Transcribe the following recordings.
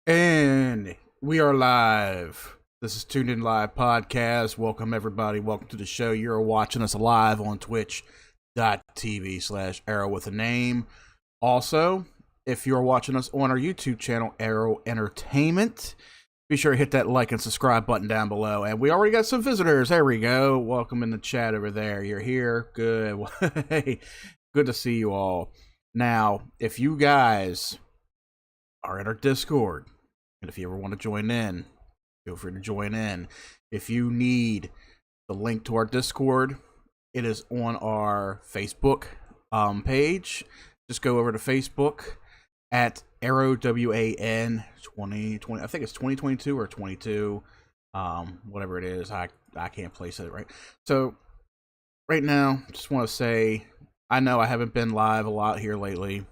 And we are live. This is Tuned In Live Podcast. Welcome, everybody. Welcome to the show. You're watching us live on twitch.tv/Arrow with a name. Also, if you're watching us on our YouTube channel, Arrow Entertainment, be sure to hit that like and subscribe button down below. And we already got some visitors. There we go. Welcome in the chat over there. You're here. Good. Hey, good to see you all. Now, if you guys are in our Discord, and if you ever want to join in, feel free to join in. If you need the link to our Discord, it is on our Facebook page. Just go over to Facebook at Arrow WAN 2020. I think it's 2022 or 22. Whatever it is, I can't place it right. So right now, just want to say, I know I haven't been live a lot here lately.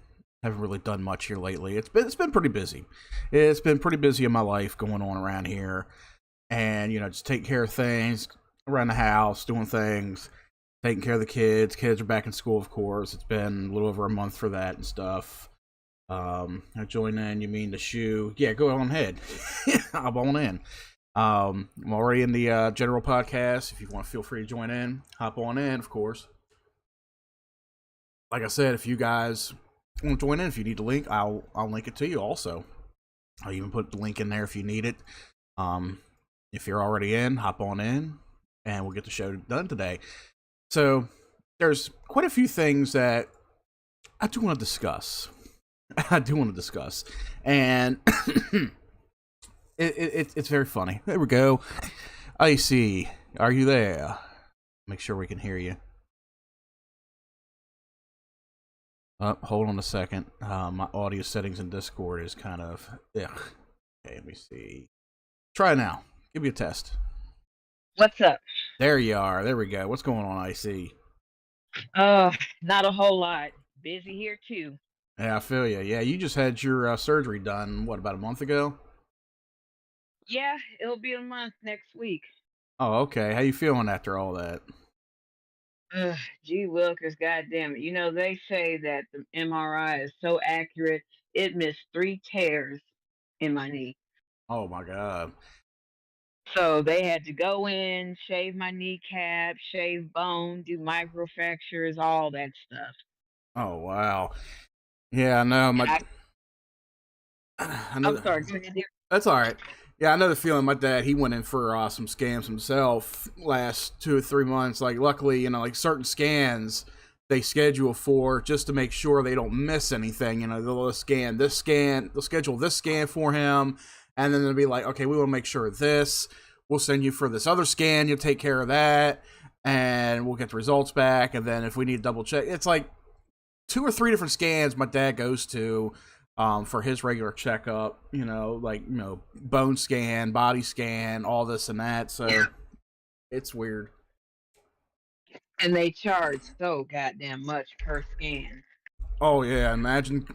Haven't really done much here lately. It's been pretty busy. It's been pretty busy in my life going on around here, and just taking care of things around the house, doing things, taking care of the kids. Kids are back in school, of course. It's been a little over a month for that and stuff. I join in. You mean the shoe? Yeah, go on ahead. Hop on in. I'm already in the general podcast. If you want, feel free to join in. Hop on in, of course. Like I said, if you guys want to join in, if you need the link, I'll link it to you also. I'll even put the link in there if you need it. If you're already in, hop on in and we'll get the show done today. So there's quite a few things that I do want to discuss. And it's very funny. There we go. Icy, are you there? Make sure we can hear you. Hold on a second. My audio settings in Discord is kind of ugh. Okay, let me see. Try now. Give me a test. What's up? There you are. There we go. What's going on, IC? Not a whole lot. Busy here too. Yeah, I feel you. Yeah, you just had your surgery done, what, about a month ago? Yeah, it'll be a month next week. Oh, okay. How you feeling after all that? Gee Wilkers, goddamn it. They say that the MRI is so accurate, it missed 3 tears in my knee. Oh, my God. So they had to go in, shave my kneecap, shave bone, do microfractures, all that stuff. Oh, wow. Yeah, I know. I know. I'm sorry. That's all right. Yeah, I know the feeling. My dad, he went in for some scans himself last 2 or 3 months. Like, luckily, like certain scans they schedule for just to make sure they don't miss anything. They'll schedule this scan for him, and then they'll be like, okay, we want to make sure of this. We'll send you for this other scan. You'll take care of that, and we'll get the results back. And then if we need to double check, it's like 2 or 3 different scans my dad goes to for his regular checkup, bone scan, body scan, all this and that. So yeah. It's weird. And they charge so goddamn much per scan. Oh yeah, imagine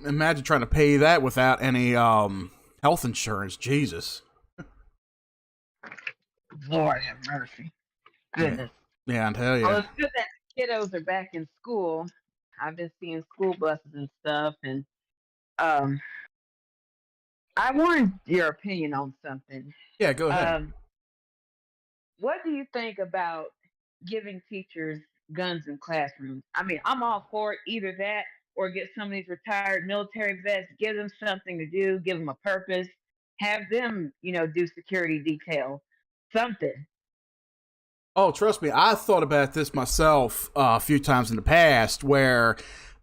trying to pay that without any health insurance. Jesus. Lord have mercy. Goodness. Yeah, I tell you. Well, it's good that kiddos are back in school. I've been seeing school buses and stuff, and I wanted your opinion on something. Yeah, go ahead. What do you think about giving teachers guns in classrooms? I mean, I'm all for it, either that or get some of these retired military vets, give them something to do, give them a purpose, have them, do security detail, something. Oh, trust me, I thought about this myself a few times in the past, where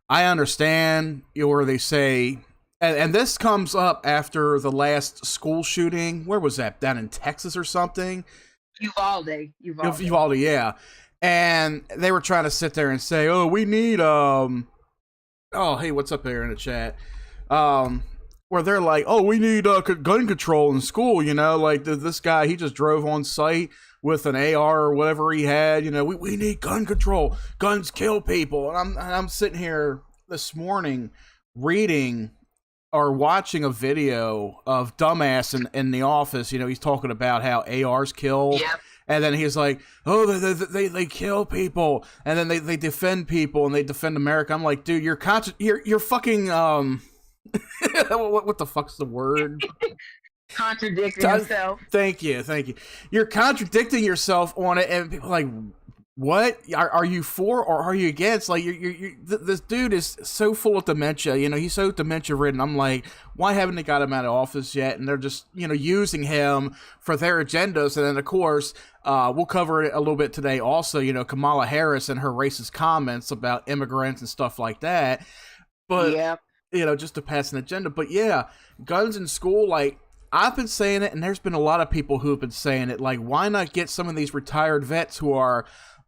I understand where they say, and this comes up after the last school shooting. Where was that? Down in Texas or something? Uvalde, yeah. And they were trying to sit there and say, oh, we need, oh, hey, what's up there in the chat? Where they're like, oh, we need gun control in school, like this guy, he just drove on site with an AR or whatever he had, we need gun control. Guns kill people. And I'm sitting here this morning reading or watching a video of Dumbass in the office. He's talking about how ARs kill. Yep. And then he's like, oh, they kill people. And then they defend people and they defend America. I'm like, dude, you're fucking, what the fuck's the word? Contradicting himself. Thank you. You're contradicting yourself on it, and people are like, what are you for or are you against? Like, this dude is so full of dementia. He's so dementia ridden. I'm like, why haven't they got him out of office yet? And they're just using him for their agendas. And then of course, we'll cover it a little bit today. Also, Kamala Harris and her racist comments about immigrants and stuff like that. But Yep. Just to pass an agenda. But yeah, guns in school, like, I've been saying it, and there's been a lot of people who have been saying it. Like, why not get some of these retired vets who are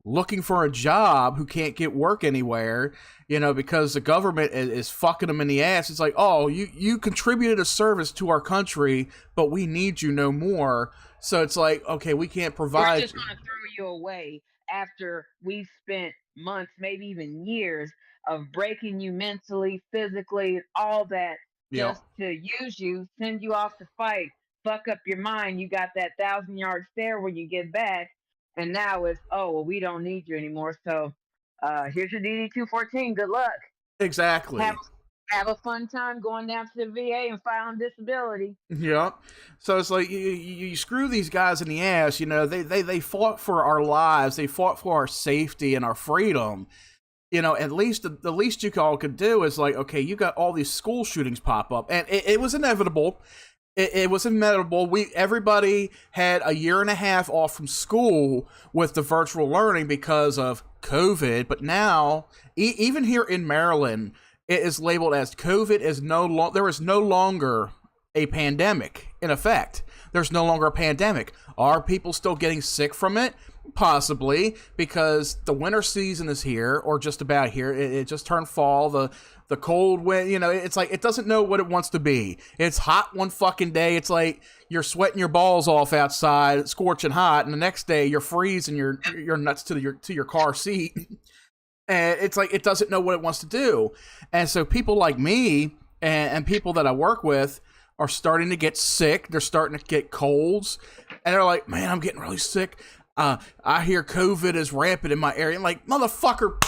looking for a job, who can't get work anywhere, because the government is fucking them in the ass. It's like, oh, you contributed a service to our country, but we need you no more. So it's like, okay, we can't provide. We're just going to throw you away after we've spent months, maybe even years, of breaking you mentally, physically, all that, just to use you, send you off to fight, fuck up your mind. You got that 1,000-yard stare when you get back. And now it's, oh, well, we don't need you anymore. So here's your DD-214. Good luck. Exactly. Have a fun time going down to the VA and filing disability. Yeah. So it's like you screw these guys in the ass. They fought for our lives. They fought for our safety and our freedom. At least the least you all could do is like, okay, you got all these school shootings pop up, and it was inevitable. It was inevitable. Everybody had a year and a half off from school with the virtual learning because of COVID. But now, even here in Maryland, it is labeled as COVID is there is no longer a pandemic in effect. There's no longer a pandemic. Are people still getting sick from it? Possibly, because the winter season is here, or just about here. It just turned fall. The cold wind, it's like it doesn't know what it wants to be. It's hot one fucking day. It's like you're sweating your balls off outside, scorching hot, and the next day you're freezing your nuts to your car seat. And it's like it doesn't know what it wants to do. And so people like me and people that I work with are starting to get sick. They're starting to get colds, and they're like, "Man, I'm getting really sick. I hear COVID is rampant in my area." I'm like, motherfucker,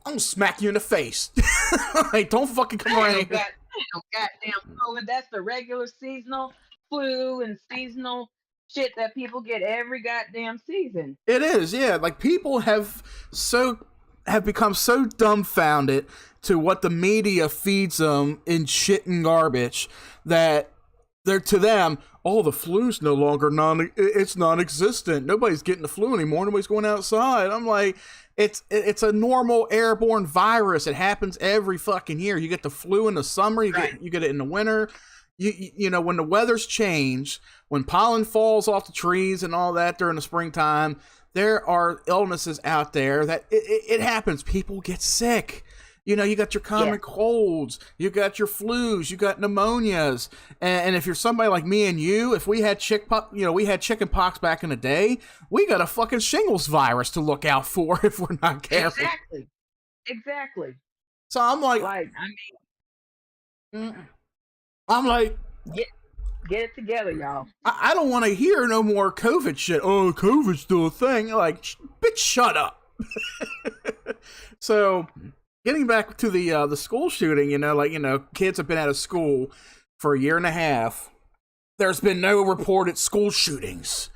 I'm gonna smack you in the face. Like, don't fucking come around here. Goddamn COVID. That's the regular seasonal flu and seasonal shit that people get every goddamn season. It is, yeah. Like, people have become so dumbfounded to what the media feeds them in shit and garbage that they're, to them, oh, the flu's no longer it's non-existent. Nobody's getting the flu anymore. Nobody's going outside. I'm like, it's a normal airborne virus. It happens every fucking year. You get the flu in the summer. You get it in the winter. When the weather's changed, when pollen falls off the trees and all that during the springtime, there are illnesses out there that it happens. People get sick. You got your common colds, you got your flus, you got pneumonias, and if you're somebody like me and you, if we had chicken pox back in the day, we got a fucking shingles virus to look out for if we're not careful. Exactly. So I'm like, get it together, y'all. I don't want to hear no more COVID shit. Oh, COVID's still a thing. Like, bitch, shut up. So, getting back to the school shooting, kids have been out of school for a year and a half. There's been no reported school shootings.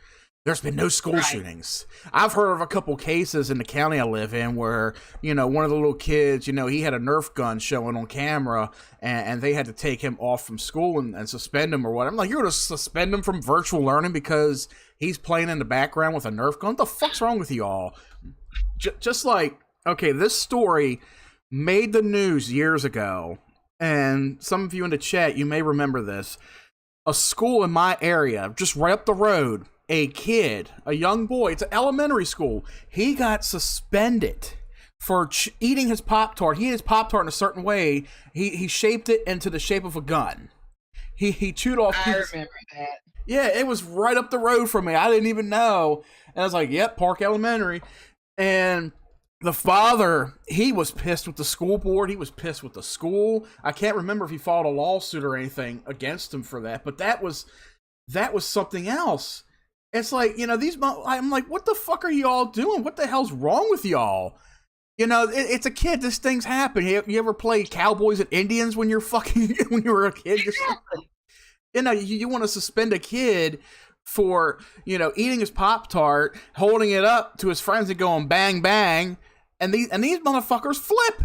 There's been no school shootings. I've heard of a couple cases in the county I live in where, one of the little kids, he had a Nerf gun showing on camera, and they had to take him off from school and suspend him or what. I'm like, you're going to suspend him from virtual learning because he's playing in the background with a Nerf gun? What the fuck's wrong with y'all? Just like, okay, this story made the news years ago, and some of you in the chat, you may remember this. A school in my area, just right up the road, a young boy, it's an elementary school, he got suspended for eating his Pop-Tart. He ate his Pop-Tart in a certain way. He shaped it into the shape of a gun. He chewed off. I remember that. Yeah, it was right up the road from me. I didn't even know. And I was like, yep, Park Elementary. And the father, he was pissed with the school board. He was pissed with the school. I can't remember if he filed a lawsuit or anything against him for that, but that was something else. It's like, I'm like, what the fuck are y'all doing? What the hell's wrong with y'all? It's a kid. This things happen. You ever play Cowboys and Indians when you're when you were a kid? You know, you want to suspend a kid for, you know, eating his Pop-Tart, holding it up to his friends and going bang bang, and these motherfuckers flip.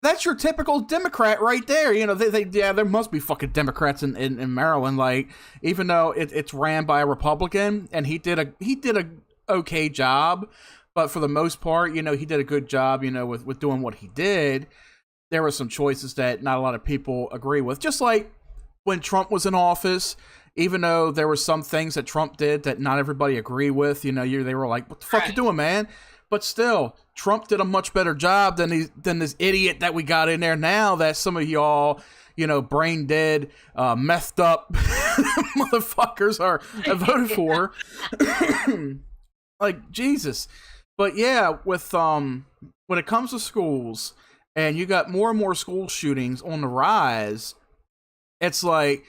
That's your typical Democrat right there. You know, there must be fucking Democrats in Maryland. Like, even though it's ran by a Republican, and he did a okay job, but for the most part, you know, he did a good job, you know, with doing what he did. There were some choices that not a lot of people agree with. Just like when Trump was in office, even though there were some things that Trump did that not everybody agreed with, you know, they were like, what the fuck you doing, man? But still, Trump did a much better job than this idiot that we got in there now that some of y'all, you know, brain dead, methed up motherfuckers are voted for. Like, Jesus. But yeah, with when it comes to schools and you got more and more school shootings on the rise, it's like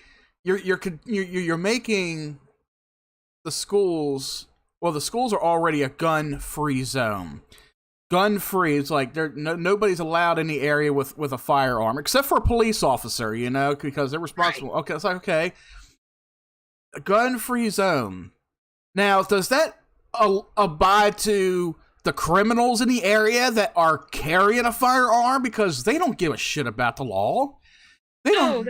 you're making the schools. Well, the schools are already a gun-free zone. Gun-free, it's like nobody's allowed in the area with a firearm, except for a police officer, you know, because they're responsible. Right. Okay, it's like, okay, a gun-free zone. Now, does that abide to the criminals in the area that are carrying a firearm? Because they don't give a shit about the law. They don't.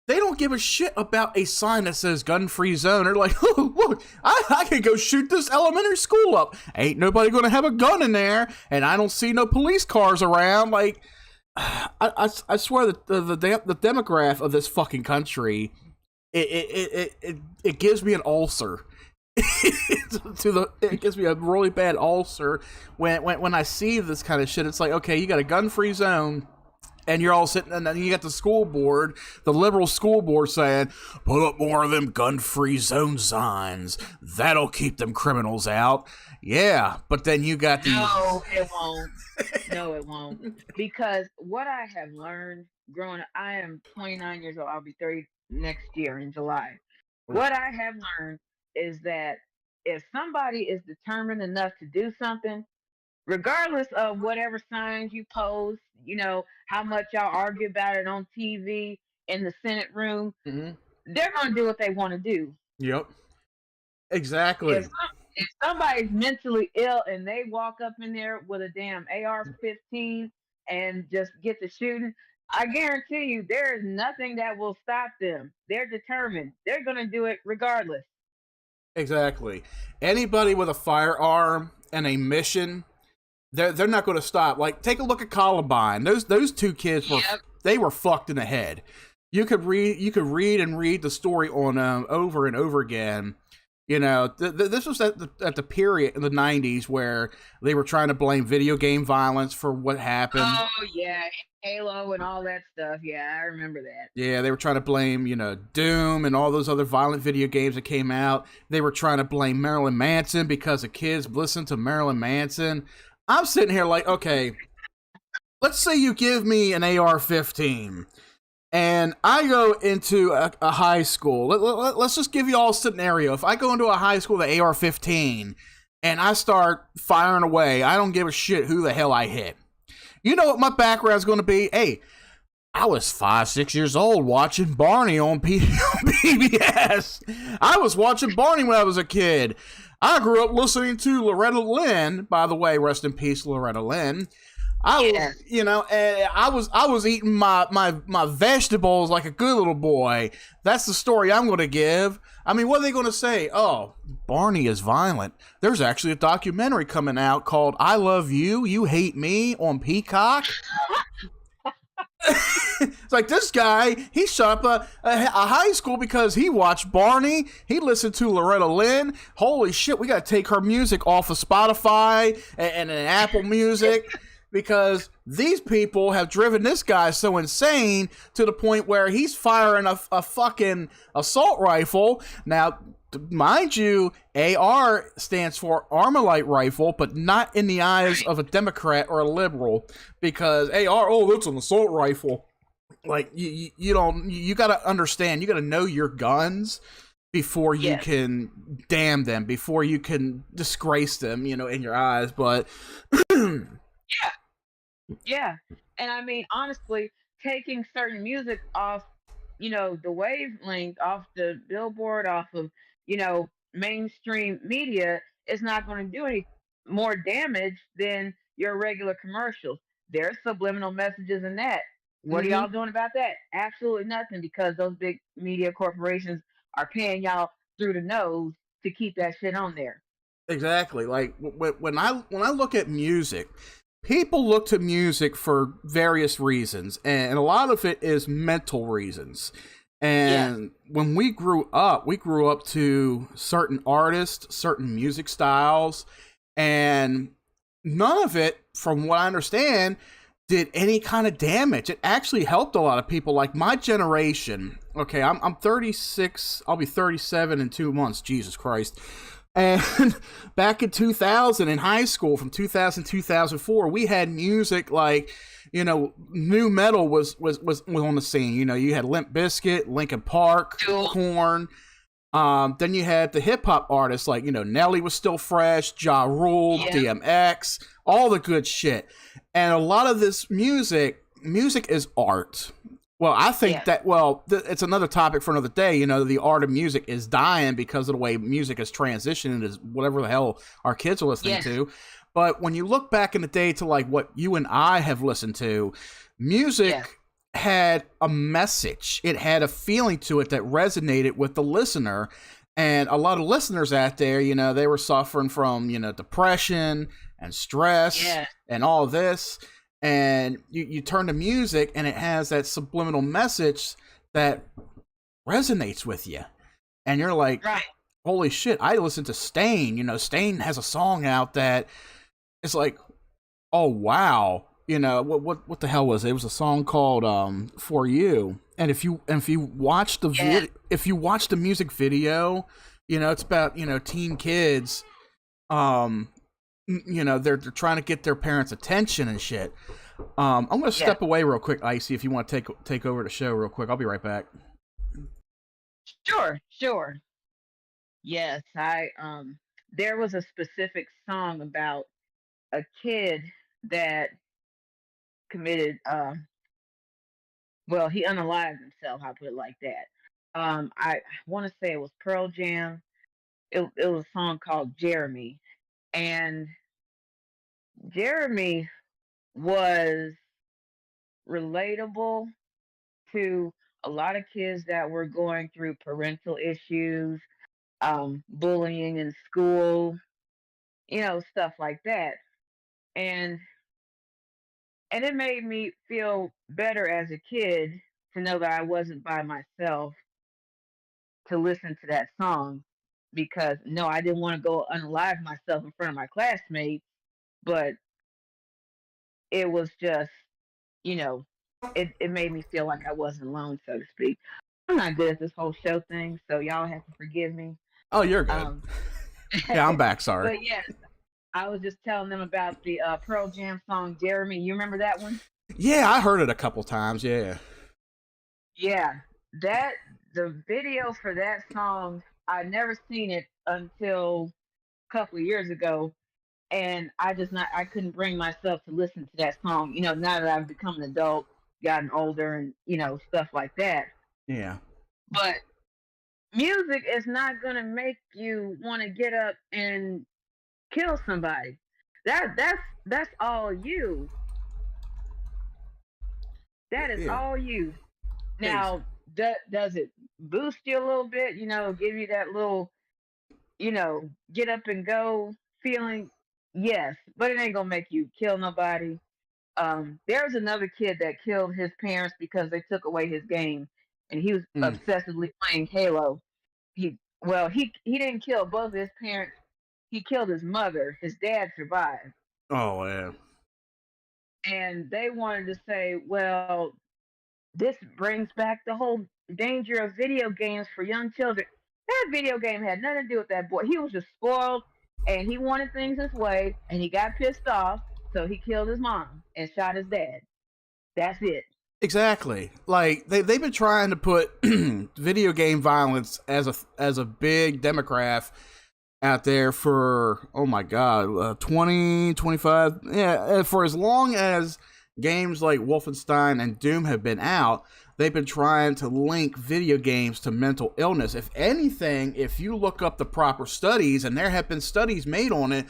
They don't give a shit about a sign that says gun-free zone. They're like, oh, look, I can go shoot this elementary school up. Ain't nobody going to have a gun in there, and I don't see no police cars around. Like, I swear that the demographic of this fucking country, it gives me an ulcer. It gives me a really bad ulcer when I see this kind of shit. It's like, okay, you got a gun-free zone, and you're all sitting, and then you got the school board, the liberal school board saying, put up more of them gun-free zone signs. That'll keep them criminals out. Yeah, but then you got these... No, it won't. No, it won't. Because what I have learned growing up, I am 29 years old. I'll be 30 next year in July. What I have learned is that if somebody is determined enough to do something, regardless of whatever signs you post, you know, how much y'all argue about it on TV in the Senate room, they're going to do what they want to do. Yep. Exactly. If somebody's mentally ill and they walk up in there with a damn AR-15 and just get to shooting, I guarantee you there is nothing that will stop them. They're determined. They're going to do it regardless. Exactly. Anybody with a firearm and a mission, they're not going to stop. Like, take a look at Columbine. Those two kids were fucked in the head. You could read the story on them over and over again. You know, this was at the period in the 90s where they were trying to blame video game violence for what happened. Oh yeah, Halo and all that stuff. Yeah, I remember that. Yeah, they were trying to blame, you know, Doom and all those other violent video games that came out. They were trying to blame Marilyn Manson because the kids listened to Marilyn Manson. I'm sitting here like, okay, let's say you give me an AR-15 and I go into a high school. Let's just give you all a scenario. If I go into a high school with an AR-15 and I start firing away, I don't give a shit who the hell I hit. You know what my background's going to be? Hey, I was 5-6 years old watching Barney on PBS. I was watching Barney when I was a kid. I grew up listening to Loretta Lynn. By the way, rest in peace, Loretta Lynn. I was eating my vegetables like a good little boy. That's the story I'm going to give. I mean, what are they going to say? Oh, Barney is violent. There's actually a documentary coming out called I Love You, You Hate Me on Peacock. It's like, this guy, he shut up a high school because he watched Barney. He listened to Loretta Lynn. Holy shit, we got to take her music off of Spotify and Apple Music. Because these people have driven this guy so insane to the point where he's firing a fucking assault rifle. Now, mind you, AR stands for Armalite rifle, but not in the eyes of a Democrat or a liberal. Because AR, oh, that's an assault rifle. Like, you got to understand, you got to know your guns before you can damn them, before you can disgrace them, you know, in your eyes. But... Yeah. And I mean, honestly, taking certain music off the wavelength off the billboard, off of, mainstream media is not going to do any more damage than your regular commercials. There's subliminal messages in that. What are Mm-hmm. y'all doing about that? Absolutely nothing, because those big media corporations are paying y'all through the nose to keep that shit on there. Exactly. Like when I look at music, people look to music for various reasons, and a lot of it is mental reasons. And when we grew up to certain artists, certain music styles, and none of it, from what I understand, did any kind of damage. It actually helped a lot of people. Like my generation. Okay, I'm 36. I'll be 37 in 2 months. Jesus Christ. And back in 2000 in high school, from 2000 2004, we had music like, new metal was on the scene. You had Limp Bizkit, Linkin Park, Korn. Then you had the hip hop artists like, Nelly was still fresh, Ja Rule, DMX, all the good shit. And a lot of this music is art. Well, I think that, it's another topic for another day. The art of music is dying because of the way music has transitioned into whatever the hell our kids are listening to. But when you look back in the day to like what you and I have listened to, music had a message. It had a feeling to it that resonated with the listener. And a lot of listeners out there, they were suffering from, depression and stress and all this. And you turn to music and it has that subliminal message that resonates with you. And you're like, holy shit, I listen to Stain. Stain has a song out that it's like, oh, wow. What the hell was it? It was a song called For You. And if you watch the music video, it's about, teen kids, they're trying to get their parents' attention and shit. I'm gonna step away real quick, Icy, if you want to take over the show real quick. I'll be right back. Sure. Yes, there was a specific song about a kid that committed he unalived himself, I'll put it like that. I want to say it was Pearl Jam. It was a song called Jeremy. And Jeremy was relatable to a lot of kids that were going through parental issues, bullying in school, stuff like that. And it made me feel better as a kid to know that I wasn't by myself to listen to that song, because no, I didn't want to go unalive myself in front of my classmates, but it was just, it made me feel like I wasn't alone, so to speak. I'm not good at this whole show thing, so y'all have to forgive me. Oh, you're good. Yeah, I'm back. Sorry. But yes, I was just telling them about the Pearl Jam song Jeremy. You remember that one? Yeah, I heard it a couple times. Yeah. Yeah, the video for that song, I'd never seen it until a couple of years ago, and I couldn't bring myself to listen to that song. Now that I've become an adult, gotten older, and stuff like that. Yeah. But music is not gonna make you want to get up and kill somebody. That's all you. That is all you. Now, does it boost you a little bit? Give you that little, get up and go feeling? Yes, but it ain't gonna make you kill nobody. There's another kid that killed his parents because they took away his game, and he was obsessively playing Halo. He didn't kill both of his parents. He killed his mother. His dad survived. Oh, yeah. And they wanted to say, well, this brings back the whole danger of video games for young children. That video game had nothing to do with that boy. He was just spoiled, and he wanted things his way, and he got pissed off, so he killed his mom and shot his dad. That's it. Exactly. Like they've been trying to put video game violence as a big demographic out there for, oh my God, 20, 25, for as long as games like Wolfenstein and Doom have been out, they've been trying to link video games to mental illness. If anything, if you look up the proper studies, and there have been studies made on it,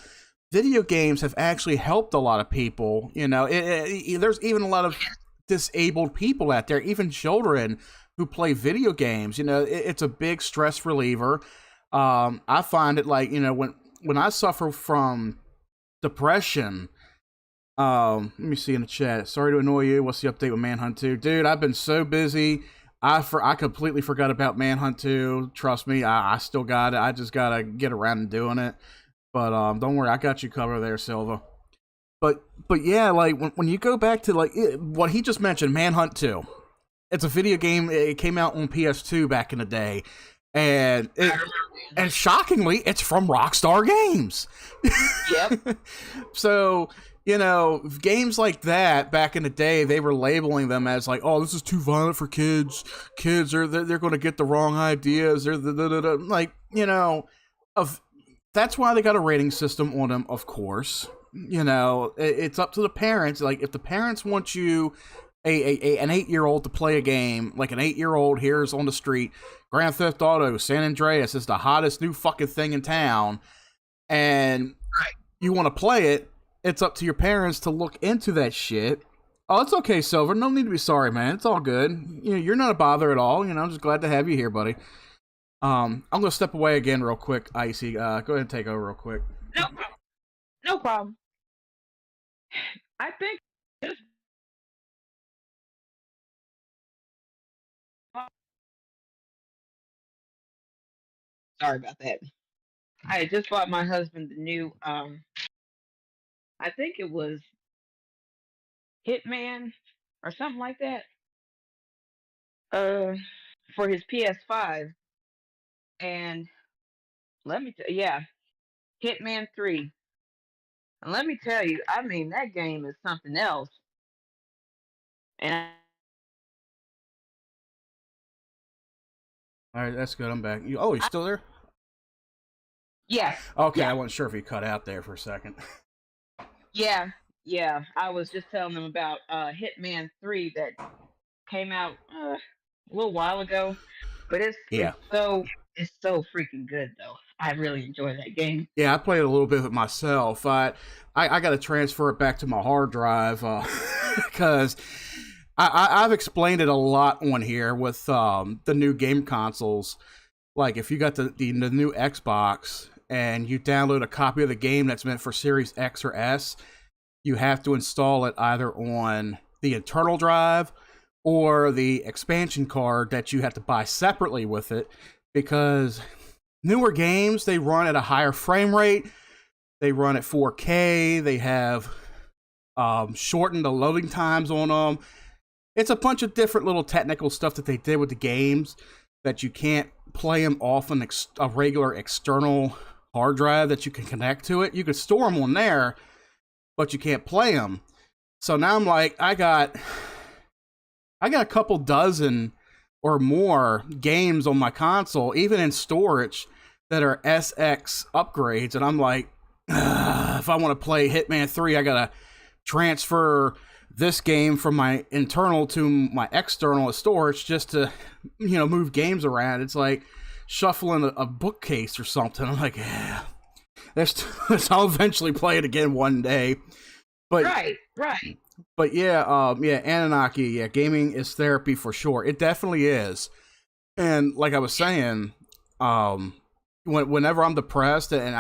video games have actually helped a lot of people. There's even a lot of disabled people out there, even children who play video games. It's a big stress reliever. I find it like, when I suffer from depression, let me see in the chat. Sorry to annoy you. What's the update with Manhunt 2? Dude, I've been so busy. I completely forgot about Manhunt 2. Trust me, I still got it. I just gotta get around and doing it. But don't worry, I got you covered there, Silva. But yeah, like when you go back to like what he just mentioned, Manhunt 2. It's a video game. It came out on PS2 back in the day, and shockingly, it's from Rockstar Games. Yep. So, games like that back in the day, they were labeling them as like, oh, this is too violent for kids. Kids are they're going to get the wrong ideas. They're like, that's why they got a rating system on them. Of course, it's up to the parents. Like, if the parents want you, an 8-year-old to play a game, like an 8-year-old here's on the street, Grand Theft Auto San Andreas is the hottest new fucking thing in town, and you want to play it, it's up to your parents to look into that shit. Oh, it's okay, Silver. No need to be sorry, man. It's all good. You're not a bother at all. I'm just glad to have you here, buddy. I'm gonna step away again real quick, Icy. Go ahead and take over real quick. No problem. I think sorry about that. I just bought my husband the new I think it was Hitman or something like that. For his PS5. And let me Hitman 3. And let me tell you, I mean, that game is something else. And All right, that's good. I'm back. You still there? Yeah. Okay, Yeah. I wasn't sure if you cut out there for a second. Yeah. I was just telling them about Hitman 3 that came out a little while ago, but it's so freaking good though. I really enjoy that game. Yeah, I played a little bit of it myself. I got to transfer it back to my hard drive because I've explained it a lot on here with the new game consoles. Like, if you got the new Xbox and you download a copy of the game that's meant for Series X or S, you have to install it either on the internal drive or the expansion card that you have to buy separately with it, because newer games, they run at a higher frame rate. They run at 4K. They have shortened the loading times on them. It's a bunch of different little technical stuff that they did with the games that you can't play them off a regular external hard drive that you can connect to it. You could store them on there, but you can't play them. So now I'm like, I got a couple dozen or more games on my console, even in storage, that are SX upgrades, and I'm like, if I want to play Hitman 3, I gotta transfer this game from my internal to my external storage just to, move games around. It's like shuffling a bookcase or something. I'm like, yeah, I'll eventually play it again one day. But right. But Anunnaki, gaming is therapy for sure. It definitely is. And like I was saying, whenever I'm depressed, and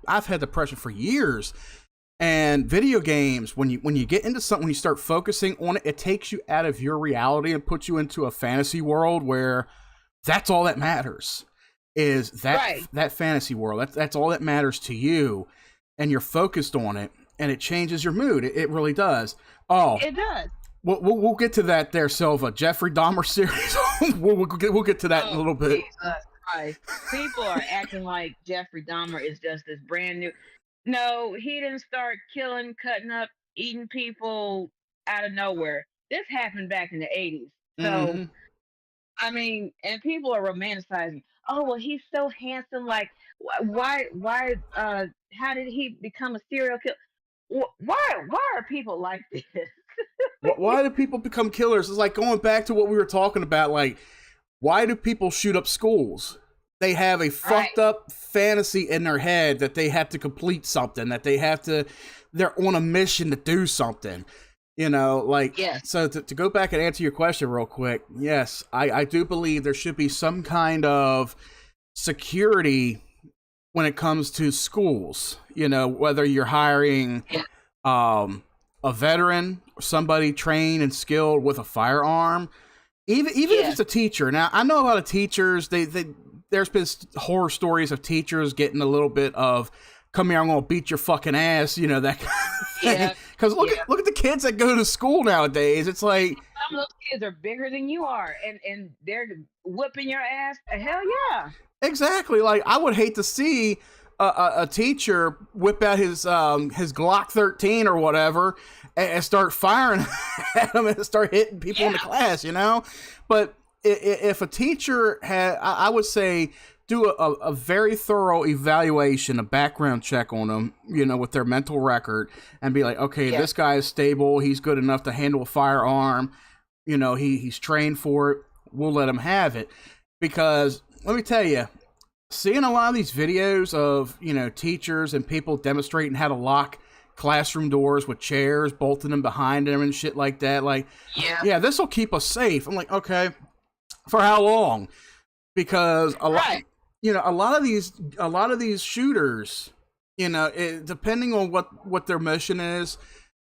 I've had depression for years, and video games, when you get into something, when you start focusing on it, it takes you out of your reality and puts you into a fantasy world where that's all that matters, is that fantasy world. That's all that matters to you, and you're focused on it, and it changes your mood. It really does. Oh, it does. We'll get to that there, Silva. Jeffrey Dahmer series. we'll get to that in a little bit. Jesus. People are acting like Jeffrey Dahmer is just this brand new. No, he didn't start killing, cutting up, eating people out of nowhere. This happened back in the 80s. So, I mean, and people are romanticizing. Oh, well, he's so handsome. Like, why, how did he become a serial killer? Why are people like this? Why do people become killers? It's like going back to what we were talking about. Like, why do people shoot up schools? They have a Right. fucked up fantasy in their head that they have to complete something, that they have to, they're on a mission to do something. You know, like, Yes. so to go back and answer your question real quick, yes, I do believe there should be some kind of security when it comes to schools. You know, whether you're hiring Yeah. a veteran, somebody trained and skilled with a firearm, even if it's a teacher. Now, I know a lot of teachers, they there's been horror stories of teachers getting a little bit of, come here, I'm gonna beat your fucking ass, you know, that kind of thing. Yeah. Because look at the kids that go to school nowadays. It's like, Some of those kids are bigger than you are, and they're whipping your ass. Hell yeah. exactly, like, I would hate to see a teacher whip out his Glock 13 or whatever and start firing at them and start hitting people in the class, you know. But if a teacher had, I would say, do a very thorough evaluation, a background check on them, you know, with their mental record, and be like, okay, this guy is stable, he's good enough to handle a firearm, you know, he's trained for it, we'll let him have it. Because let me tell you, seeing a lot of these videos of, you know, teachers and people demonstrating how to lock classroom doors with chairs, bolting them behind them and shit like that, like, yeah, this will keep us safe. I'm like, okay, for how long? Because a lot, you know, a lot of these shooters, you know, depending on what their mission is,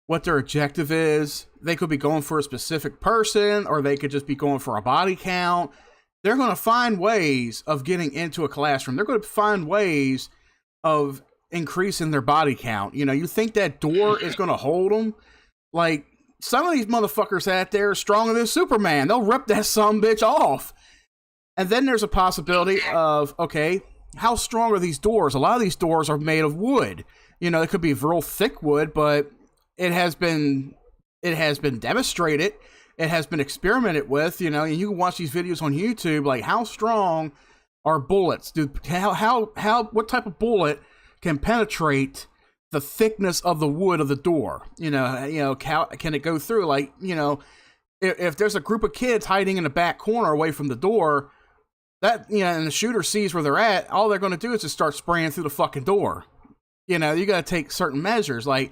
what their objective is, they could be going for a specific person, or they could just be going for a body count. They're going to find ways of getting into a classroom. They're going to find ways of increasing their body count. You know, you think that door is going to hold them? Like, some of these motherfuckers out there are stronger than Superman. They'll rip that sumbitch off. And then there's a possibility of, okay, how strong are these doors? A lot of these doors are made of wood. You know, it could be real thick wood, but it has been demonstrated. It has been experimented with, you know, and you can watch these videos on YouTube, like, how strong are bullets? What type of bullet can penetrate the thickness of the wood of the door? You know, can it go through? Like, you know, if there's a group of kids hiding in the back corner away from the door, that, you know, and the shooter sees where they're at, all they're going to do is just start spraying through the fucking door. You know, you got to take certain measures. Like,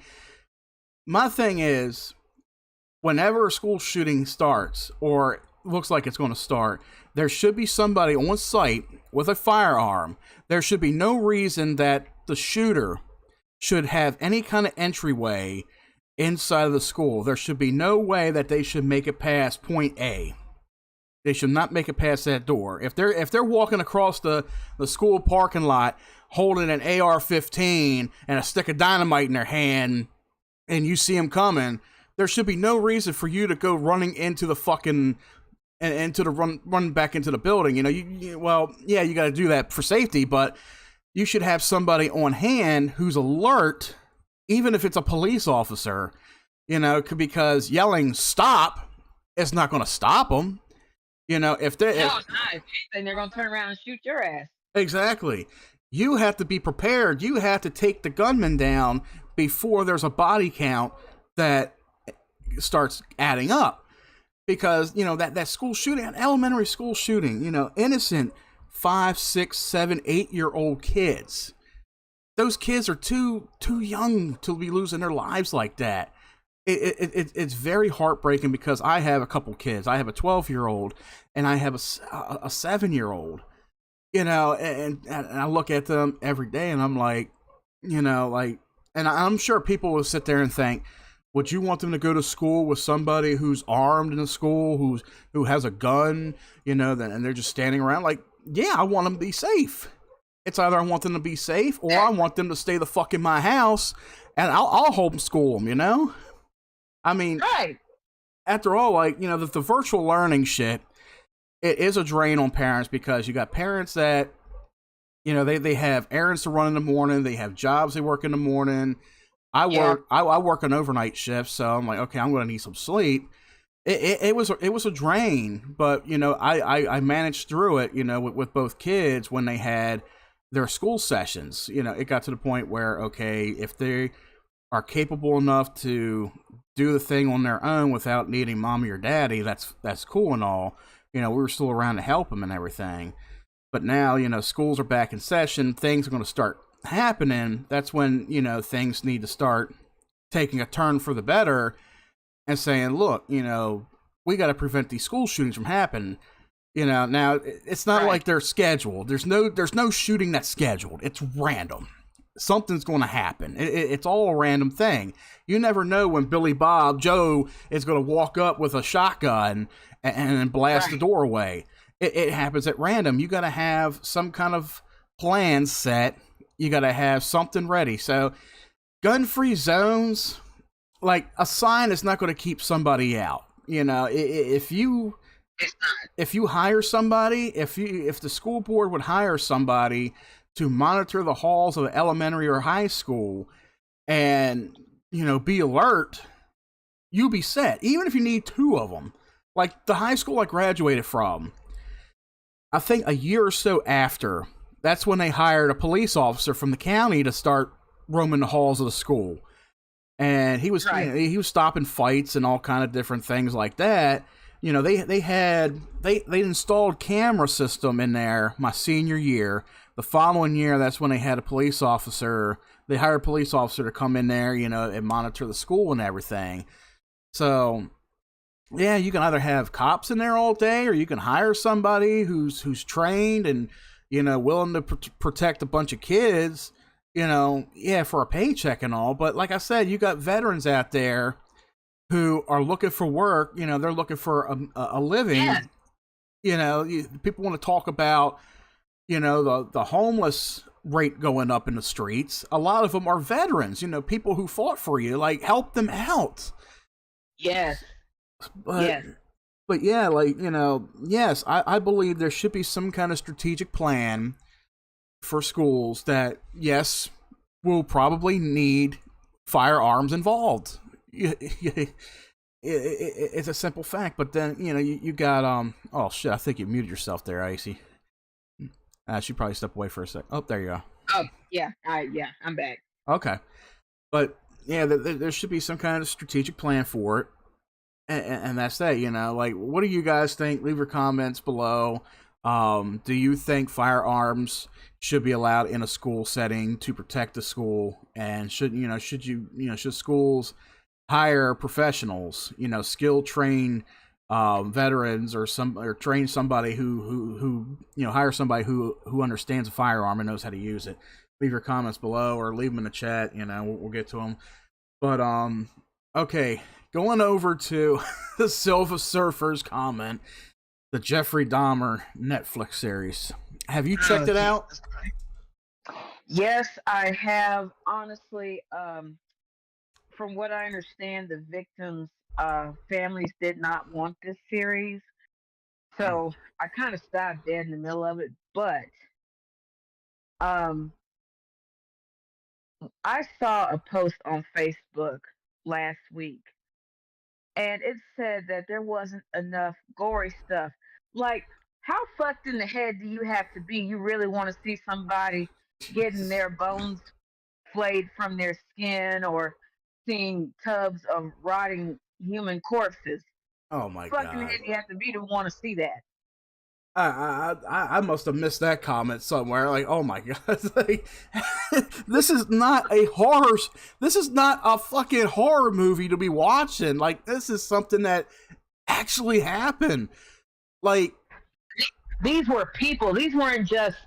my thing is, whenever a school shooting starts, or looks like it's going to start, there should be somebody on site with a firearm. There should be no reason that the shooter should have any kind of entryway inside of the school. There should be no way that they should make it past point A. They should not make it past that door. If they're walking across the school parking lot holding an AR-15 and a stick of dynamite in their hand, and you see them coming, there should be no reason for you to go running into the fucking run back into the building. You know, you got to do that for safety, but you should have somebody on hand who's alert, even if it's a police officer. You know, because yelling "stop" is not going to stop them. You know, if they're it's not. And they're gonna turn around and shoot your ass. Exactly. You have to be prepared. You have to take the gunman down before there's a body count that starts adding up. Because, you know, that school shooting, an elementary school shooting, you know, innocent 5, 6, 7, 8-year-old kids. Those kids are too young to be losing their lives like that. It's very heartbreaking, because I have a couple kids. I have a 12-year-old and I have a 7-year-old. You know, and I look at them every day and I'm like, you know, like, and I'm sure people will sit there and think, would you want them to go to school with somebody who's armed in the school, who has a gun, you know, and they're just standing around? Like, yeah, I want them to be safe. It's either I want them to be safe, or I want them to stay the fuck in my house, and I'll homeschool them, you know? I mean, after all, like, you know, the virtual learning shit, it is a drain on parents, because you got parents that, you know, they have errands to run in the morning, they have jobs they work in the morning. I work an overnight shift, so I'm like, okay, I'm going to need some sleep. It was a drain, but, you know, I managed through it, you know, with both kids when they had their school sessions. You know, it got to the point where, okay, if they are capable enough to do the thing on their own without needing mommy or daddy, that's cool and all. We were still around to help them and everything. But now, schools are back in session. Things are going to start happening. That's when, things need to start taking a turn for the better and saying, look, we got to prevent these school shootings from happening. Now it's not like they're scheduled. There's no shooting that's scheduled. It's random. Something's going to happen. It's all a random thing. You never know when Billy Bob Joe is going to walk up with a shotgun and blast the door away. It happens at random. You got to have some kind of plan set. You got to have something ready. So gun-free zones, like a sign is not going to keep somebody out. If you hire somebody, if the school board would hire somebody to monitor the halls of elementary or high school and, be alert, you'll be set. Even if you need 2 of them. Like the high school I graduated from, I think a year or so after, that's when they hired a police officer from the county to start roaming the halls of the school. And he was he was stopping fights and all kind of different things like that. They installed camera system in there my senior year. The following year, that's when they had a police officer. They hired a police officer to come in there, and monitor the school and everything. So, yeah, you can either have cops in there all day, or you can hire somebody who's trained and, willing to protect a bunch of kids, for a paycheck and all. But like I said, you got veterans out there who are looking for work. They're looking for a living. Yeah. People want to talk about, the homeless rate going up in the streets. A lot of them are veterans, people who fought for you, like help them out. Yes. But yeah, yes, I believe there should be some kind of strategic plan for schools that, yes, will probably need firearms involved. It's a simple fact, but then, you got, oh shit, I think you muted yourself there, Icy. I should probably step away for a sec. Oh, there you go. Oh, yeah. I'm back. Okay. But, yeah, there should be some kind of strategic plan for it. And that's that, like, what do you guys think? Leave your comments below. Do you think firearms should be allowed in a school setting to protect the school? And should schools hire professionals, skill train veterans or train somebody who hire somebody who understands a firearm and knows how to use it? Leave your comments below or leave them in the chat. We'll get to them. But okay, going over to the Silver Surfer's comment, the Jeffrey Dahmer Netflix series. Have you checked it out? Yes, I have. Honestly, from what I understand, the victims' families did not want this series, so I kind of stopped dead in the middle of it. But I saw a post on Facebook last week, and it said that there wasn't enough gory stuff. Like, how fucked in the head do you have to be? You really want to see somebody getting their bones flayed from their skin, or seeing tubs of rotting human corpses? Oh my god! Fucking head you have to be to want to see that. I must have missed that comment somewhere. Like, oh my god, like, this is not a horror. This is not a fucking horror movie to be watching. Like, this is something that actually happened. Like, these were people. These weren't just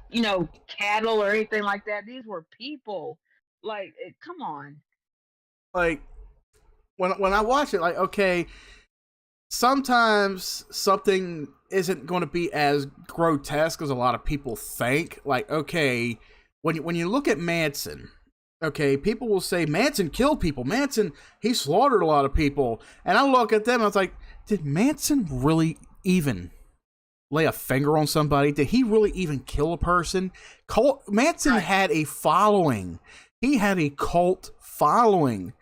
cattle or anything like that. These were people. Like, come on. Like, when I watch it, like, okay, sometimes something isn't going to be as grotesque as a lot of people think. Like, okay, when you look at Manson, okay, people will say Manson killed people. Manson, he slaughtered a lot of people. And I look at them and I was like, did Manson really even lay a finger on somebody? Did he really even kill a person? Manson had a following. He had a cult following.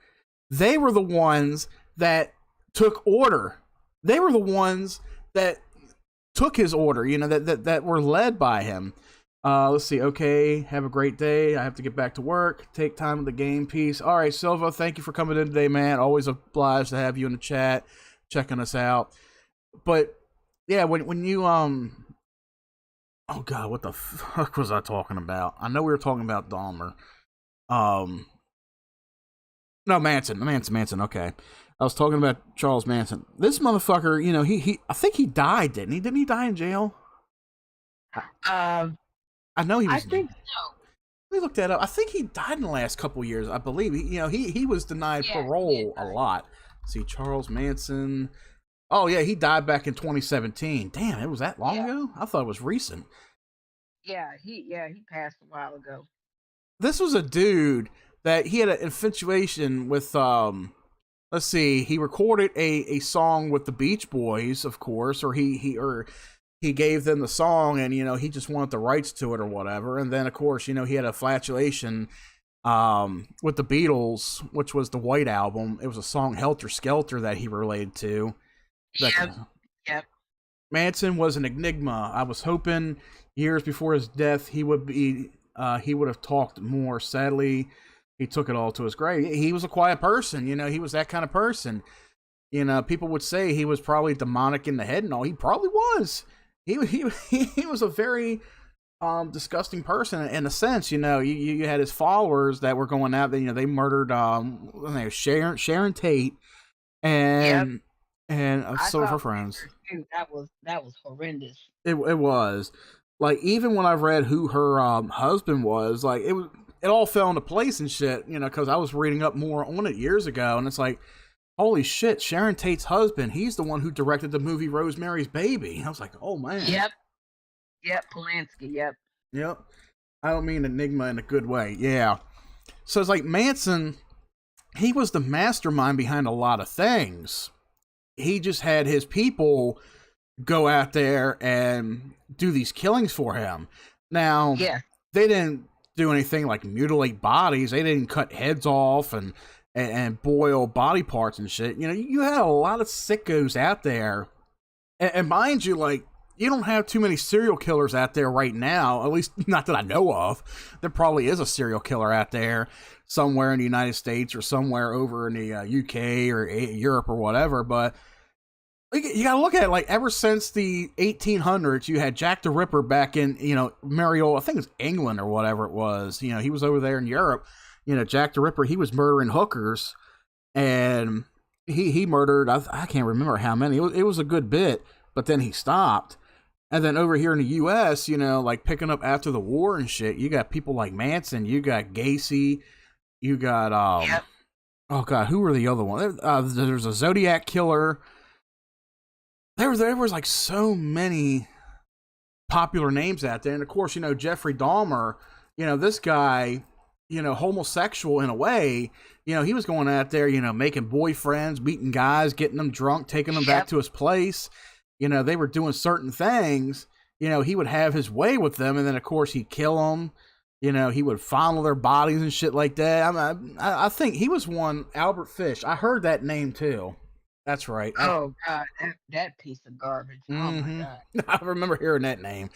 They were the ones that took order. They were the ones that took his order, that were led by him. Let's see. Okay, have a great day. I have to get back to work. Take time with the game. Peace. All right, Silva, thank you for coming in today, man. Always obliged to have you in the chat, checking us out. But yeah, when you oh god, what the fuck was I talking about? I know we were talking about Dahmer. No, Manson. Okay, I was talking about Charles Manson. This motherfucker, you know, he I think he died, didn't he? Didn't he die in jail? I know he I was. think so. Let me look that up. I think he died in the last couple of years. I believe. He was denied Yeah, parole a lot. See, Charles Manson. Oh yeah, he died back in 2017. Damn, it was that long ago. I thought it was recent. He passed a while ago. This was a dude that he had an infatuation with. Let's see. He recorded a song with the Beach Boys, of course, or he gave them the song, and he just wanted the rights to it or whatever. And then of course he had a flatulation with the Beatles, which was the White Album. It was a song, Helter Skelter, that he related to. Yep. Manson was an enigma. I was hoping years before his death he would have talked more. Sadly, he took it all to his grave. He was a quiet person, he was that kind of person. People would say he was probably demonic in the head and all. He probably was. He was a very disgusting person in a sense. You had his followers that were going out. They murdered Sharon Tate and some of her friends. That was horrendous. It was like, even when I've read who her husband was, like it all fell into place and shit. Because I was reading up more on it years ago, and it's like, holy shit, Sharon Tate's husband, he's the one who directed the movie Rosemary's Baby. I was like, oh man. Yep, Polanski, Yep. I don't mean enigma in a good way. Yeah. So it's like Manson, he was the mastermind behind a lot of things. He just had his people go out there and do these killings for him. Now, they didn't do anything like mutilate bodies. They didn't cut heads off and boil body parts and shit. You had a lot of sickos out there. And mind you, like, you don't have too many serial killers out there right now, at least not that I know of. There probably is a serial killer out there somewhere in the United States or somewhere over in the UK or Europe or whatever, but you gotta look at it, like, ever since the 1800s, you had Jack the Ripper back in, Mariol, I think it's England or whatever it was. He was over there in Europe. Jack the Ripper, he was murdering hookers, and he murdered, I can't remember how many. It was a good bit, but then he stopped. And then over here in the U.S., like picking up after the war and shit, you got people like Manson, you got Gacy, you got, oh God, who were the other one? There's a Zodiac killer. There was like so many popular names out there. And of course, Jeffrey Dahmer, this guy, homosexual in a way, he was going out there, making boyfriends, meeting guys, getting them drunk, taking them back to his place. They were doing certain things. He would have his way with them, and then of course he'd kill them. He would fondle their bodies and shit like that. I think he was one, Albert Fish. I heard that name too. That's right. Oh God, that piece of garbage. Mm-hmm. Oh my God. I remember hearing that name.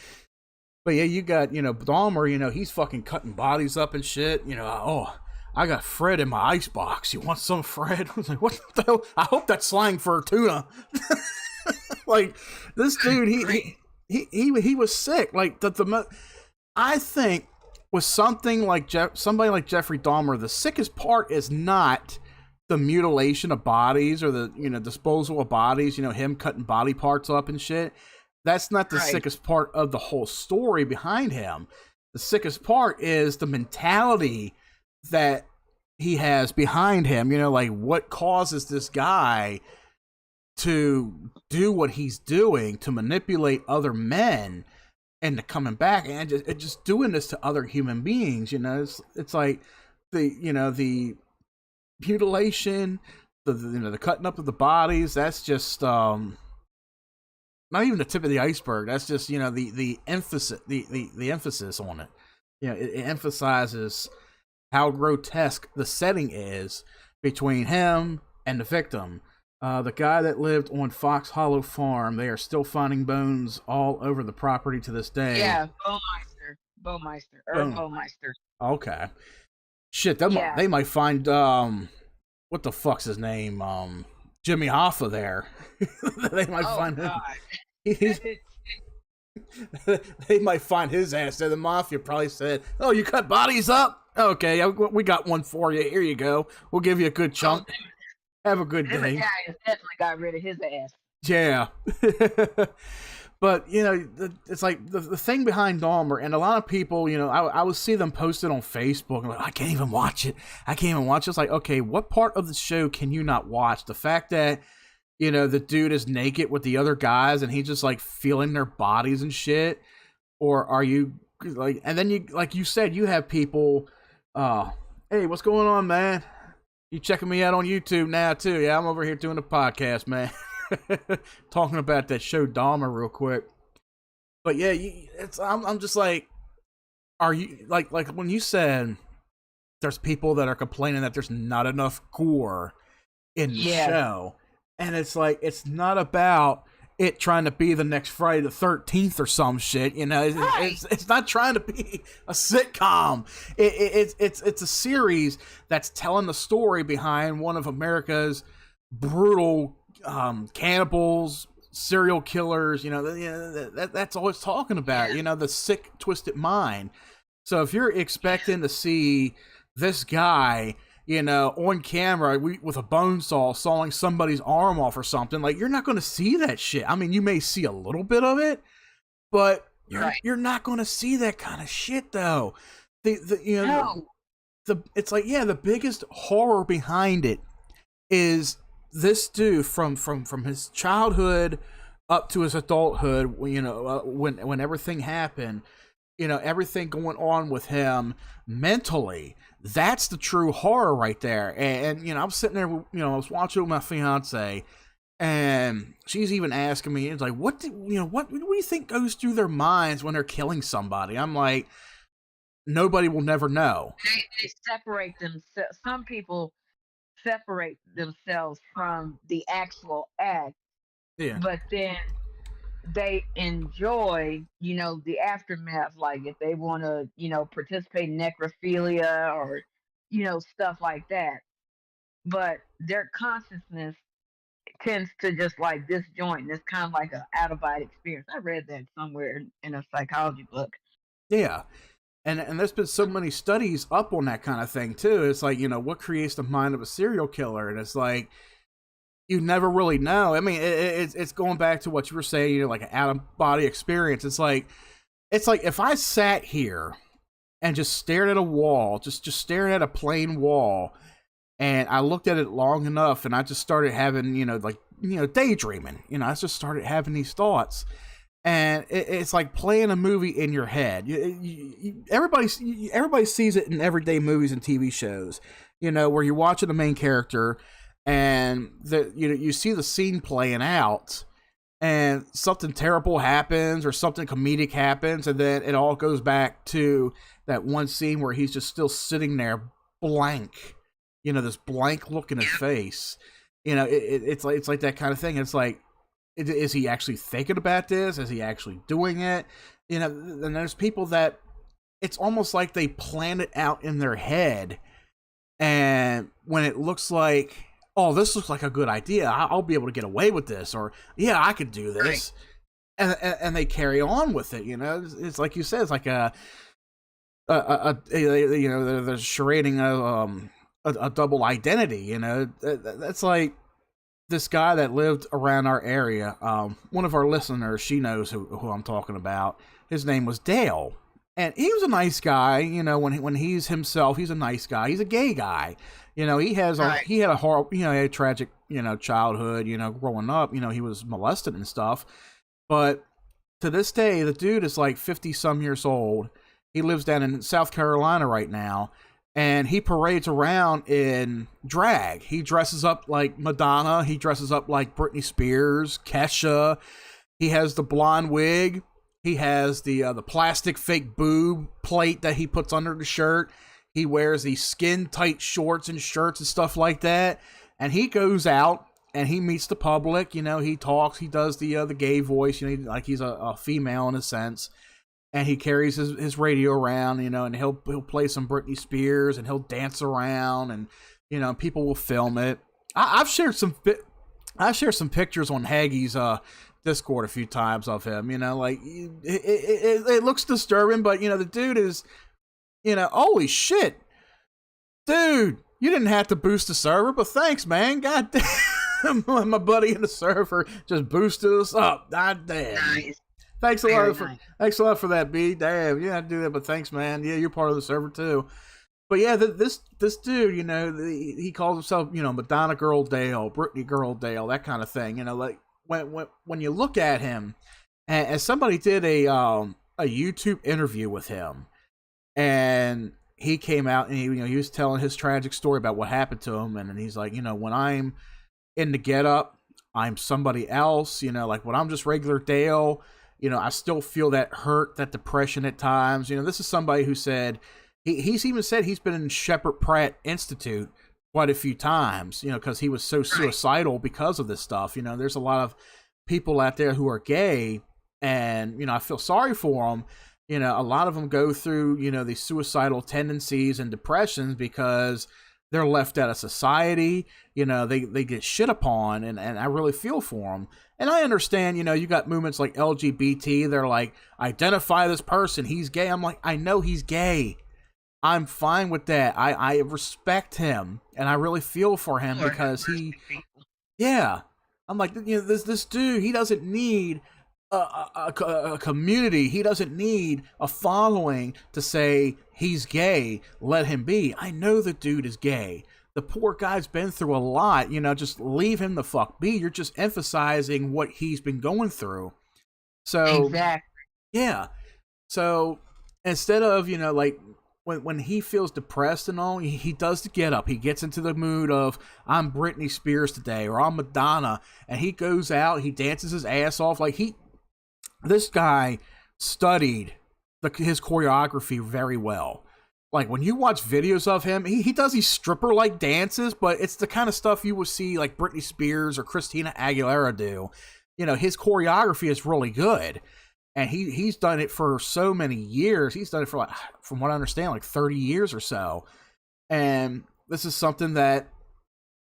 But yeah, you got, Dahmer, he's fucking cutting bodies up and shit. Oh, I got Fred in my icebox. You want some Fred? I was like, what the hell? I hope that's slang for tuna. Like, this dude, he was sick. Like, I think with somebody like Jeffrey Dahmer, the sickest part is not the mutilation of bodies or the, disposal of bodies, him cutting body parts up and shit. That's not the sickest part of the whole story behind him. The sickest part is the mentality that he has behind him. Like, what causes this guy to do what he's doing, to manipulate other men and to coming back and just doing this to other human beings. It's like the mutilation, the cutting up of the bodies. That's just not even the tip of the iceberg. That's just the emphasis, the emphasis on it. It emphasizes how grotesque the setting is between him and the victim. The guy that lived on Fox Hollow Farm, they are still finding bones all over the property to this day. Yeah, Bowmeister. Erd Boom. Bowmeister. Okay. Shit, Yeah. they might find what the fuck's his name? Jimmy Hoffa there. They might Oh find him. God. He's, they might find his ass there. The mafia probably said, "Oh, you cut bodies up? Okay, we got one for you. Here you go. We'll give you a good chunk. Have a good Them day." Italians definitely got rid of his ass. Yeah. But, you know, it's like the thing behind Dahmer, and a lot of people, you know, I would see them posted on Facebook, and like, I can't even watch it. I can't even watch it. It's like, okay, what part of the show can you not watch? The fact that, you know, the dude is naked with the other guys, and he's just, like, feeling their bodies and shit? Or are you, like, and then you, like you said, you have people, hey, what's going on, man? You checking me out on YouTube now, too? Yeah, I'm over here doing a podcast, man. Talking about that show Dahmer real quick. But yeah, I'm just like, are you like when you said there's people that are complaining that there's not enough gore in the show, and it's like, it's not about it trying to be the next Friday the 13th or some shit, you know. It's not trying to be a sitcom. It's a series that's telling the story behind one of America's brutal cannibals, serial killers, you know, that's all it's talking about, you know, the sick, twisted mind. So if you're expecting to see this guy, you know, on camera with a bone saw sawing somebody's arm off or something, like, you're not going to see that shit. I mean, you may see a little bit of it, but you're not going to see that kind of shit, though. It's like, yeah, the biggest horror behind it is this dude from his childhood up to his adulthood, you know, when everything happened, you know, everything going on with him mentally, that's the true horror right there. And you know, I'm sitting there, you know, I was watching with my fiance, and she's even asking me, it's like, what do you think goes through their minds when they're killing somebody? I'm like, nobody will never know. They separate themselves. Some people separate themselves from the actual act, but then they enjoy, you know, the aftermath. Like, if they want to, you know, participate in necrophilia or, you know, stuff like that, but their consciousness tends to just like disjoint. It's kind of like an out of body experience. I read that somewhere in a psychology book. Yeah. And there's been so many studies up on that kind of thing, too. It's like, you know, what creates the mind of a serial killer? And it's like, you never really know. I mean, it's going back to what you were saying, you know, like an out-of-body experience. It's like if I sat here and just stared at a wall, just staring at a plain wall, and I looked at it long enough, and I just started having, you know, like, you know, daydreaming. You know, I just started having these thoughts. And it's like playing a movie in your head. Everybody sees it in everyday movies and TV shows, you know, where you're watching the main character, and you see the scene playing out, and something terrible happens or something comedic happens, and then it all goes back to that one scene where he's just still sitting there blank, you know, this blank look in his face. You know, it's like that kind of thing. It's like, is he actually thinking about this? Is he actually doing it? You know, and there's people that it's almost like they plan it out in their head, and when it looks like, oh, this looks like a good idea, I'll be able to get away with this, or yeah, I could do this, and they carry on with it. You know, it's like you said, it's like a you know, they're charading a double identity. You know, that's like this guy that lived around our area. One of our listeners, she knows who I'm talking about. His name was Dale, and he was a nice guy. You know, when he's himself, he's a nice guy. He's a gay guy. You know, he had a horrible, you know, a tragic, you know, childhood. You know, growing up, you know, he was molested and stuff. But to this day, the dude is like 50 some years old. He lives down in South Carolina right now. And he parades around in drag. He dresses up like Madonna. He dresses up like Britney Spears, Kesha. He has the blonde wig. He has the plastic fake boob plate that he puts under the shirt. He wears these skin-tight shorts and shirts and stuff like that. And he goes out and he meets the public. You know, he talks. He does the gay voice. You know, like he's a female in a sense. and he carries his radio around, and he'll play some Britney Spears, and he'll dance around, and people will film it. I've shared some pictures on Haggie's Discord a few times of him. Like it looks disturbing, but the dude is, holy shit, dude, you didn't have to boost the server, but thanks, man. God damn, my buddy in the server just boosted us up. God damn. Nice. Thanks a lot for that, B. Damn, yeah, I do that, but thanks, man. Yeah, you're part of the server too. But yeah, this dude, he calls himself, Madonna Girl Dale, Britney Girl Dale, that kind of thing. Like when you look at him, and somebody did a YouTube interview with him, and he came out and he was telling his tragic story about what happened to him, and he's like, when I'm in the get up, I'm somebody else. Like when I'm just regular Dale, I still feel that hurt, that depression at times. This is somebody who said. He's even said he's been in Shepherd Pratt Institute quite a few times, because he was so suicidal because of this stuff. There's a lot of people out there who are gay, and, I feel sorry for them. A lot of them go through, these suicidal tendencies and depressions because they're left out of society. They get shit upon, and I really feel for them. And I understand, you got movements like LGBT. They're like, identify this person. He's gay. I'm like, I know he's gay. I'm fine with that. I respect him, and I really feel for him because I'm like, this dude, he doesn't need a community. He doesn't need a following to say he's gay. Let him be. I know the dude is gay. The poor guy's been through a lot. Just leave him the fuck be. You're just emphasizing what he's been going through. So exactly. Yeah. So instead of like. When he feels depressed and all, he does the get up. He gets into the mood of, I'm Britney Spears today, or I'm Madonna, and he goes out, he dances his ass off. Like this guy studied his choreography very well. Like when you watch videos of him, he does these stripper-like dances, but it's the kind of stuff you would see like Britney Spears or Christina Aguilera do. His choreography is really good. And he's done it for so many years. He's done it for, from what I understand, like 30 years or so. And this is something that,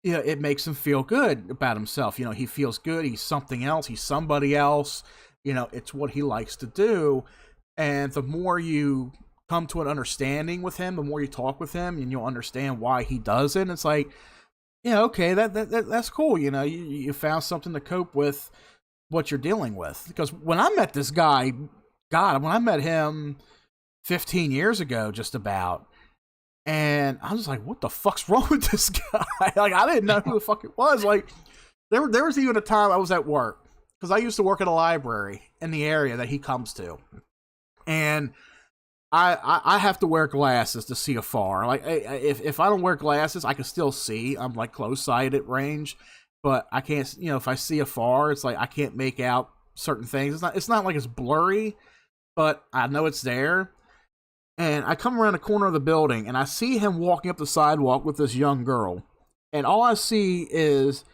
it makes him feel good about himself. He feels good. He's something else. He's somebody else. It's what he likes to do. And the more you come to an understanding with him, the more you talk with him, and you'll understand why he does it. And it's like, okay, that's cool. You found something to cope with what you're dealing with. Because when I met this guy, when I met him 15 years ago, just about, and I was like, what the fuck's wrong with this guy? Like, I didn't know who the fuck it was. Like, there was even a time I was at work, because I used to work at a library in the area that he comes to, and I have to wear glasses to see afar. Like, if I don't wear glasses, I can still see. I'm like close-sighted range. But I can't, if I see afar, it's like I can't make out certain things. It's not like it's blurry, but I know it's there. And I come around the corner of the building, and I see him walking up the sidewalk with this young girl. And all I see is,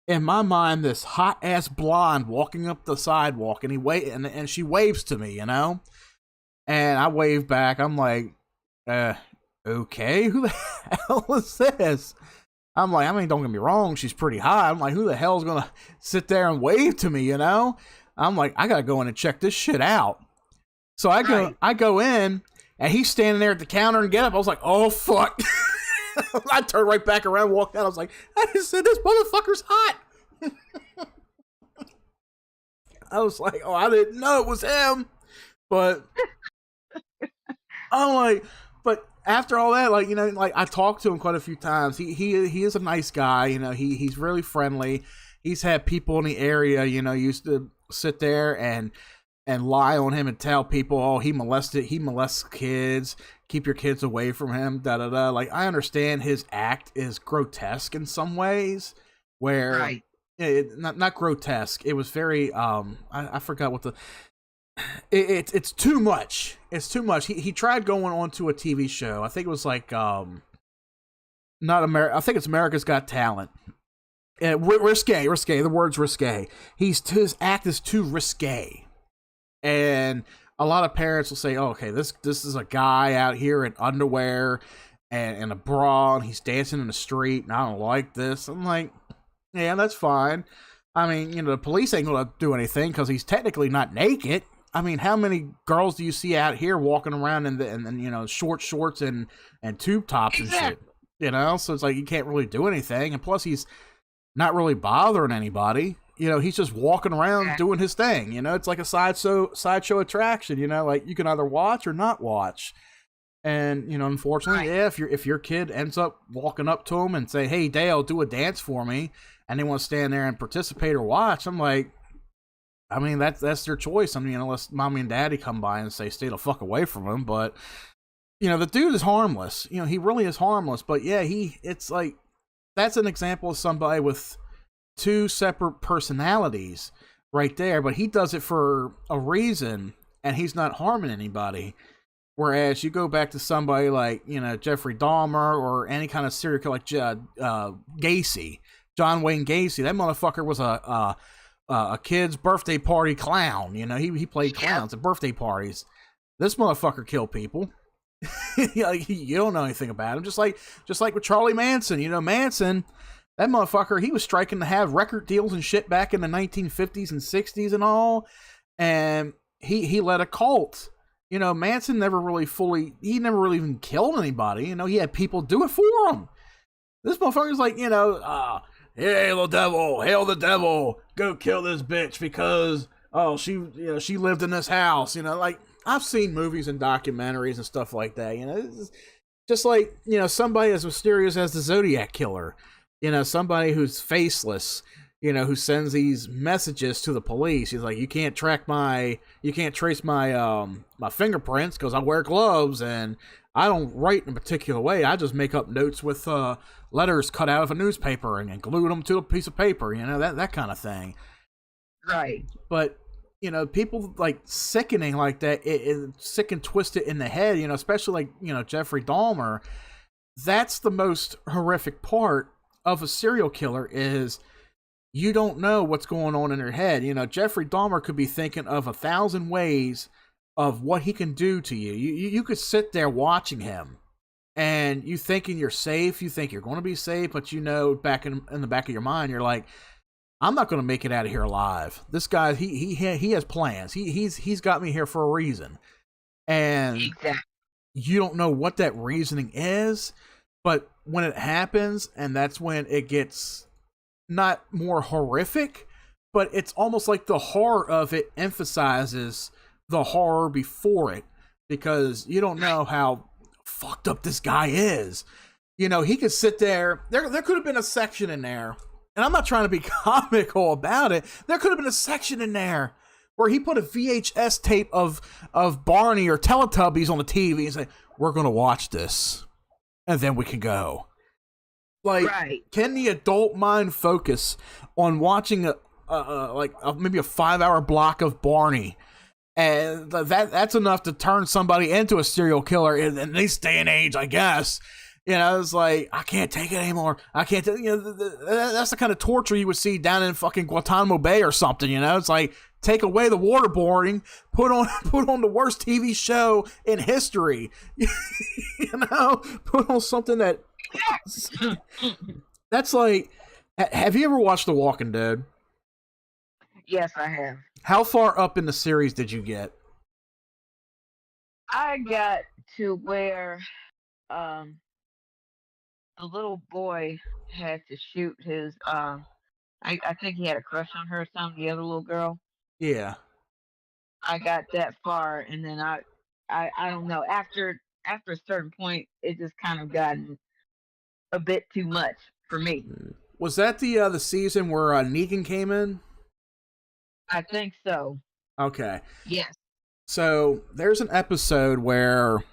in my mind, this hot-ass blonde walking up the sidewalk, and and she waves to me, And I wave back. I'm like, okay, who the hell is this? I'm like, don't get me wrong, she's pretty hot. I'm like, who the hell's gonna sit there and wave to me, I'm like, I gotta go in and check this shit out. So I go in, and he's standing there at the counter and get up. I was like, oh fuck. I turned right back around, walked out. I was like, I just said this motherfucker's hot. I was like, oh, I didn't know it was him. But I'm like, but after all that, like, I talked to him quite a few times. He is a nice guy, he's really friendly. He's had people in the area, used to sit there and lie on him and tell people, oh, he molests kids, keep your kids away from him, da-da-da. Like, I understand his act is grotesque in some ways, where, right. Not grotesque, it was very, I forgot what the... It's too much. It's too much. He tried going on to a TV show. I think it was like not America. I think it's America's Got Talent. Risque. The word's risque. His act is too risque. And a lot of parents will say, oh, okay, this is a guy out here in underwear and a bra, and he's dancing in the street, and I don't like this. I'm like, yeah, that's fine. I mean, the police ain't gonna do anything because he's technically not naked. I mean, how many girls do you see out here walking around in short shorts and tube tops and shit? So it's like you can't really do anything, and plus he's not really bothering anybody. He's just walking around doing his thing. It's like a sideshow attraction. Like you can either watch or not watch. And unfortunately, yeah, if your kid ends up walking up to him and say, "Hey, Dale, do a dance for me," and they want to stand there and participate or watch, I'm like, I mean, that's their choice. I mean, unless mommy and daddy come by and say, "Stay the fuck away from him," but the dude is harmless. He really is harmless. But yeah, it's like that's an example of somebody with two separate personalities right there, but he does it for a reason and he's not harming anybody. Whereas you go back to somebody like, Jeffrey Dahmer or any kind of serial killer like Gacy, John Wayne Gacy. That motherfucker was a kid's birthday party clown. He played clowns at birthday parties. This motherfucker killed people. You don't know anything about him. Just like with Charlie Manson. Manson, that motherfucker, he was striking to have record deals and shit back in the 1950s and 60s and all. And he led a cult. Manson never really even killed anybody. He had people do it for him. This motherfucker's like, hail the devil, go kill this bitch because, she lived in this house. Like, I've seen movies and documentaries and stuff like that. It's just like, somebody as mysterious as the Zodiac Killer. Somebody who's faceless, who sends these messages to the police. He's like, you can't trace my my fingerprints because I wear gloves and I don't write in a particular way. I just make up notes with letters cut out of a newspaper and glue them to a piece of paper. That kind of thing. Right. But people like sickening like that, it sick and twisted in the head. Especially like Jeffrey Dahmer. That's the most horrific part of a serial killer is you don't know what's going on in their head. Jeffrey Dahmer could be thinking of 1,000 ways of what he can do to you. You could sit there watching him and you thinking you're safe. You think you're going to be safe, but back in the back of your mind, you're like, I'm not going to make it out of here alive. This guy, he has plans. He's got me here for a reason. And you don't know what that reasoning is. But when it happens, and that's when it gets not more horrific, but it's almost like the horror of it emphasizes the horror before it, because you don't know how fucked up this guy is. He could sit there. There could have been a section in there, and I'm not trying to be comical about it. There could have been a section in there where he put a VHS tape of Barney or Teletubbies on the TV and say, "We're going to watch this. And then we can go." Like, Can the adult mind focus on watching maybe a 5-hour block of Barney, and that's enough to turn somebody into a serial killer in this day and age, I guess. It's like, I can't take it anymore. I can't. That's the kind of torture you would see down in fucking Guantanamo Bay or something. It's like, take away the waterboarding, put on the worst TV show in history. Put on something that's like. Have you ever watched The Walking Dead? Yes, I have. How far up in the series did you get? I got to where the little boy had to shoot his I think he had a crush on her or something, the other little girl. Yeah. I got that far, and then I don't know. After a certain point, it just kind of gotten a bit too much for me. Was that the season where Negan came in? I think so. Okay. Yes. So there's an episode where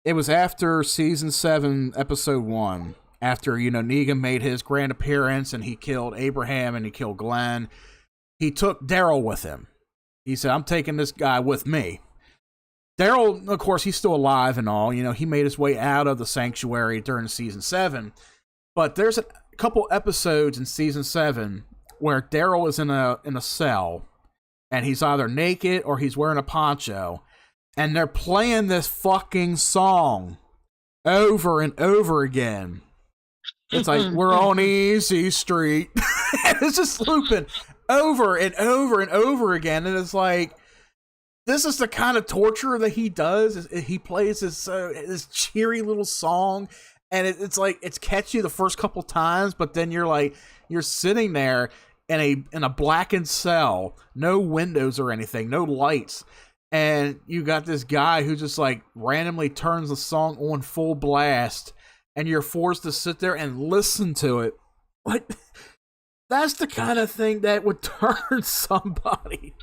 it was after season 7, episode 1. After, Negan made his grand appearance and he killed Abraham and he killed Glenn. He took Daryl with him. He said, I'm taking this guy with me. Daryl, of course, he's still alive and all. He made his way out of the sanctuary during season 7. But there's a couple episodes in season 7 where Daryl is in a cell and he's either naked or he's wearing a poncho, and they're playing this fucking song over and over again. It's like, we're on Easy Street. And it's just looping over and over and over again. And it's like, this is the kind of torture that he does. He plays this cheery little song, and it's like, it's catchy the first couple times, but then you're sitting there in a blackened cell, no windows or anything, no lights, and you got this guy who just like randomly turns the song on full blast, and you're forced to sit there and listen to it. Like, that's the kind of thing that would turn somebody.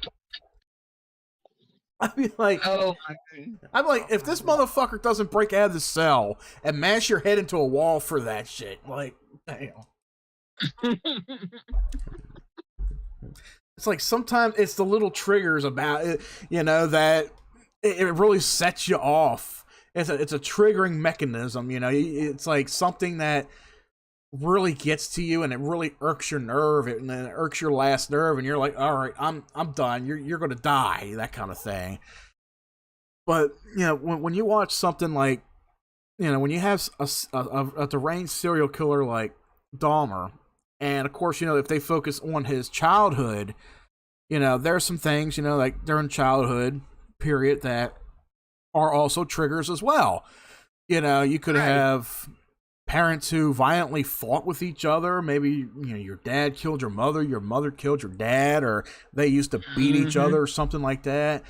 I'd be like, oh my God. I'm like, if this motherfucker doesn't break out of the cell and mash your head into a wall for that shit, like, damn. It's like, sometimes it's the little triggers about it, that it really sets you off. It's a triggering mechanism, It's like something that really gets to you, and it really irks your nerve, and then it irks your last nerve, and you're like, all right, I'm done. You're gonna die, that kind of thing. But when you watch something like, when you have a deranged serial killer like Dahmer, and of course, if they focus on his childhood, there are some things, like during childhood period that are also triggers as well. You could have parents who violently fought with each other. Maybe, your dad killed your mother killed your dad, or they used to beat each other or something like that.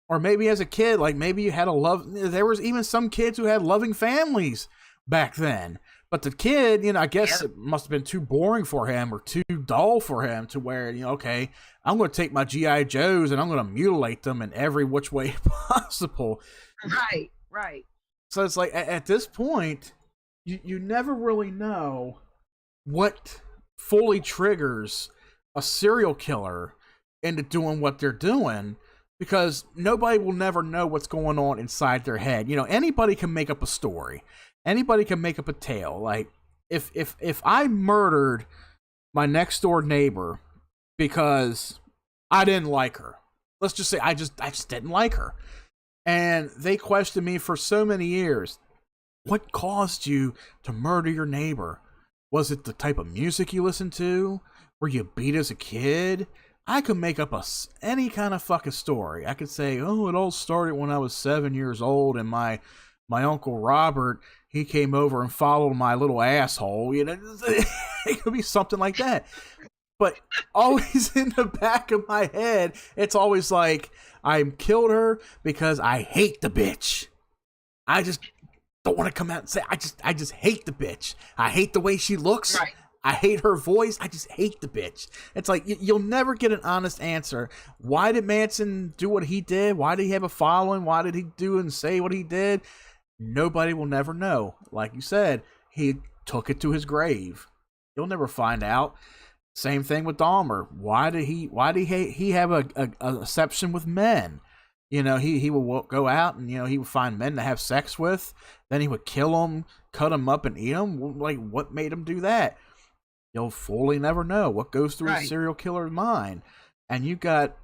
Or maybe as a kid, like maybe you had there was even some kids who had loving families back then. But the kid, I guess it must have been too boring for him or too dull for him to where, okay, I'm going to take my G.I. Joes and I'm going to mutilate them in every which way possible. Right. So it's like, at this point, you never really know what fully triggers a serial killer into doing what they're doing, because nobody will never know what's going on inside their head. Anybody can make up a story. Anybody can make up a tale. Like, if I murdered my next door neighbor because I didn't like her, let's just say I just didn't like her, and they questioned me for so many years, what caused you to murder your neighbor? Was it the type of music you listened to? Were you beat as a kid? I could make up any kind of fucking story. I could say, oh, it all started when I was 7 years old, and my Uncle Robert, he came over and followed my little asshole. It could be something like that. But always in the back of my head, it's always like, I killed her because I hate the bitch. I just don't want to come out and say, I just hate the bitch. I hate the way she looks. Right. I hate her voice. I just hate the bitch. It's like, you'll never get an honest answer. Why did Manson do what he did? Why did he have a following? Why did he do and say what he did? Nobody will never know. Like you said, he took it to his grave. You'll never find out. Same thing with Dahmer. Why did he have a obsession with men? He would go out and, he would find men to have sex with. Then he would kill them, cut them up, and eat them. Like, what made him do that? You'll fully never know what goes through a serial killer's mind. And you got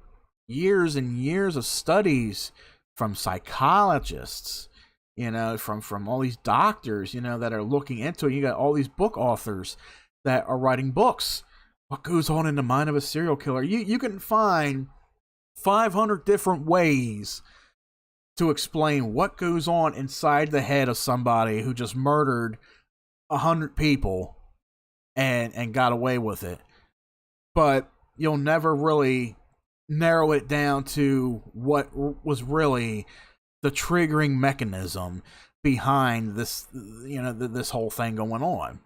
years and years of studies from psychologists, from all these doctors, that are looking into it. You got all these book authors that are writing books. What goes on in the mind of a serial killer? You can find 500 different ways to explain what goes on inside the head of somebody who just murdered 100 people and got away with it. But you'll never really narrow it down to what was really the triggering mechanism behind this, this whole thing going on.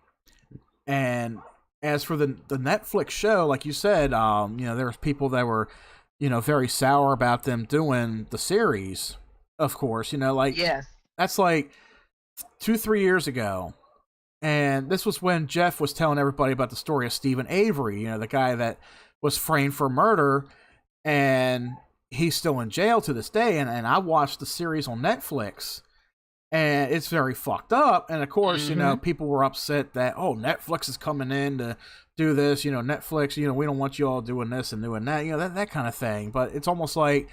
And as for the Netflix show, like you said, there was people that were, very sour about them doing the series, of course, yes. That's like 2-3 years ago. And this was when Jeff was telling everybody about the story of Stephen Avery, the guy that was framed for murder, and he's still in jail to this day. And I watched the series on Netflix, And it's very fucked up. And of course, you know, Mm-hmm. people were upset that, oh, Netflix is coming in to do this. You know, Netflix, you know, we don't want you all doing this and doing that, you know, that kind of thing. But it's almost like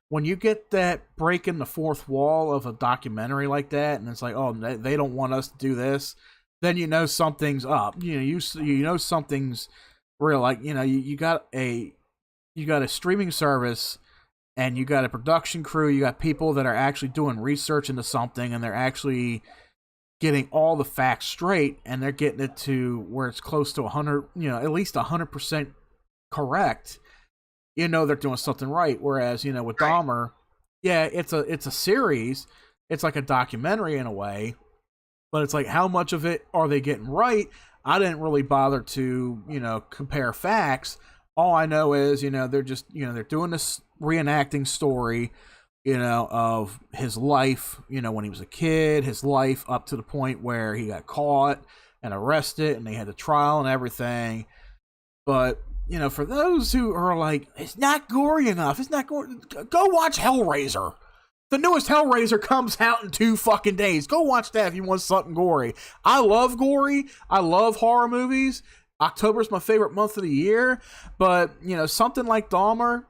when you get that breaking the fourth wall of a documentary like that, and it's like, oh, they don't want us to do this, then you know something's up. You know, you know something's real. Like, you know, you got a streaming service, and you got a production crew, you got people that are actually doing research into something, and they're actually getting all the facts straight, and they're getting it to where it's close to 100, you know, at least 100% correct. You know they're doing something right. Whereas, you know, with Dahmer, yeah, it's a series, it's like a documentary in a way, but it's like, how much of it are they getting right? I didn't really bother to, you know, compare facts. All I know is, you know, they're just, you know, they're doing this reenacting story, you know, of his life, you know, when he was a kid, his life up to the point where he got caught and arrested, and they had the trial and everything. But, you know, for those who are like, it's not gory enough, it's not gory, go watch Hellraiser. The newest Hellraiser comes out in 2 fucking days. Go watch that if you want something gory. I love gory. I love horror movies. October's my favorite month of the year. But, you know, something like Dahmer,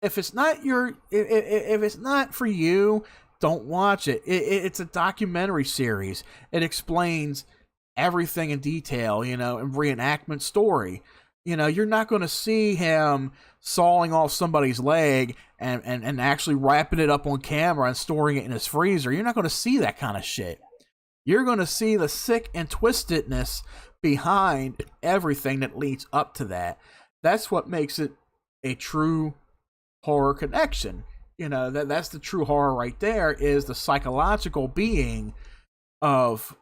if it's not if it's not for you, don't watch it. It's a documentary series. It explains everything in detail, you know, and reenactment story. You know, you're not going to see him sawing off somebody's leg and actually wrapping it up on camera and storing it in his freezer. You're not going to see that kind of shit. You're going to see the sick and twistedness behind everything that leads up to that. That's what makes it a true horror connection. You know, that's the true horror right there, is the psychological being of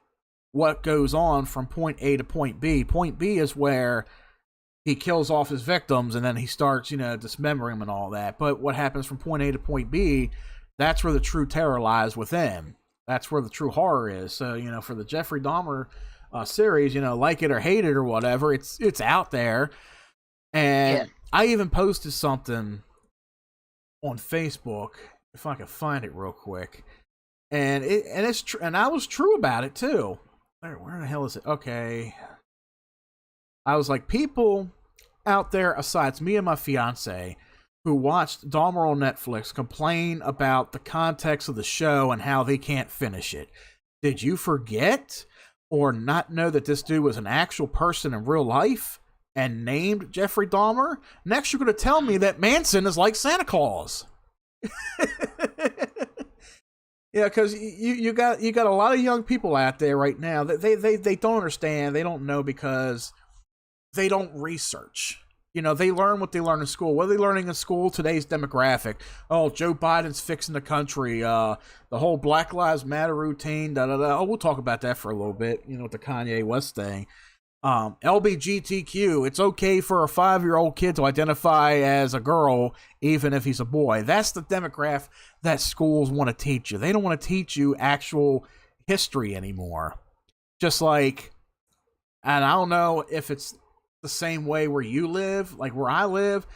what goes on from point A to point B. Point B is where he kills off his victims and then he starts, you know, dismembering them and all that. But what happens from point A to point B, that's where the true terror lies within. That's where the true horror is. So, you know, for the Jeffrey Dahmer series, you know, like it or hate it or whatever, it's out there. And I even posted something on Facebook, if I can find it real quick. And it's true, and I was true about it too. Where the hell is it? Okay. I was like, people out there, besides me and my fiance, who watched Dahmer on Netflix, complain about the context of the show and how they can't finish it. Did you forget or not know that this dude was an actual person in real life and named Jeffrey Dahmer? Next, you're going to tell me that Manson is like Santa Claus. Yeah, because you got a lot of young people out there right now that they don't understand. They don't know because they don't research. You know, they learn what they learn in school. What are they learning in school? Today's demographic. Oh, Joe Biden's fixing the country. The whole Black Lives Matter routine. Da da da. Oh, we'll talk about that for a little bit. You know, with the Kanye West thing. LBGTQ. It's okay for a 5-year-old kid to identify as a girl, even if he's a boy. That's the demographic that schools want to teach you. They don't want to teach you actual history anymore. Just like, and I don't know if it's the same way where you live, like where I live,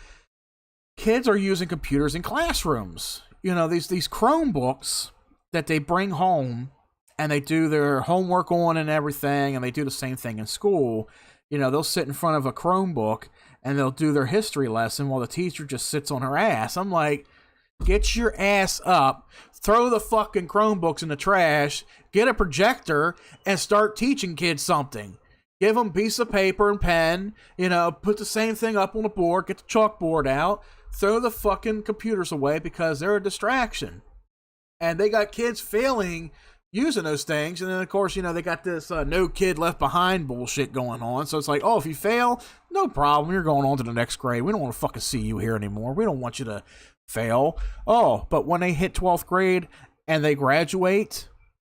kids are using computers in classrooms. You know, these Chromebooks that they bring home and they do their homework on and everything, and they do the same thing in school. You know, they'll sit in front of a Chromebook and they'll do their history lesson while the teacher just sits on her ass. I'm like, get your ass up, throw the fucking Chromebooks in the trash, get a projector, and start teaching kids something. Give them a piece of paper and pen, you know, put the same thing up on the board, get the chalkboard out, throw the fucking computers away because they're a distraction. And they got kids failing using those things. And then, of course, you know, they got this no kid left behind bullshit going on. So it's like, oh, if you fail, no problem. You're going on to the next grade. We don't want to fucking see you here anymore. We don't want you to fail. Oh, but when they hit 12th grade and they graduate,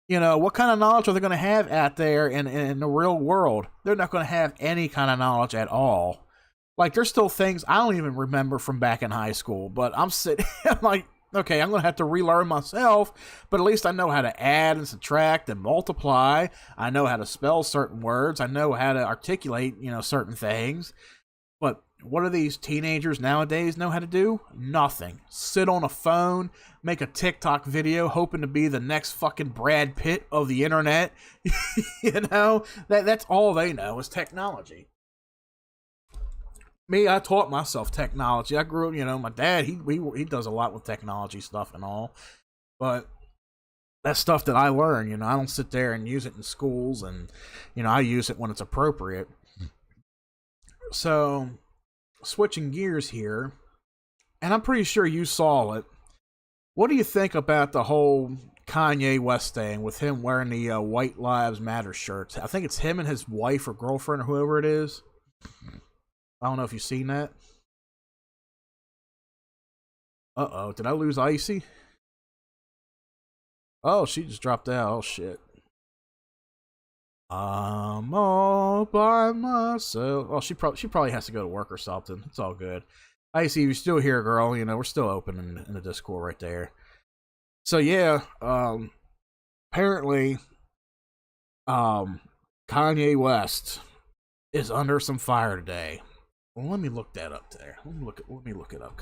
you know, what kind of knowledge are they going to have out there in the real world? They're not going to have any kind of knowledge at all. Like, there's still things I don't even remember from back in high school, but I'm sitting, I'm like, okay, I'm going to have to relearn myself, but at least I know how to add and subtract and multiply. I know how to spell certain words. I know how to articulate, you know, certain things. But what do these teenagers nowadays know how to do? Nothing. Sit on a phone, make a TikTok video, hoping to be the next fucking Brad Pitt of the internet. You know, that's all they know is technology. Me, I taught myself technology. I grew up, you know, my dad, he does a lot with technology stuff and all. But that's stuff that I learned, you know. I don't sit there and use it in schools, and, you know, I use it when it's appropriate. So, switching gears here, and I'm pretty sure you saw it. What do you think about the whole Kanye West thing with him wearing the White Lives Matter shirts? I think it's him and his wife or girlfriend or whoever it is. I don't know if you've seen that. Uh-oh, did I lose Icy? Oh, she just dropped out. Oh, shit. I'm all by myself. Oh, she probably has to go to work or something. It's all good. Icy, if you're still here, girl, you know, we're still open in the Discord right there. So, yeah, apparently, Kanye West is under some fire today. Well, let me look that up there. Let me look it up.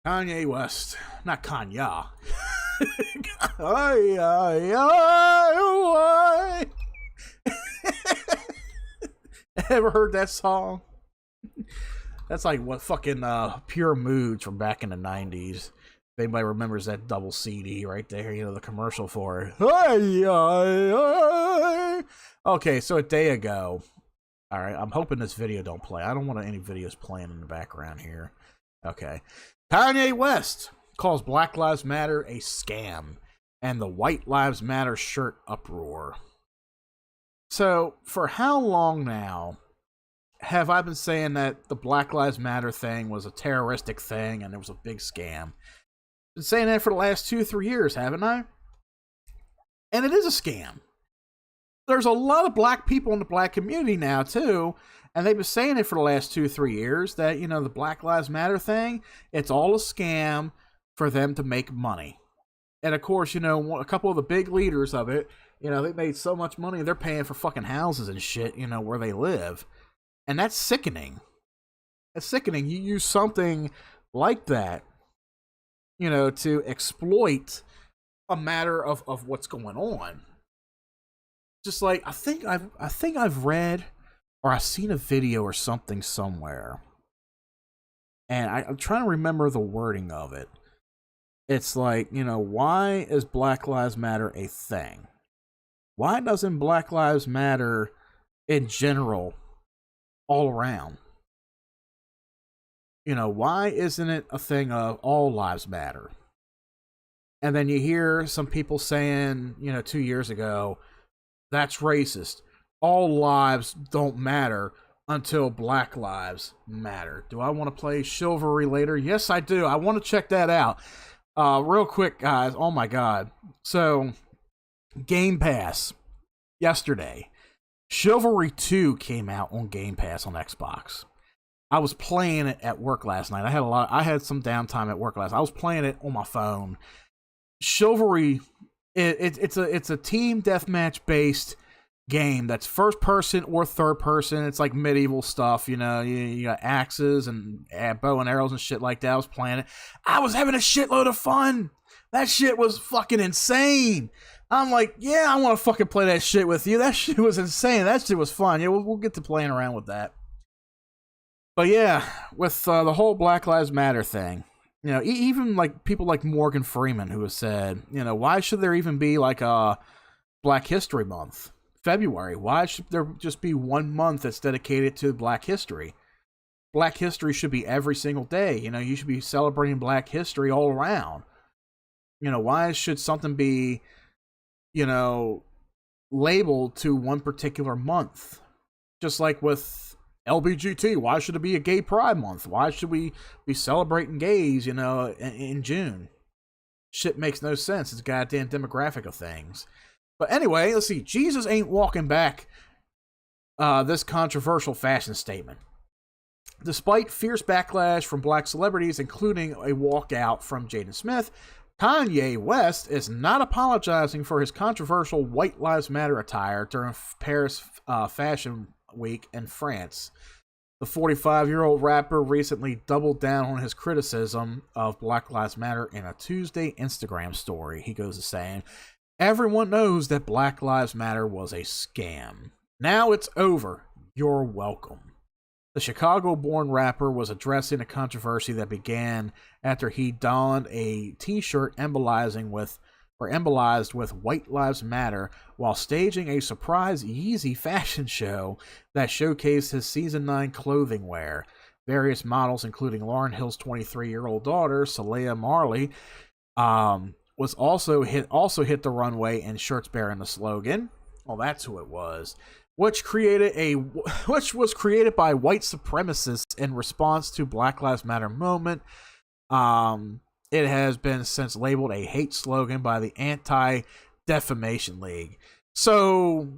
Kanye West, not Kanye. Ever heard that song? That's like what fucking Pure Moods from back in the 90s. If anybody remembers that double CD right there, you know, the commercial for it. Okay, so a day ago. All right, I'm hoping this video don't play. I don't want any videos playing in the background here. Okay. Kanye West calls Black Lives Matter a scam and the White Lives Matter shirt uproar. So, for how long now have I been saying that the Black Lives Matter thing was a terroristic thing and it was a big scam? Been saying that for the last 2-3 years, haven't I? And it is a scam. There's a lot of black people in the black community now, too, and they've been saying it for the last 2-3 years that, you know, the Black Lives Matter thing, it's all a scam for them to make money. And, of course, you know, a couple of the big leaders of it, you know, they made so much money, they're paying for fucking houses and shit, you know, where they live. And that's sickening. That's sickening. You use something like that, you know, to exploit a matter of what's going on. Just like, I think I've read or I've seen a video or something somewhere, and I'm trying to remember the wording of it. It's like, you know, why is Black Lives Matter a thing? Why doesn't Black Lives Matter in general all around? You know, why isn't it a thing of all lives matter? And then you hear some people saying, you know, 2 years ago, that's racist. All lives don't matter until Black Lives Matter. Do I want to play Chivalry later? Yes, I do. I want to check that out. Real quick, guys. Oh, my God. So, Game Pass yesterday. Chivalry 2 came out on Game Pass on Xbox. I was playing it at work last night. I had some downtime at work last night. I was playing it on my phone. Chivalry, it's a team deathmatch based game that's first person or third person. It's like medieval stuff, you know. You got axes and bow and arrows and shit like that. I was playing it. I was having a shitload of fun. That shit was fucking insane. I'm like, yeah, I want to fucking play that shit with you. That shit was insane. That shit was fun. Yeah, we'll get to playing around with that. But yeah, with the whole Black Lives Matter thing, you know, even like people like Morgan Freeman who has said, you know, why should there even be like a Black History Month? February. Why should there just be 1 month that's dedicated to Black history? Black history should be every single day. You know, you should be celebrating Black history all around. You know, why should something be, you know, labeled to one particular month? Just like with LBGT, why should it be a Gay Pride Month? Why should we be celebrating gays, you know, in June? Shit makes no sense. It's a goddamn demographic of things. But anyway, let's see. Jesus ain't walking back this controversial fashion statement. Despite fierce backlash from black celebrities, including a walkout from Jaden Smith, Kanye West is not apologizing for his controversial White Lives Matter attire during Paris Fashion Week in France. The 45-year-old rapper recently doubled down on his criticism of Black Lives Matter in a Tuesday Instagram story. He goes to saying, "Everyone knows that Black Lives Matter was a scam. Now it's over. You're welcome." The Chicago-born rapper was addressing a controversy that began after he donned a t-shirt embolized with White Lives Matter while staging a surprise Yeezy fashion show that showcased his Season 9 clothing wear. Various models, including Lauryn Hill's 23-year-old daughter, Saleha Marley, also hit the runway in shirts bearing the slogan. Well, that's who it was. Which was created by white supremacists in response to Black Lives Matter movement. It has been since labeled a hate slogan by the Anti-Defamation League. So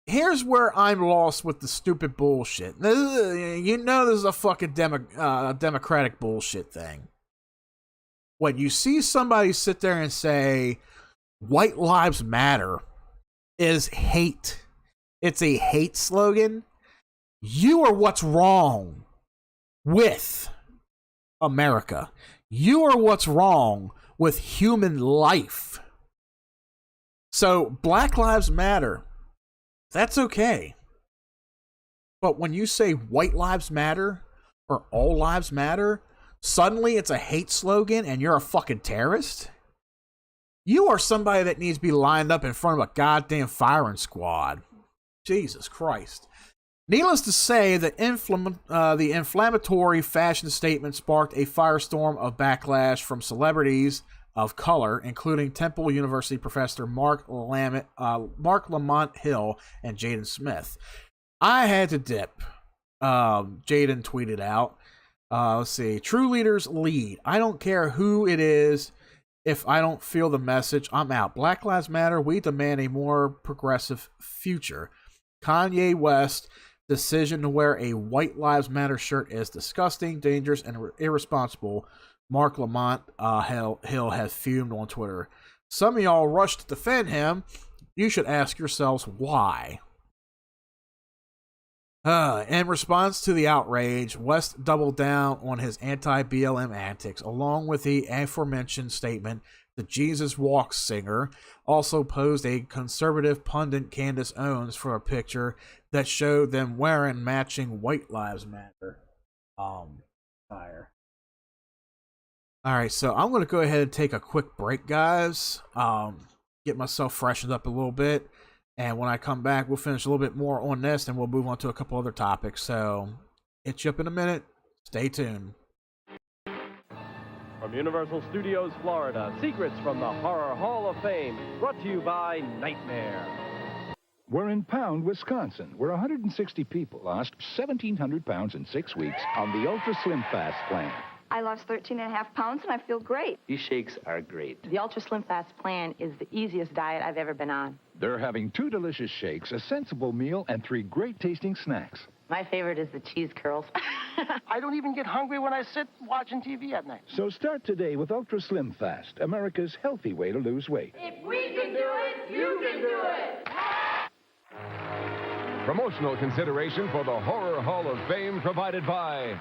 here's where I'm lost with the stupid bullshit. This is a fucking democratic bullshit thing. When you see somebody sit there and say White Lives Matter is hate, it's a hate slogan, you are what's wrong with America. You are what's wrong with human life. So, Black Lives Matter, that's okay. But when you say White Lives Matter or All Lives Matter, suddenly it's a hate slogan and you're a fucking terrorist? You are somebody that needs to be lined up in front of a goddamn firing squad. Jesus Christ. Needless to say, the inflammatory fashion statement sparked a firestorm of backlash from celebrities of color, including Temple University professor Mark Lamont Hill and Jaden Smith. I had to dip. Jaden tweeted out, let's see, "True leaders lead. I don't care who it is. If I don't feel the message, I'm out. Black Lives Matter. We demand a more progressive future. Kanye West decision to wear a White Lives Matter shirt is disgusting, dangerous, and irresponsible." Mark Lamont Hill has fumed on Twitter. "Some of y'all rushed to defend him. You should ask yourselves why." In response to the outrage, West doubled down on his anti-BLM antics, along with the aforementioned statement. The Jesus Walks singer also posed a conservative pundit, Candace Owens, for a picture that showed them wearing matching White Lives Matter attire. Alright, so I'm going to go ahead and take a quick break, guys. Get myself freshened up a little bit. And when I come back, we'll finish a little bit more on this, and we'll move on to a couple other topics. So, hit you up in a minute. Stay tuned. From Universal Studios, Florida, Secrets from the Horror Hall of Fame, brought to you by Nightmare. We're in Pound, Wisconsin, where 160 people lost 1,700 pounds in 6 weeks on the Ultra Slim Fast plan. I lost 13.5 pounds, and I feel great. These shakes are great. The Ultra Slim Fast plan is the easiest diet I've ever been on. They're having 2 delicious shakes, a sensible meal, and 3 great-tasting snacks. My favorite is the cheese curls. I don't even get hungry when I sit watching TV at night. So start today with Ultra Slim Fast, America's healthy way to lose weight. If we can do it, you can do it. Promotional consideration for the Horror Hall of Fame provided by...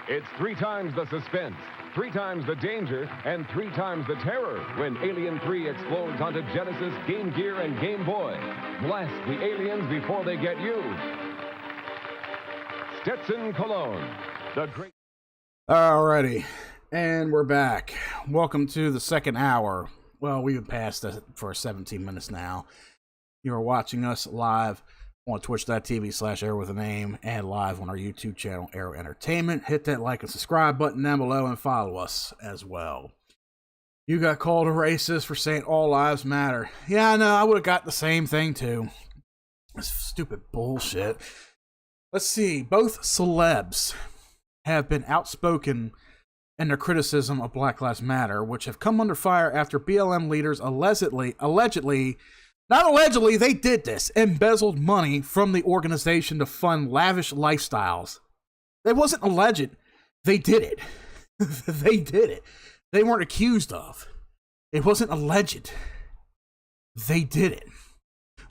It's 3 times the suspense, 3 times the danger, and 3 times the terror when Alien 3 explodes onto Genesis, Game Gear, and Game Boy. Blast the aliens before they get you. Stetson Cologne, the great... Alrighty, and we're back. Welcome to the second hour. Well, we've been past it for 17 minutes now. You are watching us live on twitch.tv/Arrow with a name and live on our YouTube channel, Arrow Entertainment. Hit that like and subscribe button down below and follow us as well. You got called a racist for saying all lives matter. Yeah, I know, I would have got the same thing too. This stupid bullshit. Let's see, both celebs have been outspoken in their criticism of Black Lives Matter, which have come under fire after BLM leaders allegedly, not allegedly, they did this, embezzled money from the organization to fund lavish lifestyles. It wasn't alleged. They did it. They did it. They weren't accused of. It wasn't alleged. They did it.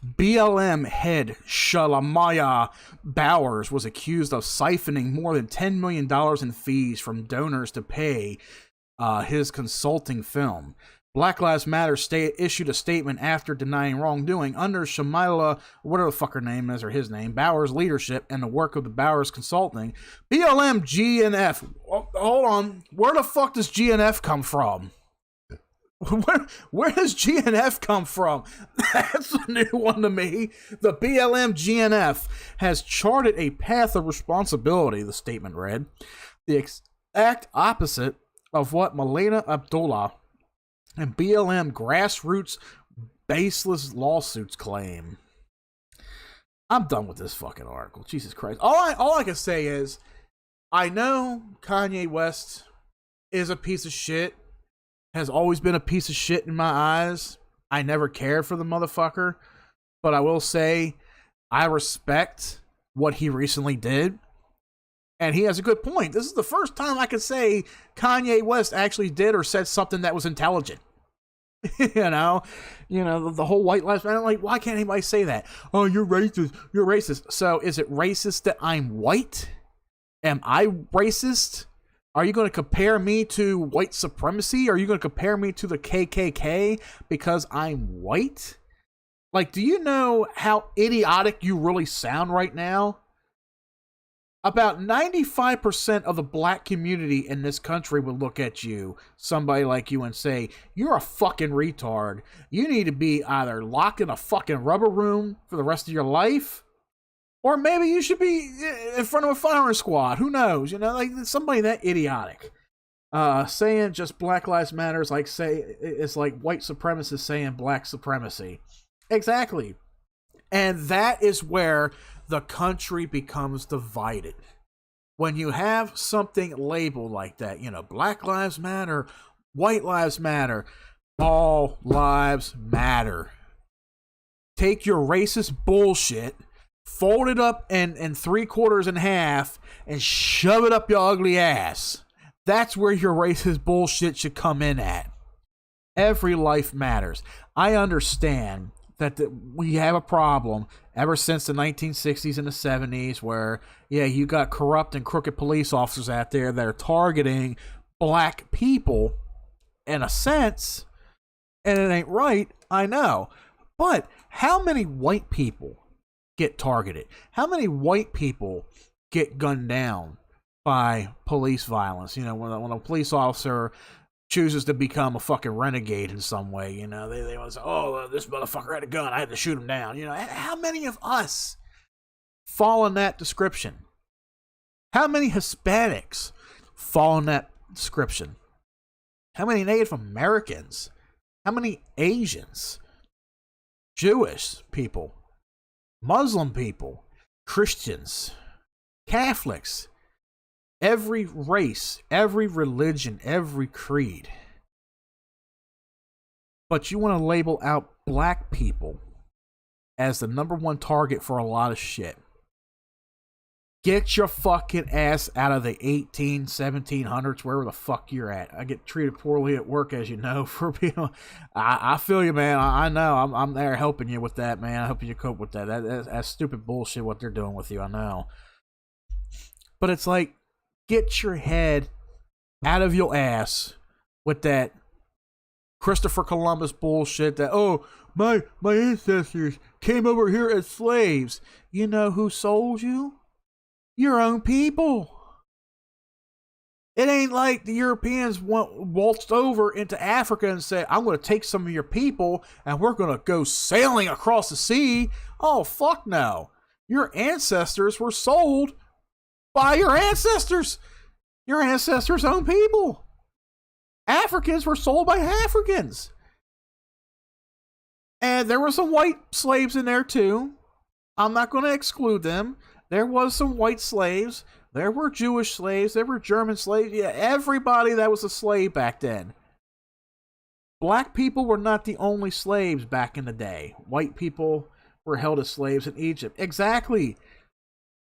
BLM head Shalamaya Bowers was accused of siphoning more than $10 million in fees from donors to pay his consulting film. Black Lives Matter issued a statement after denying wrongdoing. Under Shamila, whatever the fuck her name is, or his name, Bowers' leadership and the work of the Bowers Consulting, BLM GNF. Hold on, where the fuck does GNF come from? Where does GNF come from? That's a new one to me. The BLM GNF has charted a path of responsibility, the statement read. The exact opposite of what Malena Abdullah and BLM grassroots baseless lawsuits claim. I'm done with this fucking article. Jesus Christ. All I can say is, I know Kanye West is a piece of shit. Has always been a piece of shit in my eyes. I never cared for the motherfucker. But I will say, I respect what he recently did. And he has a good point. This is the first time I can say Kanye West actually did or said something that was intelligent. you know, the whole white lives matter. Like, why can't anybody say that? Oh, you're racist. You're racist. So is it racist that I'm white? Am I racist? Are you going to compare me to white supremacy? Are you going to compare me to the KKK because I'm white? Like, do you know how idiotic you really sound right now? About 95% of the black community in this country would look at you, somebody like you, and say, you're a fucking retard. You need to be either locked in a fucking rubber room for the rest of your life, or maybe you should be in front of a firing squad. Who knows? Like somebody that idiotic. Saying just Black Lives Matter is like it's like white supremacists saying black supremacy. Exactly. And that is where the country becomes divided. When you have something labeled like that, Black Lives Matter, White Lives Matter, all lives matter. Take your racist bullshit, fold it up in 3/4 in half, and shove it up your ugly ass. That's where your racist bullshit should come in at. Every life matters. I understand that we have a problem ever since the 1960s and the 70s where, you got corrupt and crooked police officers out there that are targeting black people in a sense, and it ain't right, I know. But how many white people get targeted? How many white people get gunned down by police violence? When a police officer chooses to become a fucking renegade in some way, they was, this motherfucker had a gun, I had to shoot him down. How many of us fall in that description? How many Hispanics fall in that description? How many Native Americans? How many Asians? Jewish people? Muslim people, Christians, Catholics, every race, every religion, every creed. But you want to label out black people as the number one target for a lot of shit. Get your fucking ass out of the 1700s, wherever the fuck you're at. I get treated poorly at work, as you know, for being. I feel you, man. I know. I'm there helping you with that, man. I hope you cope with that. That's stupid bullshit what they're doing with you. I know. But it's like, get your head out of your ass with that Christopher Columbus bullshit. That my ancestors came over here as slaves. You know who sold you? Your own people. It ain't like the Europeans waltzed over into Africa and said, I'm going to take some of your people and we're going to go sailing across the sea. Oh, fuck no. Your ancestors were sold by your ancestors. Your ancestors' own people. Africans were sold by Africans. And there were some white slaves in there too. I'm not going to exclude them. There was some white slaves. There were Jewish slaves. There were German slaves. Yeah, everybody that was a slave back then. Black people were not the only slaves back in the day. White people were held as slaves in Egypt. Exactly.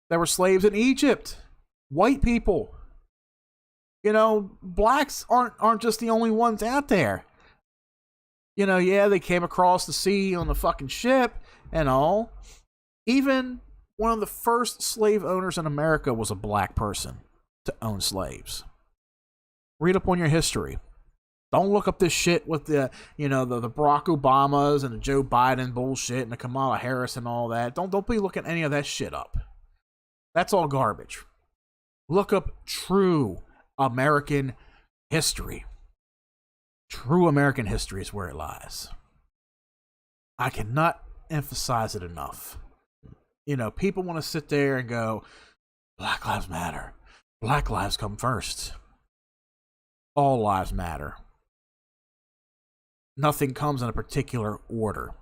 There were slaves in Egypt. White people. Blacks aren't just the only ones out there. They came across the sea on the fucking ship. and all. Even one of the first slave owners in America was a black person to own slaves. Read up on your history. Don't look up this shit with the Barack Obamas and the Joe Biden bullshit and the Kamala Harris and all that. Don't be looking any of that shit up. That's all garbage. Look up true American history. True American history is where it lies. I cannot emphasize it enough. People want to sit there and go, Black Lives Matter. Black lives come first. All lives matter. Nothing comes in a particular order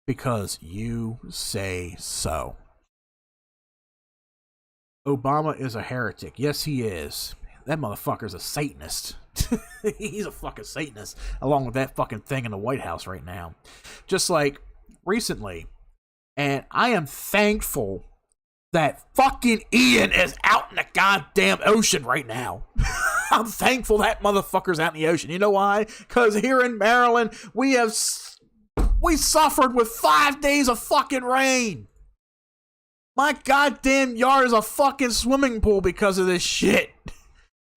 because you say so. Obama is a heretic. Yes, he is. That motherfucker's a Satanist. He's a fucking Satanist, along with that fucking thing in the White House right now. Just like recently, and I am thankful that fucking Ian is out in the goddamn ocean right now. I'm thankful that motherfucker's out in the ocean. You know why? Because here in Maryland, we suffered with 5 days of fucking rain. My goddamn yard is a fucking swimming pool because of this shit.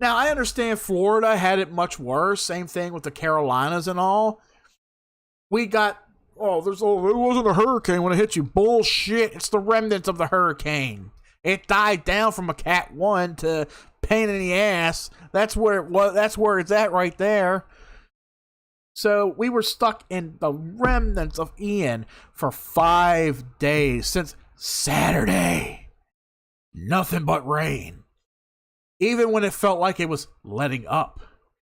Now, I understand Florida had it much worse. Same thing with the Carolinas and all. We got, it wasn't a hurricane when it hit you. Bullshit. It's the remnants of the hurricane. It died down from a Cat 1 to pain in the ass. That's where it was. That's where it's at right there. So we were stuck in the remnants of Ian for 5 days since Saturday. Nothing but rain. Even when it felt like it was letting up,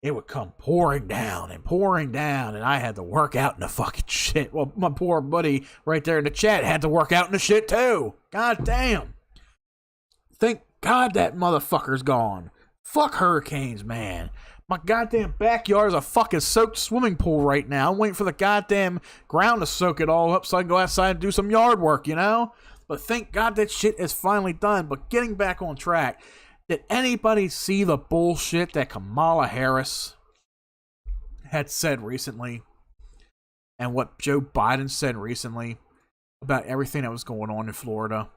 it would come pouring down, and I had to work out in the fucking shit. Well, my poor buddy right there in the chat had to work out in the shit too. God damn. Thank God that motherfucker's gone. Fuck hurricanes, man. My goddamn backyard is a fucking soaked swimming pool right now. I'm waiting for the goddamn ground to soak it all up so I can go outside and do some yard work, But thank God that shit is finally done. But getting back on track, did anybody see the bullshit that Kamala Harris had said recently? And what Joe Biden said recently about everything that was going on in Florida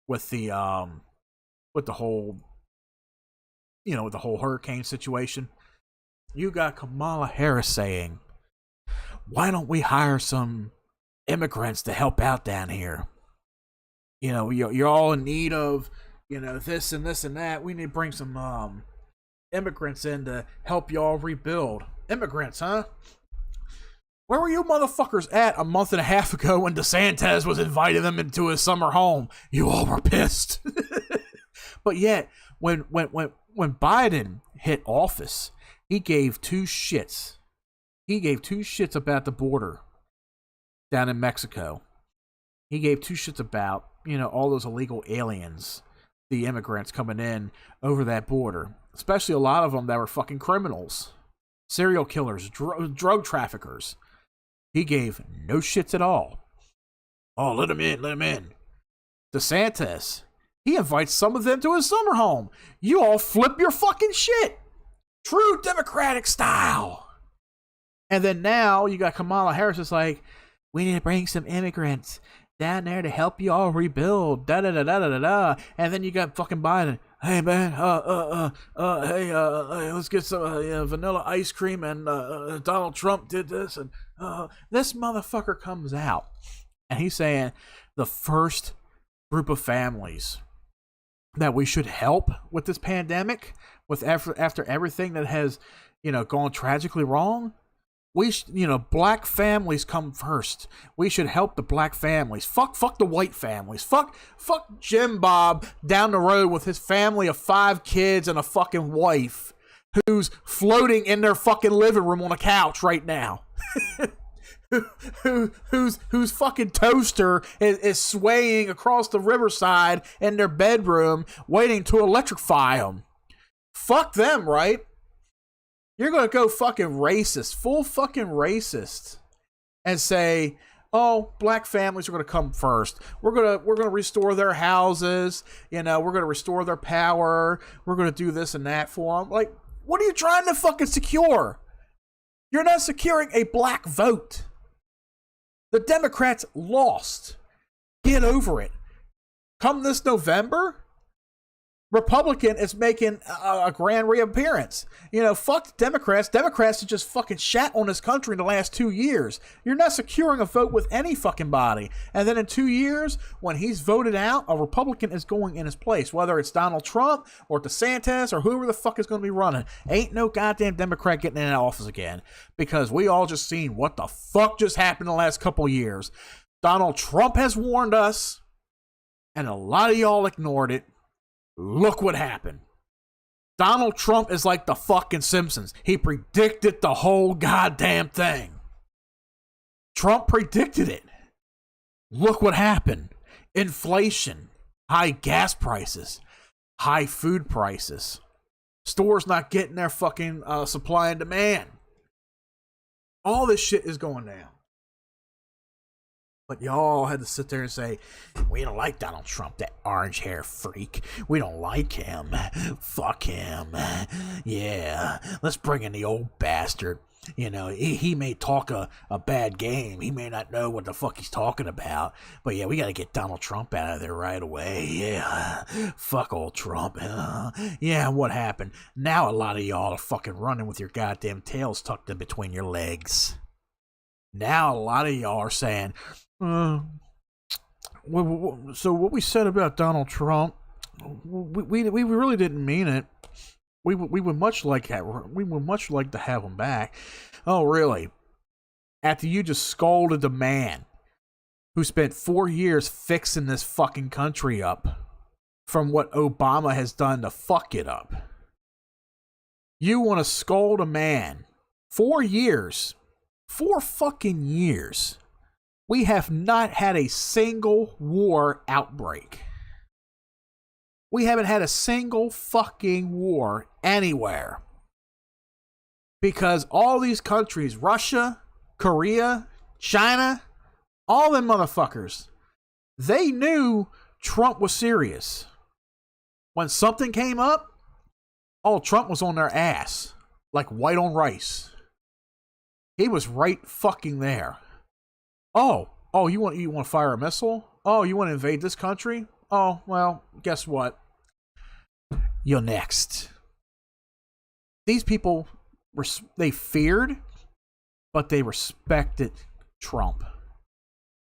with the whole hurricane situation? You got Kamala Harris saying, why don't we hire some immigrants to help out down here? You're all in need of, this and this and that. We need to bring some immigrants in to help y'all rebuild. Immigrants, huh? Where were you motherfuckers at a month and a half ago when DeSantis was inviting them into his summer home? You all were pissed. But yet, when Biden hit office, he gave two shits. He gave two shits about the border down in Mexico. He gave two shits about, all those illegal aliens, the immigrants coming in over that border. Especially a lot of them that were fucking criminals, serial killers, drug traffickers. He gave no shits at all. Oh, let him in. DeSantis, he invites some of them to his summer home. You all flip your fucking shit. True Democratic style. And then now you got Kamala Harris is like, we need to bring some immigrants down there to help you all rebuild. Da-da-da-da-da-da. And then you got fucking Biden. Hey, man, let's get some vanilla ice cream, and Donald Trump did this, and this motherfucker comes out, and he's saying the first group of families that we should help with this pandemic, with after everything that has, gone tragically wrong, black families come first. We should help the black families. Fuck the white families. Fuck Jim Bob down the road with his family of 5 kids and a fucking wife who's floating in their fucking living room on a couch right now. whose fucking toaster is swaying across the riverside in their bedroom waiting to electrify them. Fuck them, right? You're going to go fucking racist, full fucking racist, and say, oh, black families are going to come first. We're going to restore their houses. We're going to restore their power. We're going to do this and that for them. Like, what are you trying to fucking secure? You're not securing a black vote. The Democrats lost. Get over it. Come this November, Republican is making a grand reappearance. You know, fuck the Democrats. Democrats have just fucking shat on this country in the last 2 years. You're not securing a vote with any fucking body. And then in 2 years, when he's voted out, a Republican is going in his place. Whether it's Donald Trump or DeSantis or whoever the fuck is going to be running. Ain't no goddamn Democrat getting in office again. Because we all just seen what the fuck just happened in the last couple years. Donald Trump has warned us. And a lot of y'all ignored it. Look what happened. Donald Trump is like the fucking Simpsons. He predicted the whole goddamn thing. Trump predicted it. Look what happened. Inflation, high gas prices, high food prices, stores not getting their fucking supply and demand. All this shit is going down. But y'all had to sit there and say, we don't like Donald Trump, that orange hair freak. We don't like him. Fuck him. Yeah, let's bring in the old bastard. You know, he may talk a bad game. He may not know what the fuck he's talking about. But yeah, we got to get Donald Trump out of there right away. Yeah, fuck old Trump. Yeah, what happened? Now a lot of y'all are fucking running with your goddamn tails tucked in between your legs. Now a lot of y'all are saying, so what we said about Donald Trump, we really didn't mean it. We would much like to have him back. Oh, really? After you just scolded the man who spent 4 years fixing this fucking country up from what Obama has done to fuck it up. You want to scold a man 4 years. 4 fucking years. We have not had a single war outbreak. We haven't had a single fucking war anywhere. Because all these countries, Russia, Korea, China, all them motherfuckers, they knew Trump was serious. When something came up, oh, Trump was on their ass. Like white on rice. He was right fucking there. Oh, you want to fire a missile? Oh, you want to invade this country? Oh, well, guess what? You're next. These people, they feared, but they respected Trump.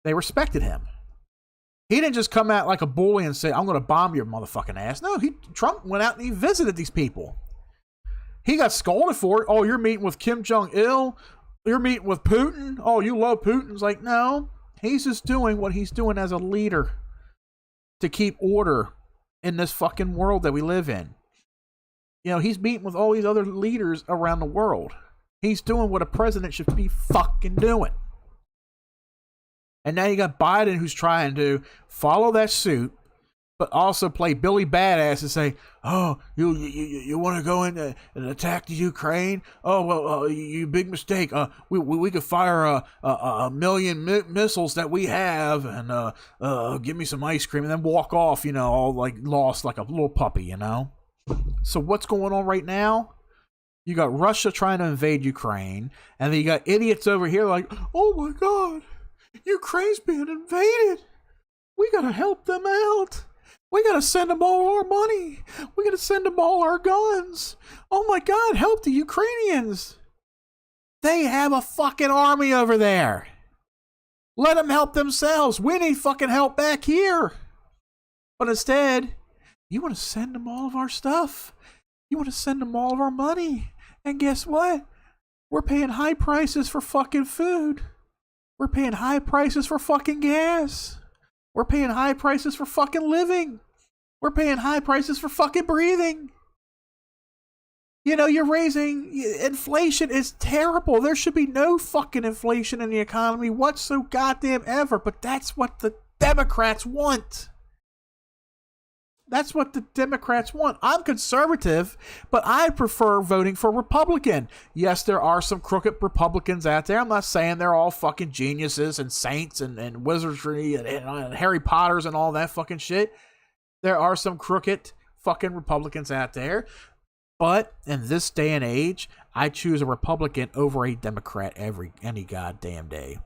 They respected him. He didn't just come out like a bully and say, I'm going to bomb your motherfucking ass. No, Trump went out and he visited these people. He got scolded for it. Oh, you're meeting with Kim Jong-il? You're meeting with Putin? Oh, you love Putin? It's like, no. He's just doing what he's doing as a leader to keep order in this fucking world that we live in. You know, he's meeting with all these other leaders around the world. He's doing what a president should be fucking doing. And now you got Biden who's trying to follow that suit, but also play Billy Badass and say, oh, you want to go in and attack the Ukraine? Oh, well, you big mistake. We could fire a million missiles that we have and give me some ice cream and then walk off, you know, all like lost like a little puppy, you know? So what's going on right now? You got Russia trying to invade Ukraine, and then you got idiots over here like, oh my God, Ukraine's being invaded. We got to help them out. We got to send them all our money. We got to send them all our guns. Oh my God, help the Ukrainians. They have a fucking army over there. Let them help themselves. We need fucking help back here. But instead, you want to send them all of our stuff. You want to send them all of our money. And guess what? We're paying high prices for fucking food. We're paying high prices for fucking gas. We're paying high prices for fucking living. We're paying high prices for fucking breathing. You know, you're raising inflation. It's terrible. There should be no fucking inflation in the economy whatsoever, goddamn ever. But that's what the Democrats want. That's what the Democrats want. I'm conservative, but I prefer voting for Republican. Yes, there are some crooked Republicans out there. I'm not saying they're all fucking geniuses and saints and wizardry and Harry Potters and all that fucking shit. There are some crooked fucking Republicans out there. But in this day and age, I choose a Republican over a Democrat any goddamn day.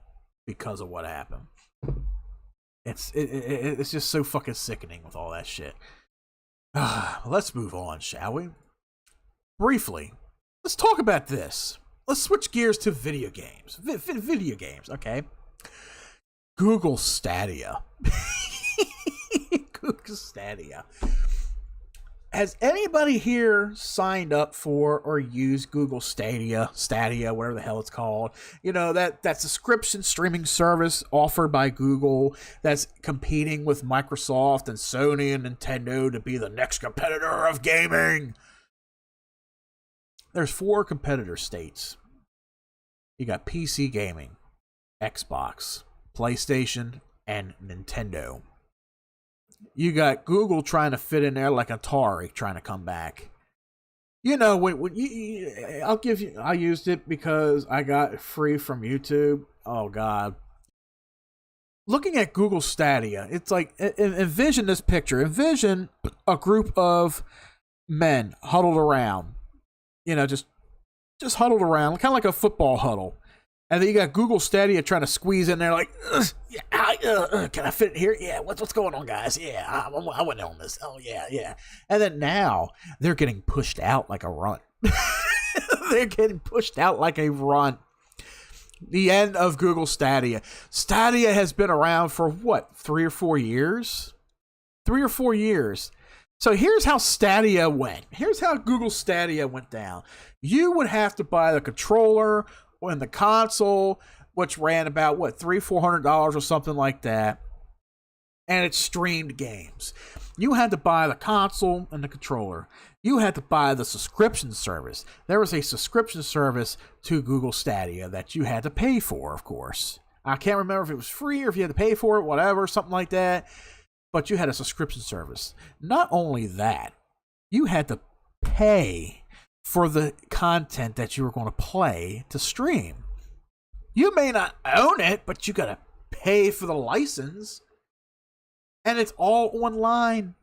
because of what happened. It's just so fucking sickening with all that shit. Let's move on, shall we? Briefly, let's talk about this. Let's switch gears to video games. Video games, okay? Google Stadia. Google Stadia. Has anybody here signed up for or used Google Stadia, whatever the hell it's called? You know, that subscription streaming service offered by Google that's competing with Microsoft and Sony and Nintendo to be the next competitor of gaming. There's 4 competitor states. You got PC gaming, Xbox, PlayStation, and Nintendo. You got Google trying to fit in there like Atari trying to come back. You know, when I used it because I got it free from YouTube. Oh, God. Looking at Google Stadia, it's like, envision this picture. Envision a group of men huddled around. You know, just huddled around, kind of like a football huddle. And then you got Google Stadia trying to squeeze in there like, can I fit in here? Yeah, what's going on, guys? Yeah, I went on this. Oh, yeah. And then now they're getting pushed out like a runt. They're getting pushed out like a runt. The end of Google Stadia. Stadia has been around for, what, 3 or 4 years? 3 or 4 years. So here's how Stadia went. Here's how Google Stadia went down. You would have to buy the controller and the console, which ran about, what, $300-$400 or something like that. And it streamed games. You had to buy the console and the controller. You had to buy the subscription service. There was a subscription service to Google Stadia that you had to pay for, of course. I can't remember if it was free or if you had to pay for it, whatever, something like that. But you had a subscription service. Not only that, you had to pay for the content that you were going to play to stream. You may not own it, but you got to pay for the license. And it's all online.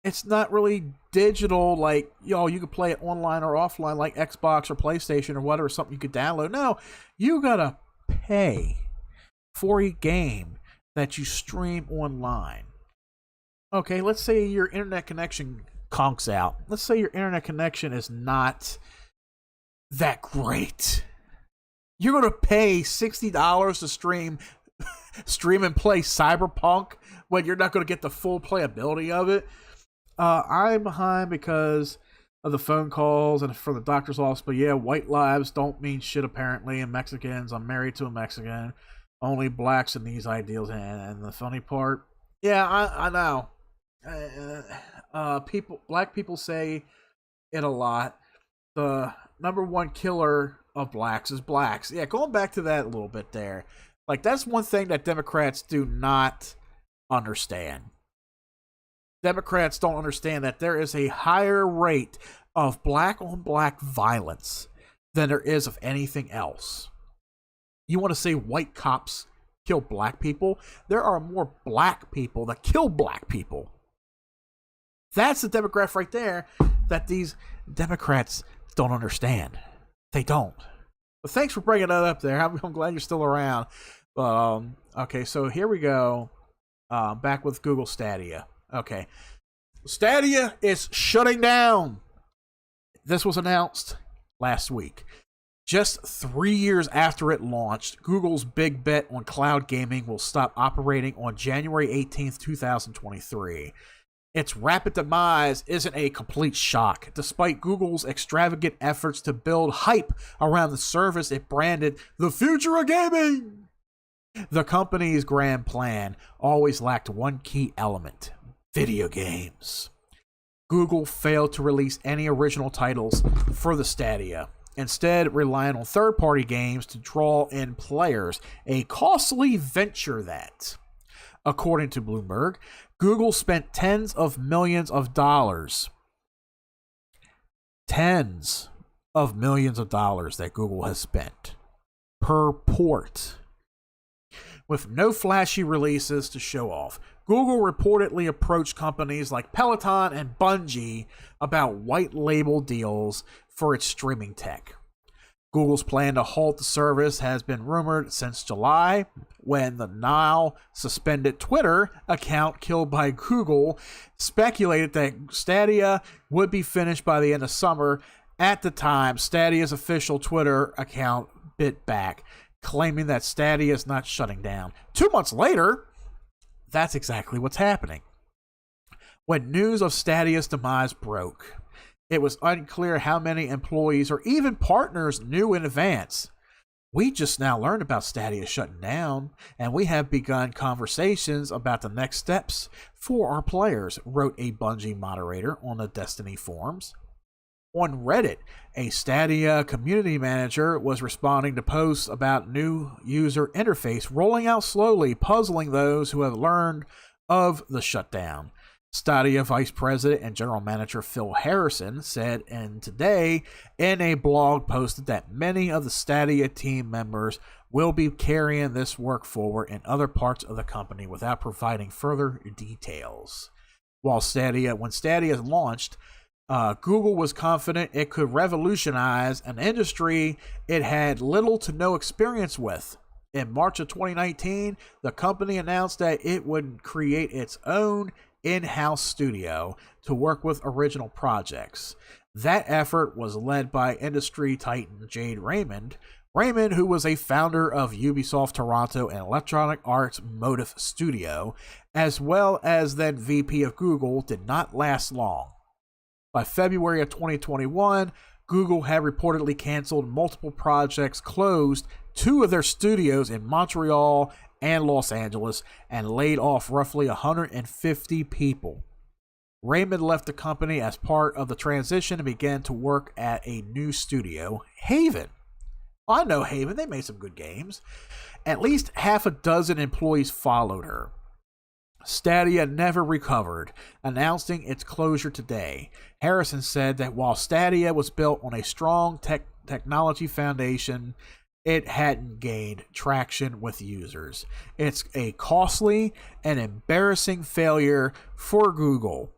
It's not really digital like, you could play it online or offline like Xbox or PlayStation or whatever, something you could download. No, you got to pay for a game that you stream online. Okay, let's say your internet connection conks out. Let's say your internet connection is not that great. You're going to pay $60 to stream and play Cyberpunk when you're not going to get the full playability of it. I'm behind because of the phone calls and from the doctor's office. But yeah, white lives don't mean shit apparently. And Mexicans, I'm married to a Mexican. Only blacks in these ideals. And the funny part, yeah, I know. Black people say it a lot. The number one killer of blacks is blacks. Yeah, going back to that a little bit there. Like, that's one thing that Democrats do not understand. Democrats don't understand that there is a higher rate of black on black violence than there is of anything else. You want to say white cops kill black people? There are more black people that kill black people. That's the Democrat right there that these Democrats don't understand. They don't. But thanks for bringing that up there. I'm glad you're still around. Okay, so here we go. Back with Google Stadia. Okay. Stadia is shutting down. This was announced last week. Just 3 years after it launched, Google's big bet on cloud gaming will stop operating on January 18th, 2023. Its rapid demise isn't a complete shock, despite Google's extravagant efforts to build hype around the service it branded the future of gaming. The company's grand plan always lacked one key element: video games. Google failed to release any original titles for the Stadia, instead relying on third-party games to draw in players, a costly venture that, according to Bloomberg, Google spent tens of millions of dollars. Tens of millions of dollars that Google has spent per port, with no flashy releases to show off. Google reportedly approached companies like Peloton and Bungie about white label deals for its streaming tech. Google's plan to halt the service has been rumored since July, when the now suspended Twitter account killed by Google speculated that Stadia would be finished by the end of summer. At the time, Stadia's official Twitter account bit back, claiming that Stadia is not shutting down. 2 months later, that's exactly what's happening. When news of Stadia's demise broke, it was unclear how many employees or even partners knew in advance. We just now learned about Stadia shutting down, and we have begun conversations about the next steps for our players, wrote a Bungie moderator on the Destiny forums. On Reddit, a Stadia community manager was responding to posts about new user interface rolling out slowly, puzzling those who have learned of the shutdown. Stadia Vice President and General Manager Phil Harrison said today in a blog posted that many of the Stadia team members will be carrying this work forward in other parts of the company without providing further details. When Stadia launched, Google was confident it could revolutionize an industry it had little to no experience with. In March of 2019, the company announced that it would create its own in-house studio to work with original projects. That effort was led by industry titan Jade Raymond, who was a founder of Ubisoft Toronto and Electronic Arts Motive Studio, as well as then VP of Google, did not last long. By February of 2021, Google had reportedly canceled multiple projects, closed 2 of their studios in Montreal and Los Angeles, and laid off roughly 150 people. Raymond left the company as part of the transition and began to work at a new studio, Haven. I know Haven, they made some good games. At least half a dozen employees followed her. Stadia never recovered, announcing its closure today. Harrison said that while Stadia was built on a strong technology foundation, it hadn't gained traction with users. It's a costly and embarrassing failure for Google,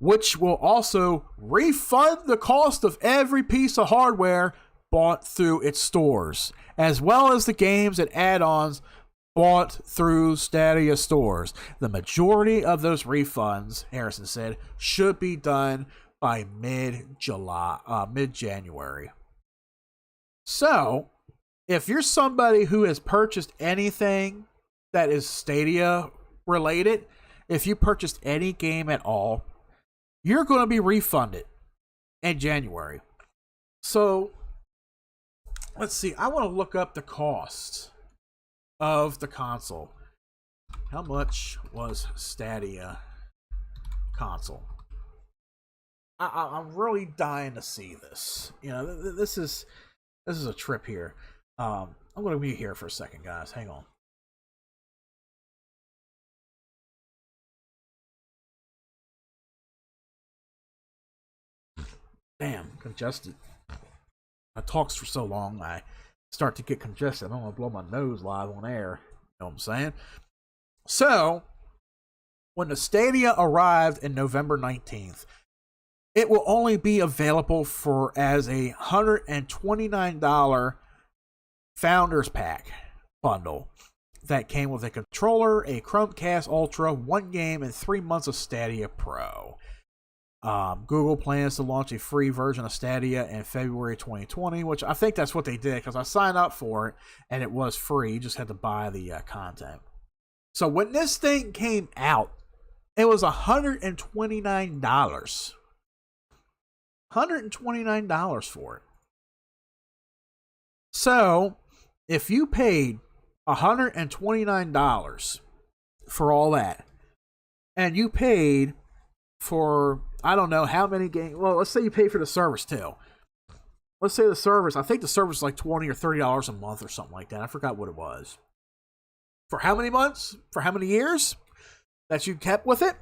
which will also refund the cost of every piece of hardware bought through its stores, as well as the games and add-ons bought through Stadia stores. The majority of those refunds, Harrison said, should be done by mid-January. So, if you're somebody who has purchased anything that is Stadia related, if you purchased any game at all, you're going to be refunded in January. So, let's see. I want to look up the cost of the console. How much was Stadia console? I'm really dying to see this. You know, this is a trip here. I'm going to be here for a second, guys. Hang on. Damn, congested. I talk for so long, I start to get congested. I don't want to blow my nose live on air. You know what I'm saying? So, when the Stadia arrived in November 19th, it will only be available as a $129 Founders Pack bundle that came with a controller, a Chromecast Ultra, 1 game, and 3 months of Stadia Pro. Google plans to launch a free version of Stadia in February 2020, which I think that's what they did because I signed up for it and it was free. You just had to buy the content. So when this thing came out, it was $129. $129 for it. So if you paid $129 for all that, and you paid for, I don't know how many games. Well, let's say you pay for the service too. Let's say the service, I think the service is like $20 or $30 a month or something like that. I forgot what it was. For how many months? For how many years that you kept with it?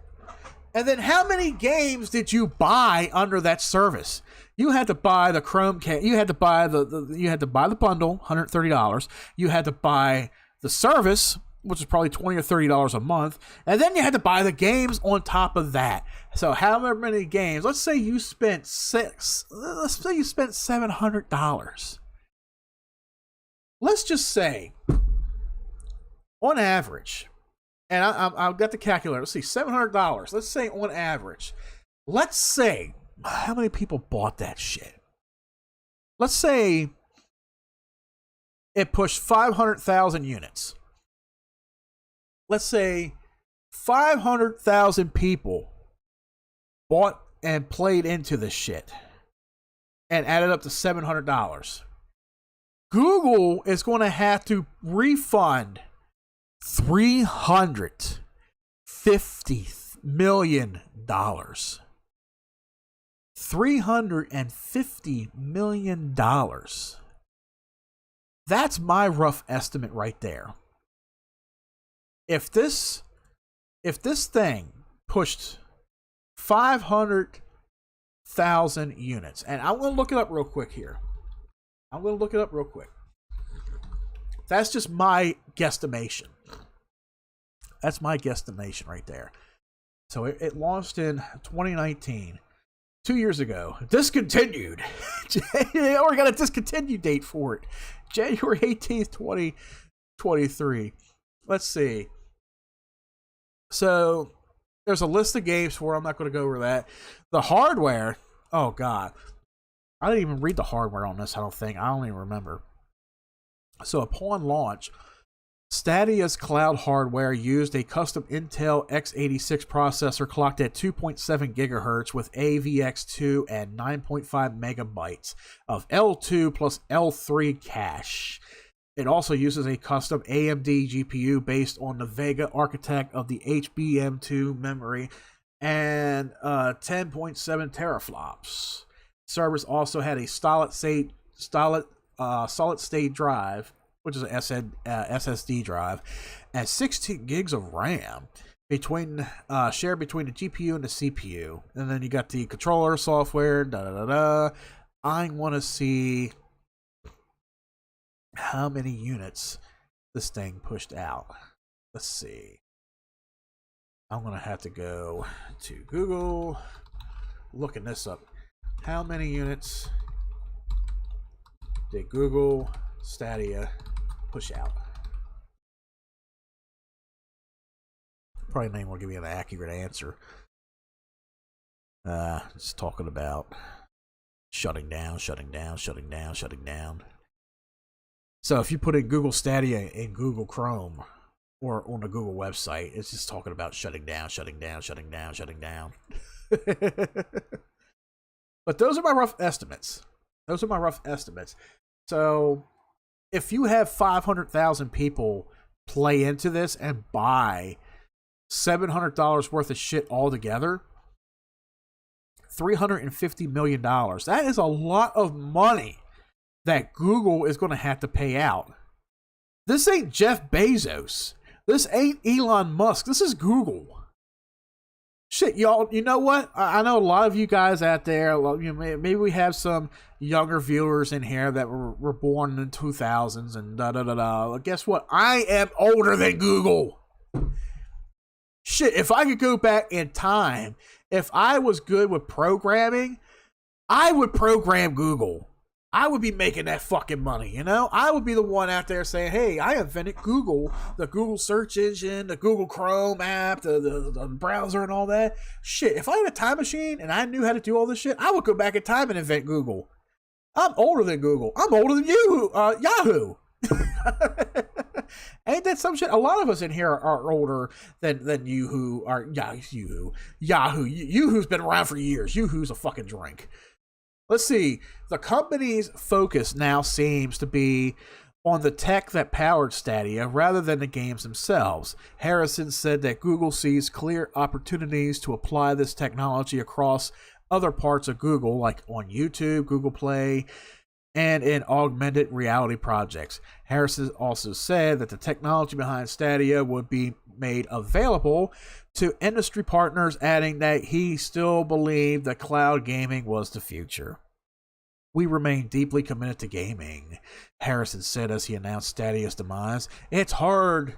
And then how many games did you buy under that service? You had to buy the Chromecast. You had to buy you had to buy the bundle, $130. You had to buy the service, which is probably $20 or $30 a month, and then you had to buy the games on top of that. So however many games, let's say you spent $700 let's just say, on average, and I've got the calculator. Let's see, $700. Let's say on average. Let's say, how many people bought that shit? Let's say it pushed 500,000 units. Let's say 500,000 people bought and played into this shit and added up to $700. Google is going to have to refund $350 million. $350 million. That's my rough estimate right there. If this thing pushed 500,000 units, and I'm going to look it up real quick here. That's just my guesstimation. That's my guesstimation right there. So it launched in 2019, 2 years ago. Discontinued. We got a discontinued date for it. January 18th, 2023. Let's see. So there's a list of games for it. I'm not going to go over that. The hardware. Oh, God. I didn't even read the hardware on this, I don't think. I don't even remember. So upon launch, Stadia's cloud hardware used a custom Intel x86 processor clocked at 2.7 gigahertz with AVX2 and 9.5 megabytes of L2 plus L3 cache. It also uses a custom AMD GPU based on the Vega architect of the HBM2 memory and 10.7 teraflops. Servers also had a solid state drive, which is an SSD drive, and 16 gigs of RAM shared between the GPU and the CPU. And then you got the controller software. I want to see how many units this thing pushed out. Let's see. I'm going to have to go to Google, looking this up. How many units did Google Stadia push out? Probably not even will give you an accurate answer. Just talking about shutting down. So if you put in Google Stadia in Google Chrome or on the Google website, it's just talking about shutting down. But those are my rough estimates. So if you have 500,000 people play into this and buy $700 worth of shit altogether, $350 million, that is a lot of money that Google is going to have to pay out. This ain't Jeff Bezos. This ain't Elon Musk. This is Google. Shit, y'all, you know what? I know a lot of you guys out there, maybe we have some younger viewers in here that were born in the 2000s and da-da-da-da. Guess what? I am older than Google. Shit, if I could go back in time, if I was good with programming, I would program Google. I would be making that fucking money, you know? I would be the one out there saying, hey, I invented Google, the Google search engine, the Google Chrome app, the browser and all that. Shit, if I had a time machine and I knew how to do all this shit, I would go back in time and invent Google. I'm older than Google. I'm older than you, Yahoo. Ain't that some shit? A lot of us in here are older than Yahoo. Yahoo's been around for years. Yahoo's a fucking drink. Let's see. The company's focus now seems to be on the tech that powered Stadia rather than the games themselves. Harrison said that Google sees clear opportunities to apply this technology across other parts of Google, like on YouTube, Google Play, and in augmented reality projects. Harrison also said that the technology behind Stadia would be made available to industry partners, adding that he still believed that cloud gaming was the future. We remain deeply committed to gaming, Harrison said as he announced Stadia's demise. It's a hard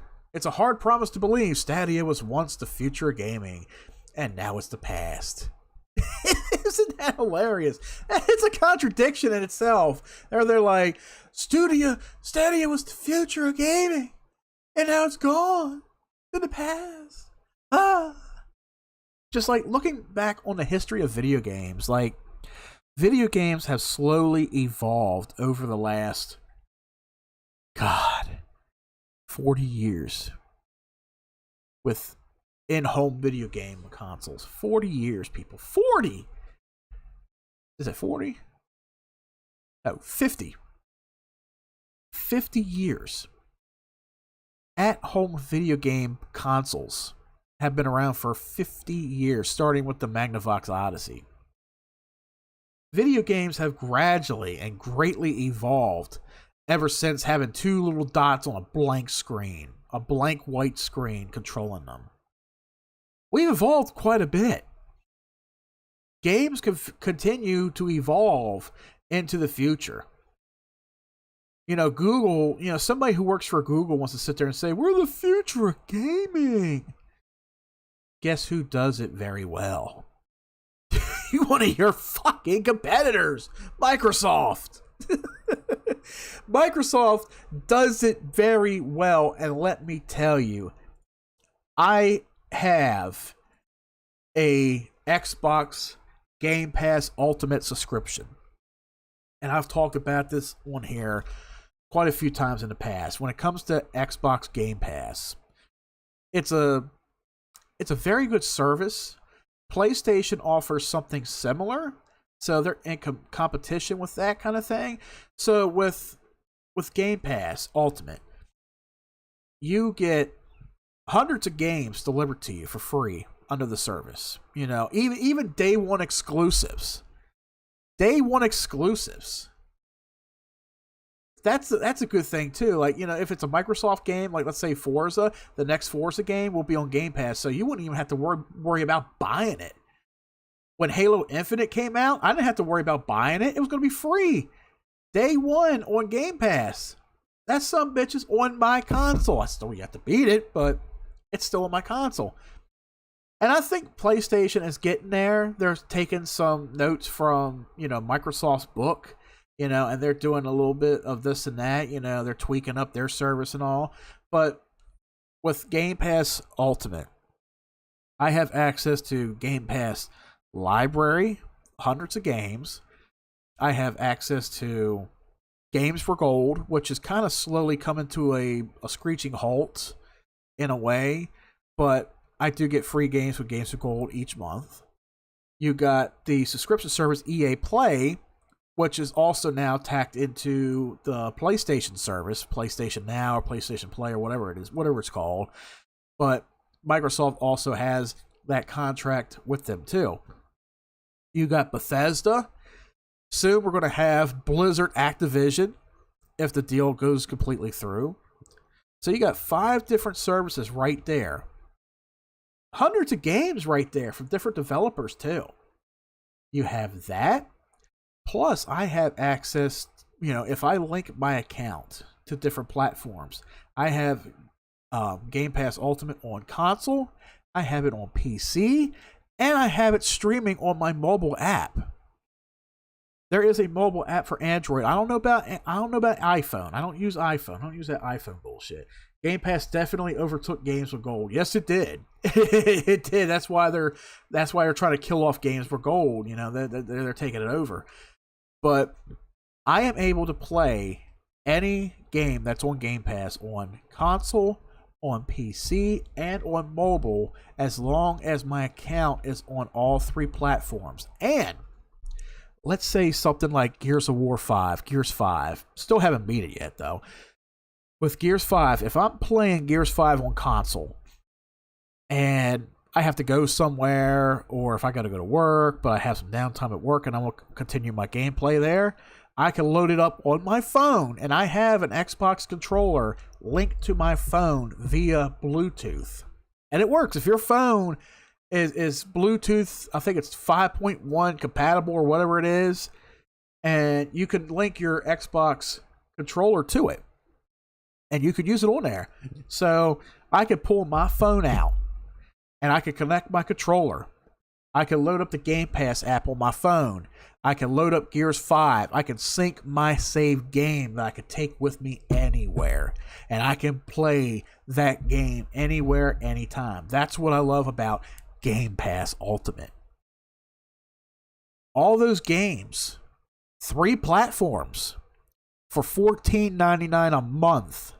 promise to believe. Stadia was once the future of gaming, and now it's the past. Isn't that hilarious? It's a contradiction in itself. They're like, Stadia was the future of gaming, and now it's gone in the past. Just like looking back on the history of video games, like video games have slowly evolved over the last 40 years with in-home video game consoles. 40 years, people. 40! Is it 40? No, 50. 50 years. At-home video game consoles have been around for 50 years, starting with the Magnavox Odyssey. Video games have gradually and greatly evolved ever since having two little dots on a blank screen, a blank white screen controlling them. We've evolved quite a bit. Games can continue to evolve into the future. Google, somebody who works for Google wants to sit there and say, we're the future of gaming. Guess who does it very well? One of your fucking competitors, Microsoft. Microsoft does it very well, and let me tell you, I have a Xbox Game Pass Ultimate subscription. And I've talked about this on here quite a few times in the past. When it comes to Xbox Game Pass, it's a very good service. PlayStation offers something similar, so they're in competition with that kind of thing. So with Game Pass Ultimate, you get hundreds of games delivered to you for free under the service. Even day one exclusives. Day one exclusives. That's a good thing too. Like, if it's a Microsoft game, like let's say Forza, the next Forza game will be on Game Pass, so you wouldn't even have to worry about buying it. When Halo Infinite came out, I didn't have to worry about buying it. It was going to be free. Day one on Game Pass. That some bitch is on my console. I still have to beat it, but it's still on my console. And I think PlayStation is getting there. They're taking some notes from, Microsoft's book, and they're doing a little bit of this and that. They're tweaking up their service and all. But with Game Pass Ultimate, I have access to Game Pass Library, hundreds of games. I have access to Games for Gold, which is kind of slowly coming to a screeching halt in a way, but I do get free games with Games for Gold each month. You got the subscription service EA Play, which is also now tacked into the PlayStation service, PlayStation Now or PlayStation Play or whatever it is, whatever it's called. But Microsoft also has that contract with them too. You got Bethesda. Soon we're going to have Blizzard Activision if the deal goes completely through. So you got 5 different services right there. Hundreds of games right there from different developers too. You have that. Plus, I have access, if I link my account to different platforms, I have Game Pass Ultimate on console, I have it on PC, and I have it streaming on my mobile app. There is a mobile app for Android. I don't know about iPhone. I don't use iPhone. I don't use that iPhone bullshit. Game Pass definitely overtook Games with Gold. Yes, it did. It did. That's why they're trying to kill off Games for Gold. They're taking it over. But I am able to play any game that's on Game Pass on console, on PC, and on mobile as long as my account is on all 3 platforms. And let's say something like Gears 5. Still haven't beat it yet, though. With Gears 5, if I'm playing Gears 5 on console and I have to go somewhere, or if I got to go to work, but I have some downtime at work and I want to continue my gameplay there, I can load it up on my phone, and I have an Xbox controller linked to my phone via Bluetooth. And it works. If your phone is Bluetooth, I think it's 5.1 compatible or whatever it is, and you can link your Xbox controller to it, and you could use it on there. So I could pull my phone out, and I could connect my controller. I can load up the Game Pass app on my phone. I can load up Gears 5. I can sync my save game that I can take with me anywhere. And I can play that game anywhere, anytime. That's what I love about Game Pass Ultimate. All those games, 3 platforms for $14.99 a month.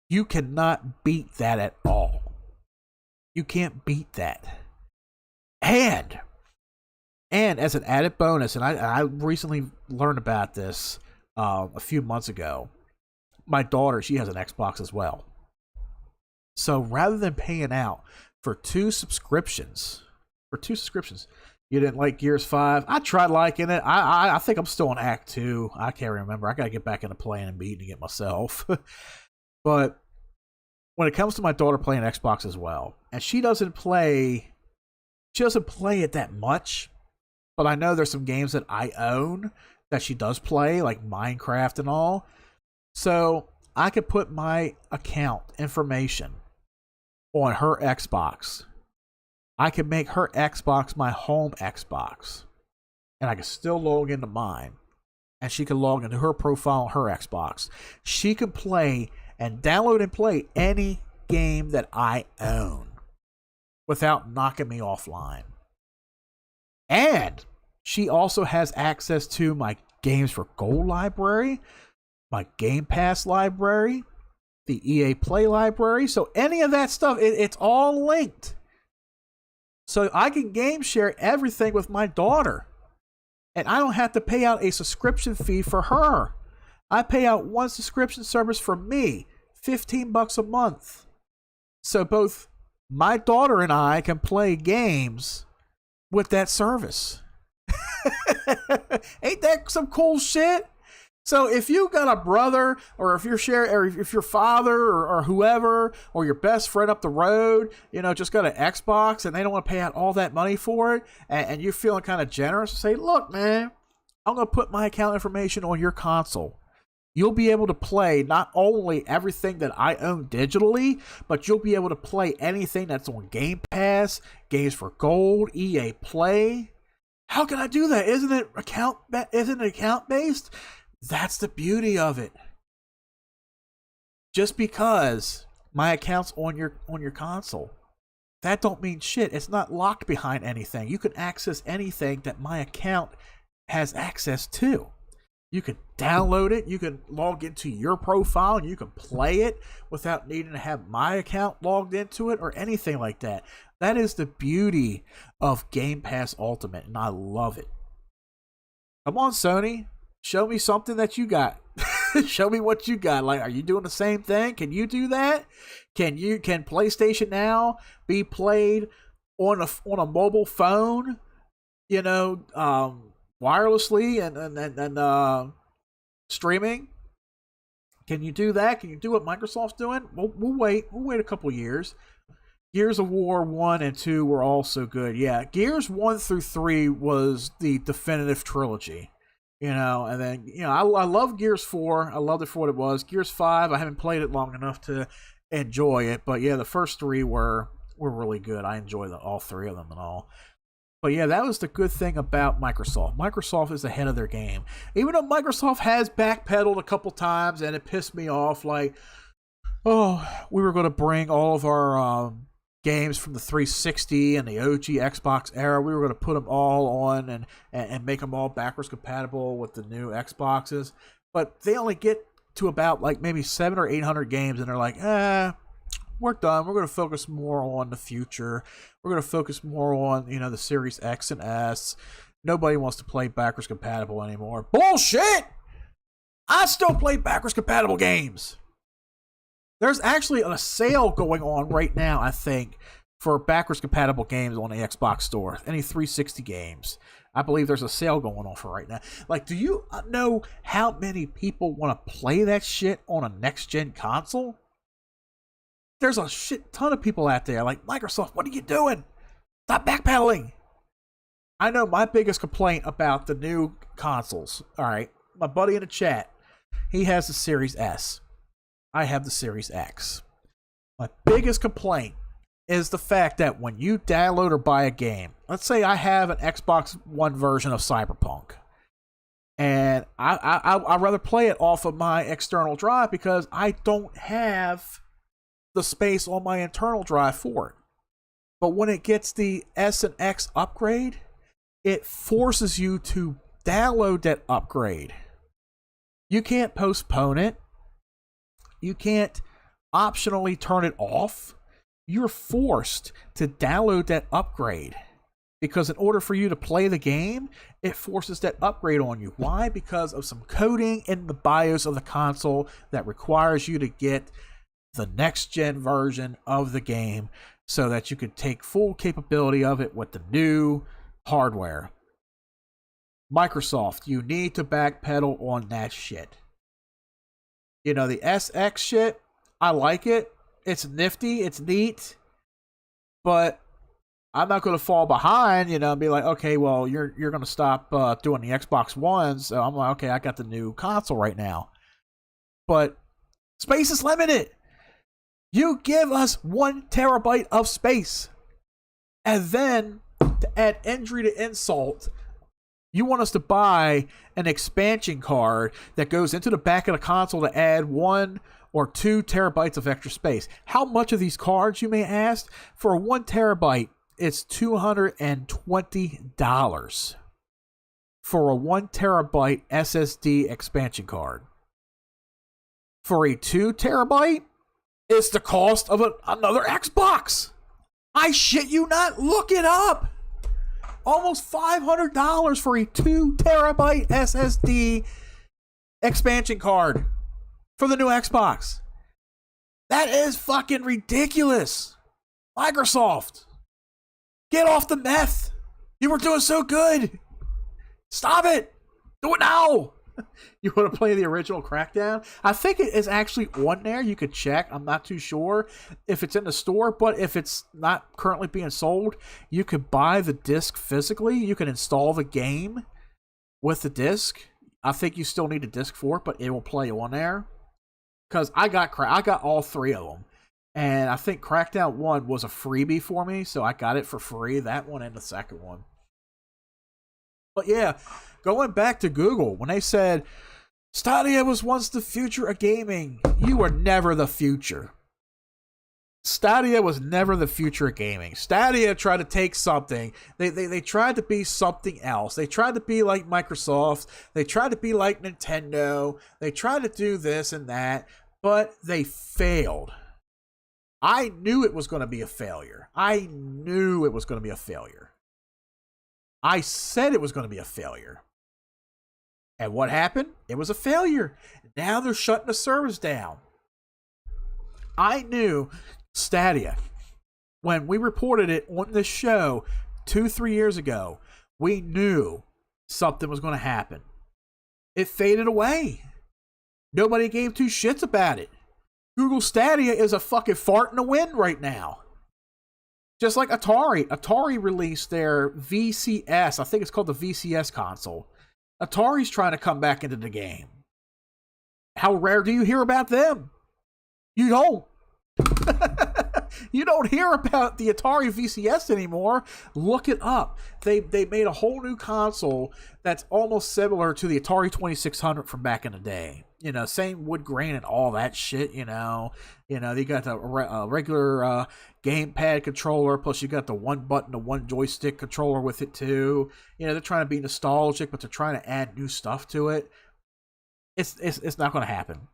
You cannot beat that at all. You can't beat that. And as an added bonus, and I recently learned about this a few months ago, my daughter, she has an Xbox as well. So rather than paying out for two subscriptions, you didn't like Gears 5? I tried liking it. I think I'm still on Act 2. I can't remember. I got to get back into playing and beating it myself. But when it comes to my daughter playing Xbox as well, and she doesn't play it that much, but I know there's some games that I own that she does play, like Minecraft and all. So I could put my account information on her Xbox. I can make her Xbox my home Xbox. And I can still log into mine. And she can log into her profile on her Xbox. She can play and download and play any game that I own without knocking me offline. And she also has access to my Games for Gold library, my Game Pass library, the EA Play library. So any of that stuff, it's all linked. So I can game share everything with my daughter. And I don't have to pay out a subscription fee for her. I pay out one subscription service for me, $15 a month. So both my daughter and I can play games with that service. Ain't that some cool shit? So if you got a brother, or if your father or whoever, or your best friend up the road, just got an Xbox and they don't want to pay out all that money for it, and you're feeling kind of generous, say, look, man, I'm going to put my account information on your console. You'll be able to play not only everything that I own digitally, but you'll be able to play anything that's on Game Pass, Games for Gold, EA Play. How can I do that? Isn't it account based? That's the beauty of it. Just because my account's on your console, that don't mean shit. It's not locked behind anything. You can access anything that my account has access to. You can download it. You can log into your profile and you can play it without needing to have my account logged into it or anything like that. That is the beauty of Game Pass Ultimate, and I love it. Come on, Sony. Show me something that you got. Show me what you got. Like, are you doing the same thing? Can you do that? Can PlayStation Now be played on a mobile phone? Wirelessly and streaming. Can you do that? Can you do what Microsoft's doing? We'll wait. We'll wait a couple years. Gears of War 1 and 2 were also good. Yeah, Gears 1 through 3 was the definitive trilogy. And then, I love Gears 4. I loved it for what it was. Gears 5, I haven't played it long enough to enjoy it. But yeah, the first 3 were really good. I enjoyed all 3 of them and all. But yeah, that was the good thing about Microsoft. Microsoft is ahead of their game. Even though Microsoft has backpedaled a couple times and it pissed me off. Like, we were going to bring all of our games from the 360 and the OG Xbox era. We were going to put them all on and make them all backwards compatible with the new Xboxes. But they only get to about like maybe 700 or 800 games, and they're like, we're done. We're going to focus more on the future. We're going to focus more on, the Series X and S. Nobody wants to play backwards compatible anymore. Bullshit! I still play backwards compatible games. There's actually a sale going on right now, I think, for backwards compatible games on the Xbox Store. Any 360 games. I believe there's a sale going on for right now. Like, do you know how many people want to play that shit on a next-gen console? There's a shit ton of people out there. Like, Microsoft, what are you doing? Stop backpedaling. I know my biggest complaint about the new consoles. All right, my buddy in the chat, he has the Series S. I have the Series X. My biggest complaint is the fact that when you download or buy a game, let's say I have an Xbox One version of Cyberpunk, and I'd rather play it off of my external drive because I don't have the space on my internal drive for it. But when it gets the S and X upgrade, it forces you to download that upgrade. You can't postpone it. You can't optionally turn it off. You're forced to download that upgrade because in order for you to play the game, it forces that upgrade on you. Why? Because of some coding in the BIOS of the console that requires you to get the next gen version of the game so that you could take full capability of it with the new hardware. Microsoft, you need to backpedal on that shit. You know, the SX shit, I like it. It's nifty, it's neat, but I'm not going to fall behind, you know, and be like, okay, well, you're going to stop doing the Xbox One. So I'm like, okay, I got the new console right now. But space is limited. You give us 1 terabyte of space. And then, to add injury to insult, you want us to buy an expansion card that goes into the back of the console to add 1 or 2 terabytes of extra space. How much of these cards, you may ask? For a 1 terabyte, it's $220 for a 1 terabyte SSD expansion card. For a 2 terabyte, it's the cost of another Xbox. I shit you not. Look it up. Almost $500 for a 2 terabyte SSD expansion card for the new Xbox. That is fucking ridiculous. Microsoft, get off the meth. You were doing so good. Stop it. Do it now. You want to play the original Crackdown? I think it is actually on there. You could check. I'm not too sure if it's in the store, but if it's not currently being sold, you could buy the disc physically. You can install the game with the disc. I think you still need a disc for it, but it will play on there. Because I got all 3 of them. And I think Crackdown 1 was a freebie for me, so I got it for free. That one and the second one. But yeah, going back to Google, when they said, Stadia was once the future of gaming, you were never the future. Stadia was never the future of gaming. Stadia tried to take something. They tried to be something else. They tried to be like Microsoft. They tried to be like Nintendo. They tried to do this and that, but they failed. I knew it was going to be a failure. I said it was going to be a failure. And what happened? It was a failure. Now they're shutting the service down. I knew Stadia, when we reported it on this show 2-3 years ago, we knew something was going to happen. It faded away. Nobody gave 2 shits about it. Google Stadia is a fucking fart in the wind right now. Just like Atari. Atari released their VCS. I think it's called the VCS console. Atari's trying to come back into the game. How rare do you hear about them? You don't. You don't hear about the Atari VCS anymore. Look it up. They made a whole new console that's almost similar to the Atari 2600 from back in the day. You know, same wood grain and all that shit, you know. They got the regular gamepad controller, plus you got the 1 button to 1 joystick controller with it too. You know, they're trying to be nostalgic, but they're trying to add new stuff to it. It's not going to happen.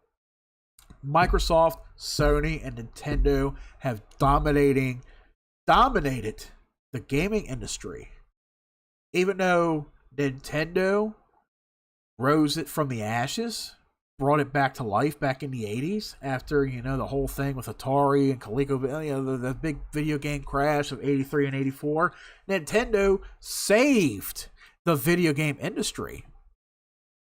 Microsoft, Sony, and Nintendo have dominated the gaming industry. Even though Nintendo rose it from the ashes, brought it back to life back in the 80s after, you know, the whole thing with Atari and Coleco, you know, the big video game crash of 83 and 84. Nintendo saved the video game industry.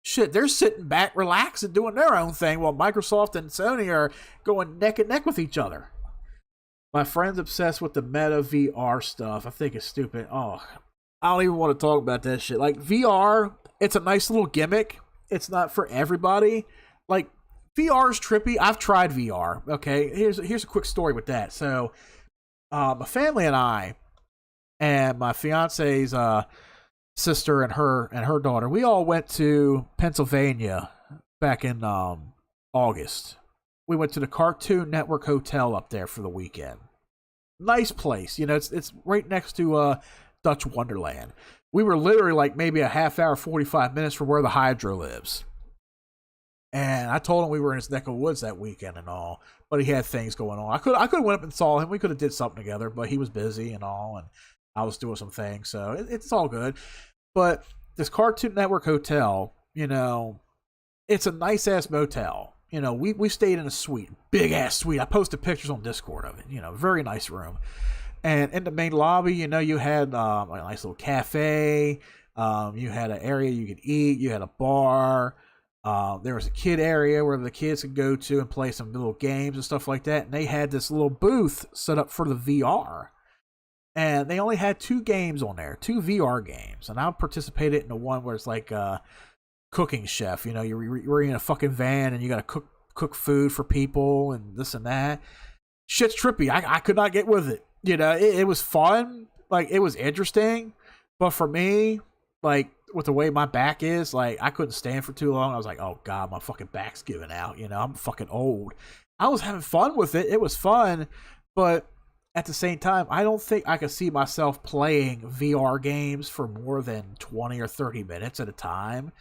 Shit, they're sitting back, relaxing, doing their own thing while Microsoft and Sony are going neck and neck with each other. My friend's obsessed with the Meta VR stuff. I think it's stupid. Oh, I don't even want to talk about that shit. Like, VR, it's a nice little gimmick. It's not for everybody. Like, VR is trippy. I've tried VR. Okay, here's a quick story with that. So, my family and I, and my fiance's sister and her daughter. We all went to Pennsylvania back in August. We went to the Cartoon Network Hotel up there for the weekend. Nice place, you know. It's right next to Dutch Wonderland. We were literally like maybe a half hour, 45 minutes from where the Hydro lives. And I told him we were in his neck of woods that weekend and all, but he had things going on. I could have went up and saw him. We could have did something together, but he was busy and all, and I was doing some things, so it's all good. But this Cartoon Network Hotel, you know, it's a nice ass motel. You know, we stayed in a suite, big ass suite. I posted pictures on Discord of it. You know, very nice room. And in the main lobby, you know, you had a nice little cafe. You had an area you could eat. You had a bar. There was a kid area where the kids could go to and play some little games and stuff like that. And they had this little booth set up for the VR. And they only had 2 games on there, 2 VR games. And I participated in the one where it's like cooking chef. You know, you're in a fucking van and you got to cook food for people and this and that. Shit's trippy. I could not get with it. You know, it was fun. Like, it was interesting. But for me, like, with the way my back is, like, I couldn't stand for too long. I was like, oh, God, my fucking back's giving out. You know, I'm fucking old. I was having fun with it. It was fun. But at the same time, I don't think I could see myself playing VR games for more than 20 or 30 minutes at a time.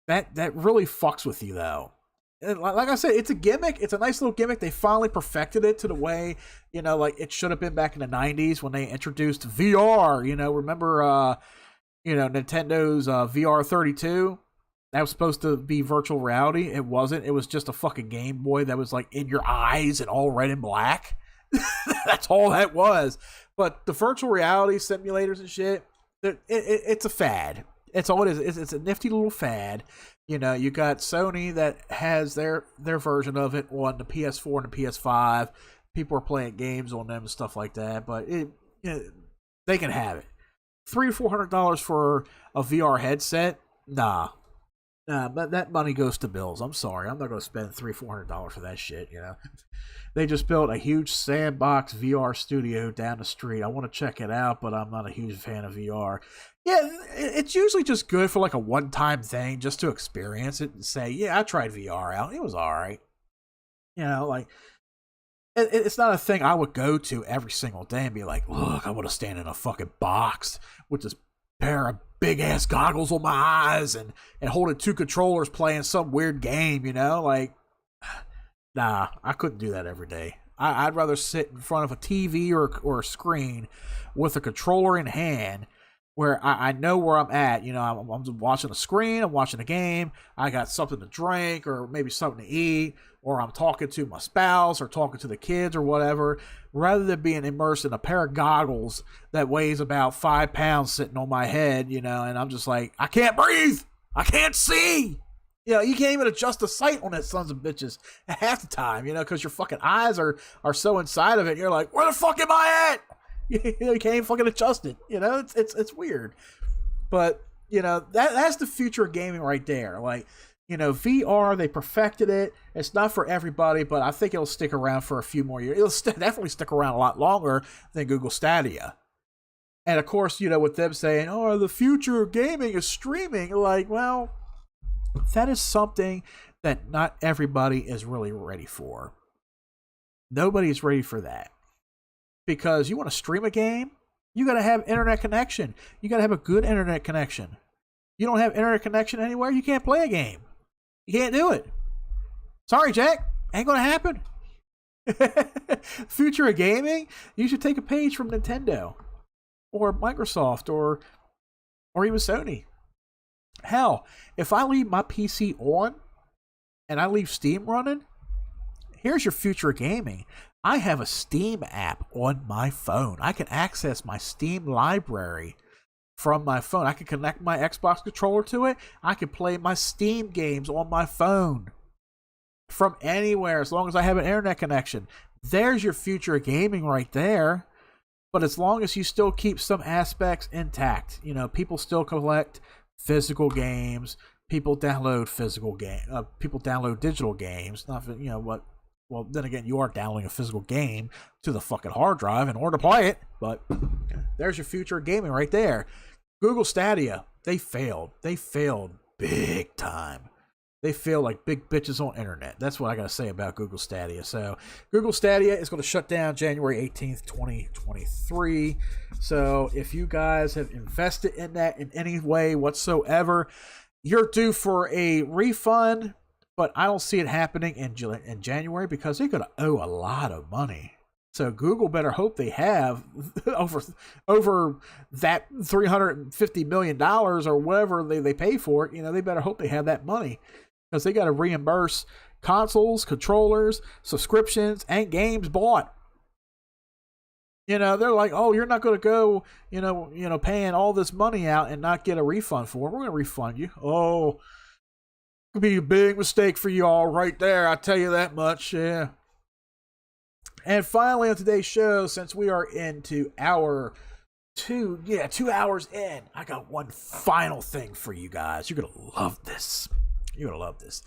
That really fucks with you, though. And like I said, it's a gimmick. It's a nice little gimmick. They finally perfected it to the way, you know, like it should have been back in the 90s when they introduced VR. You know, remember, you know, Nintendo's VR 32? That was supposed to be virtual reality. It wasn't. It was just a fucking Game Boy that was like in your eyes and all red and black. That's all that was. But the virtual reality simulators and shit, it's a fad. It's all it is. It's a nifty little fad. You know, you got Sony that has their version of it on the PS4 and the PS5. People are playing games on them and stuff like that. But you know, they can have it. $300 to $400 for a VR headset? Nah. But that money goes to bills. I'm sorry. I'm not going to spend $300 to $400 for that shit, you know. They just built a huge sandbox VR studio down the street. I want to check it out, but I'm not a huge fan of VR. Yeah, it's usually just good for like a one-time thing, just to experience it and say, yeah, I tried VR out. It was all right. You know, like, it's not a thing I would go to every single day and be like, look, I want to stand in a fucking box with this pair of big-ass goggles on my eyes and holding 2 controllers playing some weird game, you know? Like, nah, I couldn't do that every day. I'd rather sit in front of a TV or a screen with a controller in hand where I know where I'm at. You know, I'm watching a screen, I'm watching a game, I got something to drink or maybe something to eat, or I'm talking to my spouse or talking to the kids or whatever, rather than being immersed in a pair of goggles that weighs about 5 pounds sitting on my head, you know, and I'm just like, I can't breathe! I can't see! You know, you can't even adjust the sight on that sons of bitches half the time, you know, because your fucking eyes are so inside of it, you're like, where the fuck am I at? You know, you can't even fucking adjust it. You know, it's weird. But, you know, that's the future of gaming right there. Like, you know, VR, they perfected it. It's not for everybody, but I think it'll stick around for a few more years. It'll definitely stick around a lot longer than Google Stadia. And, of course, you know, with them saying, oh, the future of gaming is streaming, like, well, that is something that not everybody is really ready for. Nobody's ready for that. Because you want to stream a game, you got to have internet connection. You got to have a good internet connection. You don't have internet connection anywhere, you can't play a game. You can't do it. Sorry, Jack. Ain't going to happen. Future of gaming, you should take a page from Nintendo or Microsoft or even Sony. Hell, if I leave my PC on and I leave Steam running, here's your future of gaming. I have a Steam app on my phone. I can access my Steam library from my phone. I can connect my Xbox controller to it. I can play my Steam games on my phone from anywhere as long as I have an internet connection. There's your future of gaming right there. But as long as you still keep some aspects intact, you know, people still collect physical games. People download digital games. Not, you know what? Well, then again, you are downloading a physical game to the fucking hard drive in order to play it. But there's your future of gaming right there. Google Stadia, they failed. They failed big time. They feel like big bitches on internet. That's what I gotta say about Google Stadia. So Google Stadia is going to shut down January 18th, 2023. So if you guys have invested in that in any way whatsoever, you're due for a refund, but I don't see it happening in January because they're going to owe a lot of money. So Google better hope they have over that $350 million or whatever they pay for it. You know, they better hope they have that money, because they got to reimburse consoles, controllers, subscriptions, and games bought. You know, they're like, oh, you're not going to go, paying all this money out and not get a refund for it. We're going to refund you. Oh, it could be a big mistake for you all right there. I tell you that much. Yeah. And finally on today's show, since we are into hour 2 hours in, I got one final thing for you guys. You're going to love this. You're going to love this.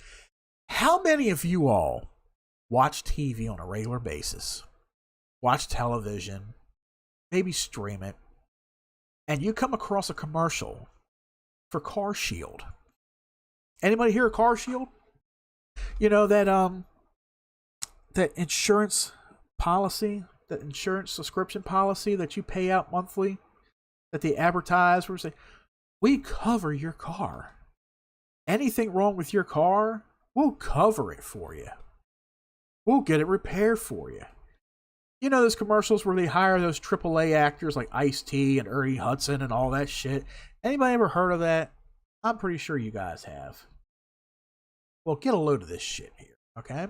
How many of you all watch TV on a regular basis, watch television, maybe stream it, and you come across a commercial for Car Shield? Anybody hear of Car Shield? You know, that insurance policy, that insurance subscription policy that you pay out monthly, that they advertise where they say, we cover your car. Anything wrong with your car, we'll cover it for you. We'll get it repaired for you. You know those commercials where they hire those AAA actors like Ice-T and Ernie Hudson and all that shit? Anybody ever heard of that? I'm pretty sure you guys have. Well, get a load of this shit here, okay?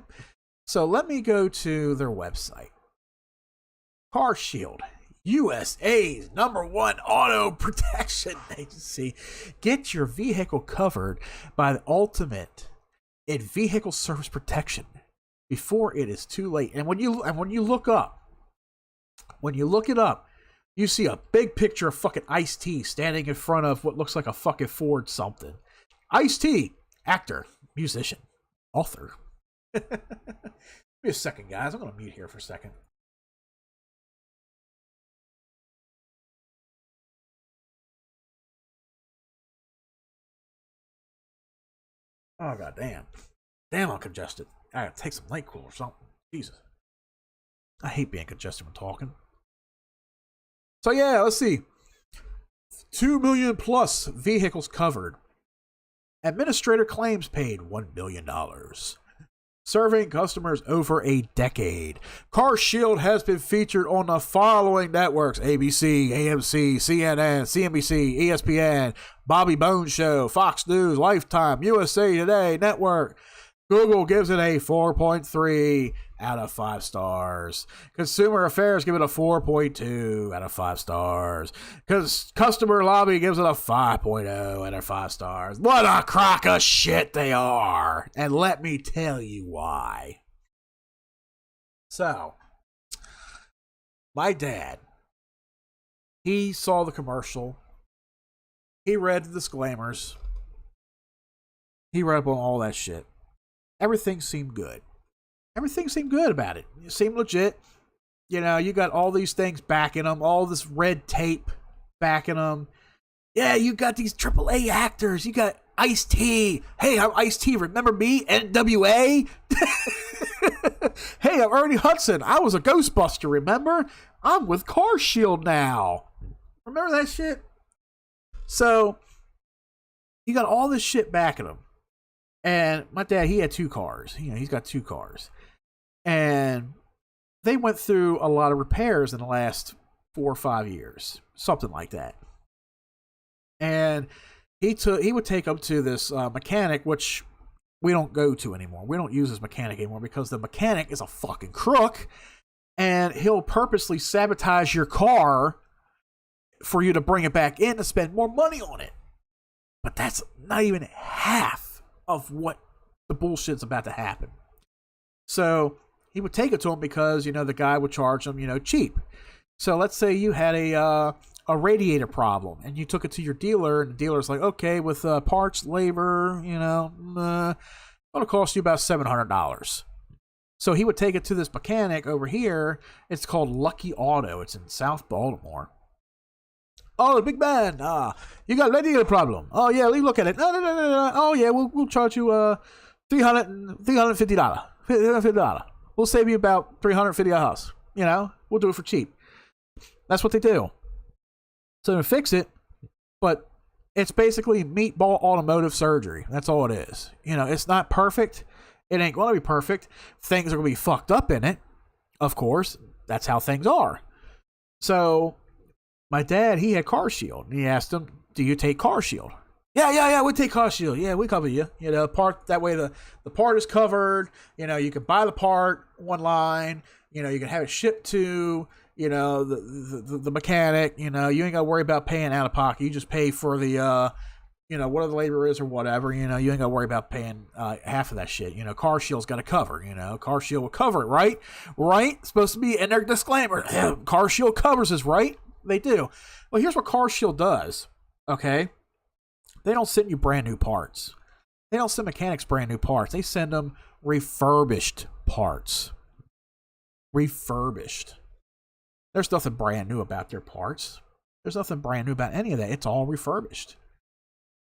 So let me go to their website. Car Shield, USA's #1 auto protection agency. Get your vehicle covered by the ultimate in vehicle service protection before it is too late. And when you look it up, you see a big picture of fucking Ice-T standing in front of what looks like a fucking Ford something. Ice-T, actor, musician, author. Give me a second, guys. I'm going to mute here for a second. Oh, god damn. Damn, I'm congested. I gotta take some NyQuil or something. Jesus. I hate being congested when talking. So yeah, let's see. 2 million plus vehicles covered. Administrator claims paid $1 billion. Serving customers over a decade. Car Shield has been featured on the following networks: ABC, AMC, CNN, CNBC, ESPN, Bobby Bones Show, Fox News, Lifetime, USA Today Network. Google gives it a 4.3 out of 5 stars. Consumer Affairs give it a 4.2 out of 5 stars. Because Customer Lobby gives it a 5.0 out of 5 stars. What a crock of shit they are. And let me tell you why. So, my dad, he saw the commercial. He read the disclaimers. He read up on all that shit. Everything seemed good. Everything seemed good about it. It seemed legit. You know, you got all these things backing them, all this red tape backing them. Yeah, you got these AAA actors. You got Ice-T. Hey, I'm Ice-T. Remember me? NWA? Hey, I'm Ernie Hudson. I was a Ghostbuster, remember? I'm with Car Shield now. Remember that shit? So, you got all this shit backing them. And my dad, he had 2 cars. You know, he's got 2 cars. And they went through a lot of repairs in the last 4 or 5 years. Something like that. And he would take them to this mechanic, which we don't go to anymore. We don't use this mechanic anymore because the mechanic is a fucking crook. And he'll purposely sabotage your car for you to bring it back in to spend more money on it. But that's not even half of what the bullshit's about to happen. So he would take it to him because, you know, the guy would charge him, you know, cheap. So let's say you had a radiator problem and you took it to your dealer, and the dealer's like, okay, with parts, labor, you know, it'll cost you about $700. So he would take it to this mechanic over here. It's called Lucky Auto. It's in South Baltimore. Oh, big man, you got a radiator problem. Oh, yeah, let me look at it. No. Oh, yeah, we'll charge you $350. $50. We'll save you about $350. You know, we'll do it for cheap. That's what they do. So to fix it, but it's basically meatball automotive surgery. That's all it is. You know, it's not perfect. It ain't going to be perfect. Things are going to be fucked up in it. Of course, that's how things are. So my dad, he had Car Shield. And he asked him, do you take Car Shield? Yeah, we take Car Shield. Yeah, we cover you. You know, part that way the part is covered. You know, you can buy the part online. You know, you can have it shipped to, you know, the mechanic. You know, you ain't got to worry about paying out of pocket. You just pay for the, you know, whatever the labor is or whatever. You know, you ain't got to worry about paying half of that shit. You know, Car Shield's got to cover. You know, Car Shield will cover it, right? Right? It's supposed to be in their disclaimer. Car Shield covers this, right? They do. Well, here's what Car Shield does, okay? They don't send you brand new parts. They don't send mechanics brand new parts. They send them refurbished parts. Refurbished. There's nothing brand new about their parts. There's nothing brand new about any of that. It's all refurbished.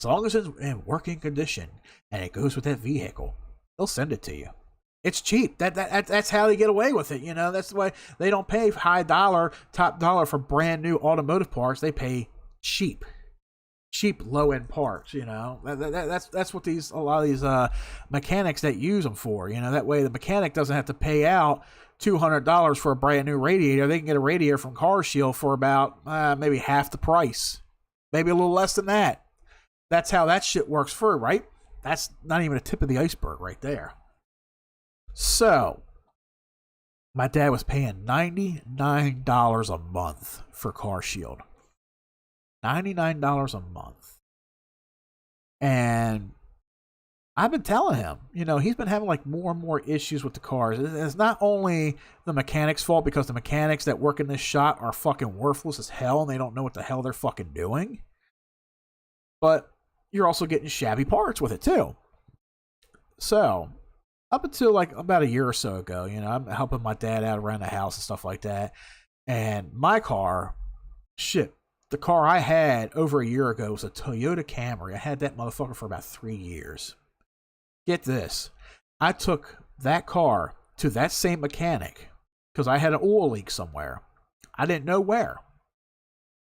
As long as it's in working condition and it goes with that vehicle, they'll send it to you. It's cheap. That's how they get away with it. You know, that's the way they don't pay high dollar, top dollar for brand new automotive parts. They pay cheap low end parts. You know, that's what a lot of these mechanics that use them for. You know, that way the mechanic doesn't have to pay out $200 for a brand new radiator. They can get a radiator from Car Shield for about maybe half the price, maybe a little less than that. That's how that shit works for, right? That's not even a tip of the iceberg right there. So, my dad was paying $99 a month for Car Shield. $99 a month. And I've been telling him, you know, he's been having like more and more issues with the cars. It's not only the mechanic's fault, because the mechanics that work in this shop are fucking worthless as hell and they don't know what the hell they're fucking doing. But you're also getting shabby parts with it too. So, up until like about a year or so ago, you know, I'm helping my dad out around the house and stuff like that. And my car, the car I had over a year ago was a Toyota Camry. I had that motherfucker for about 3 years. Get this. I took that car to that same mechanic because I had an oil leak somewhere. I didn't know where.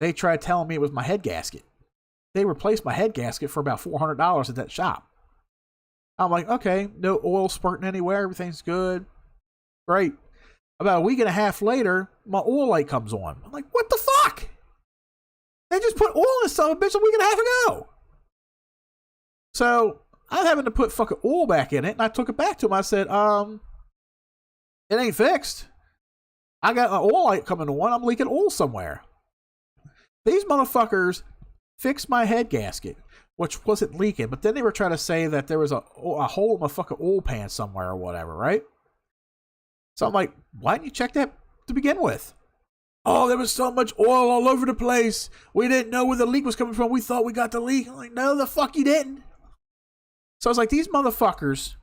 They tried telling me it was my head gasket. They replaced my head gasket for about $400 at that shop. I'm like, okay, no oil spurting anywhere. Everything's good. Great. About a week and a half later, my oil light comes on. I'm like, what the fuck? They just put oil in this son of a bitch a week and a half ago. So I'm having to put fucking oil back in it. And I took it back to him. I said, it ain't fixed. I got an oil light coming on. I'm leaking oil somewhere. These motherfuckers fixed my head gasket, which wasn't leaking, but then they were trying to say that there was a hole in my fucking oil pan somewhere or whatever, right? So I'm like, why didn't you check that to begin with? Oh, there was so much oil all over the place. We didn't know where the leak was coming from. We thought we got the leak. I'm like, no, the fuck you didn't. So I was like, these motherfuckers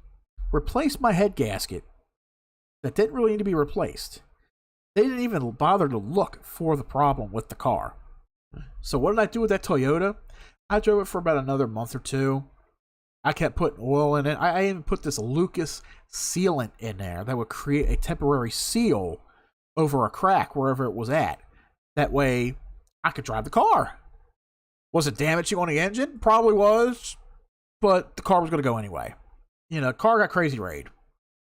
replaced my head gasket that didn't really need to be replaced. They didn't even bother to look for the problem with the car. So what did I do with that Toyota? I drove it for about another month or two. I kept putting oil in it. I even put this Lucas sealant in there that would create a temporary seal over a crack wherever it was at. That way, I could drive the car. Was it damaging on the engine? Probably was. But the car was going to go anyway. You know, car got crazy raid.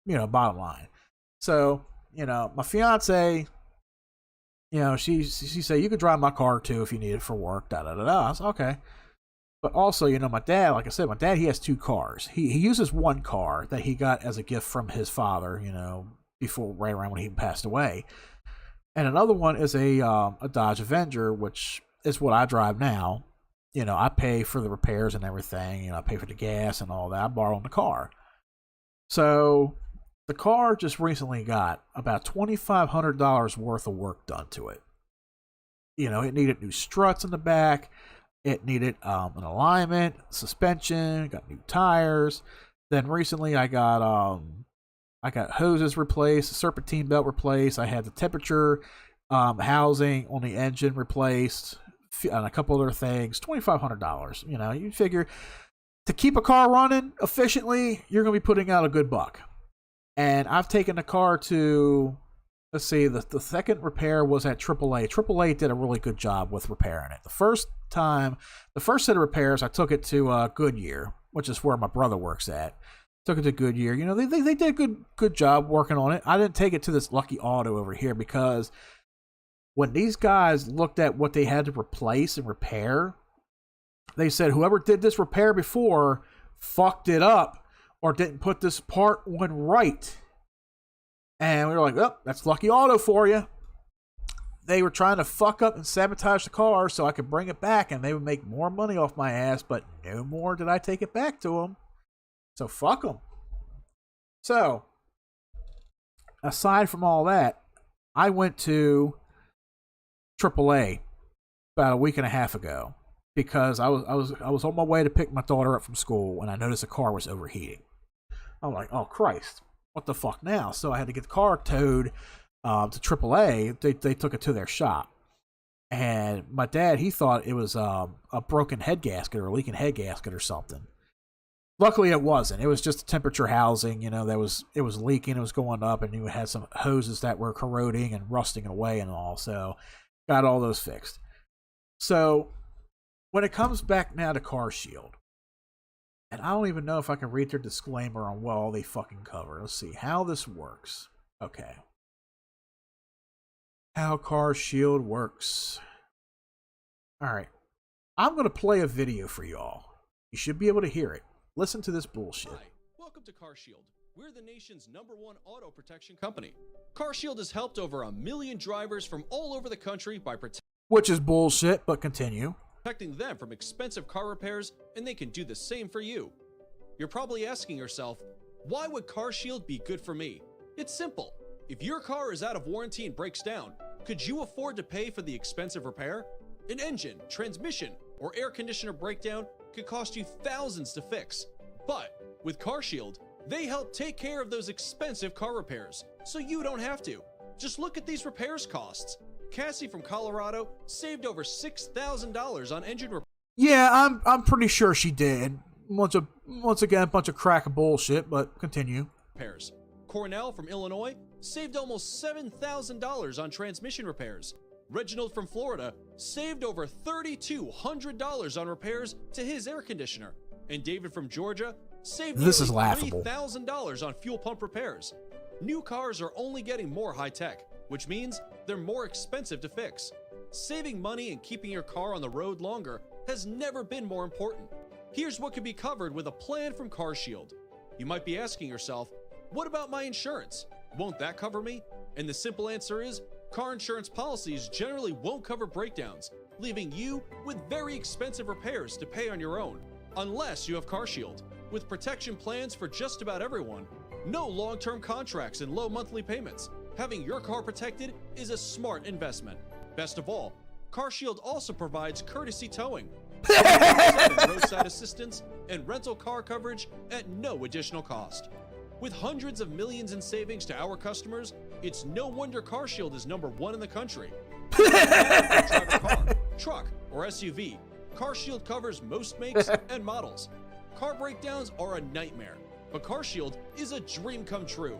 You know, bottom line. So, you know, my fiance, you know, she said, you could drive my car too if you need it for work. I said, okay. But also, you know, my dad, like I said, he has two cars. He uses one car that he got as a gift from his father, you know, right around when he passed away. And another one is a Dodge Avenger, which is what I drive now. You know, I pay for the repairs and everything. You know, I pay for the gas and all that. I borrow the car. So the car just recently got about $2,500 worth of work done to it. You know, it needed new struts in the back. It needed an alignment, suspension, got new tires. Then recently I got I got hoses replaced, serpentine belt replaced. I had the temperature housing on the engine replaced, and a couple other things. $2,500. You know, you figure to keep a car running efficiently, you're going to be putting out a good buck. And I've taken the car to, let's see, the second repair was at AAA. AAA did a really good job with repairing it. The first set of repairs, I took it to Goodyear, which is where my brother works at. Took it to Goodyear. You know, they did a good job working on it. I didn't take it to this Lucky Auto over here because when these guys looked at what they had to replace and repair, they said whoever did this repair before fucked it up or didn't put this part on right. And we were like, oh, that's Lucky Auto for you. They were trying to fuck up and sabotage the car so I could bring it back and they would make more money off my ass, but no more did I take it back to them. So fuck them. So, aside from all that, I went to AAA about a week and a half ago because I was on my way to pick my daughter up from school and I noticed the car was overheating. I'm like, oh Christ, what the fuck now? So I had to get the car towed to AAA. They took it to their shop, and my dad, he thought it was a broken head gasket or a leaking head gasket or something. Luckily, it wasn't. It was just a temperature housing. You know, it was leaking. It was going up, and you had some hoses that were corroding and rusting away and all. So, got all those fixed. So, when it comes back now to Car Shield, and I don't even know if I can read their disclaimer on what all they fucking cover. Let's see how this works. Okay. How Car Shield works. All right. I'm going to play a video for y'all. You should be able to hear it. Listen to this bullshit. Hi, welcome to CarShield. We're the nation's #1 auto protection company. CarShield has helped over 1 million drivers from all over the country by which is bullshit, but continue. Protecting them from expensive car repairs, and they can do the same for you. You're probably asking yourself, why would CarShield be good for me? It's simple. If your car is out of warranty and breaks down, could you afford to pay for the expensive repair? An engine, transmission, or air conditioner breakdown could cost you thousands to fix. But with CarShield, they help take care of those expensive car repairs, so you don't have to. Just look at these repairs costs. Cassie from Colorado saved over $6,000 on engine repairs. Yeah, I'm pretty sure she did. Once again, a bunch of crack of bullshit, but continue. Cornell from Illinois saved almost $7,000 on transmission repairs. Reginald from Florida saved over $3,200 on repairs to his air conditioner. And David from Georgia saved $3,000 on fuel pump repairs. New cars are only getting more high-tech, which means they're more expensive to fix. Saving money and keeping your car on the road longer has never been more important. Here's what could be covered with a plan from CarShield. You might be asking yourself, what about my insurance? Won't that cover me? And the simple answer is, car insurance policies generally won't cover breakdowns, leaving you with very expensive repairs to pay on your own, unless you have CarShield. With protection plans for just about everyone, no long-term contracts and low monthly payments, having your car protected is a smart investment. Best of all, CarShield also provides courtesy towing, roadside assistance, and rental car coverage at no additional cost. With hundreds of millions in savings to our customers, it's no wonder CarShield is #1 in the country. Drive a car, truck, or SUV, CarShield covers most makes and models. Car breakdowns are a nightmare, but CarShield is a dream come true.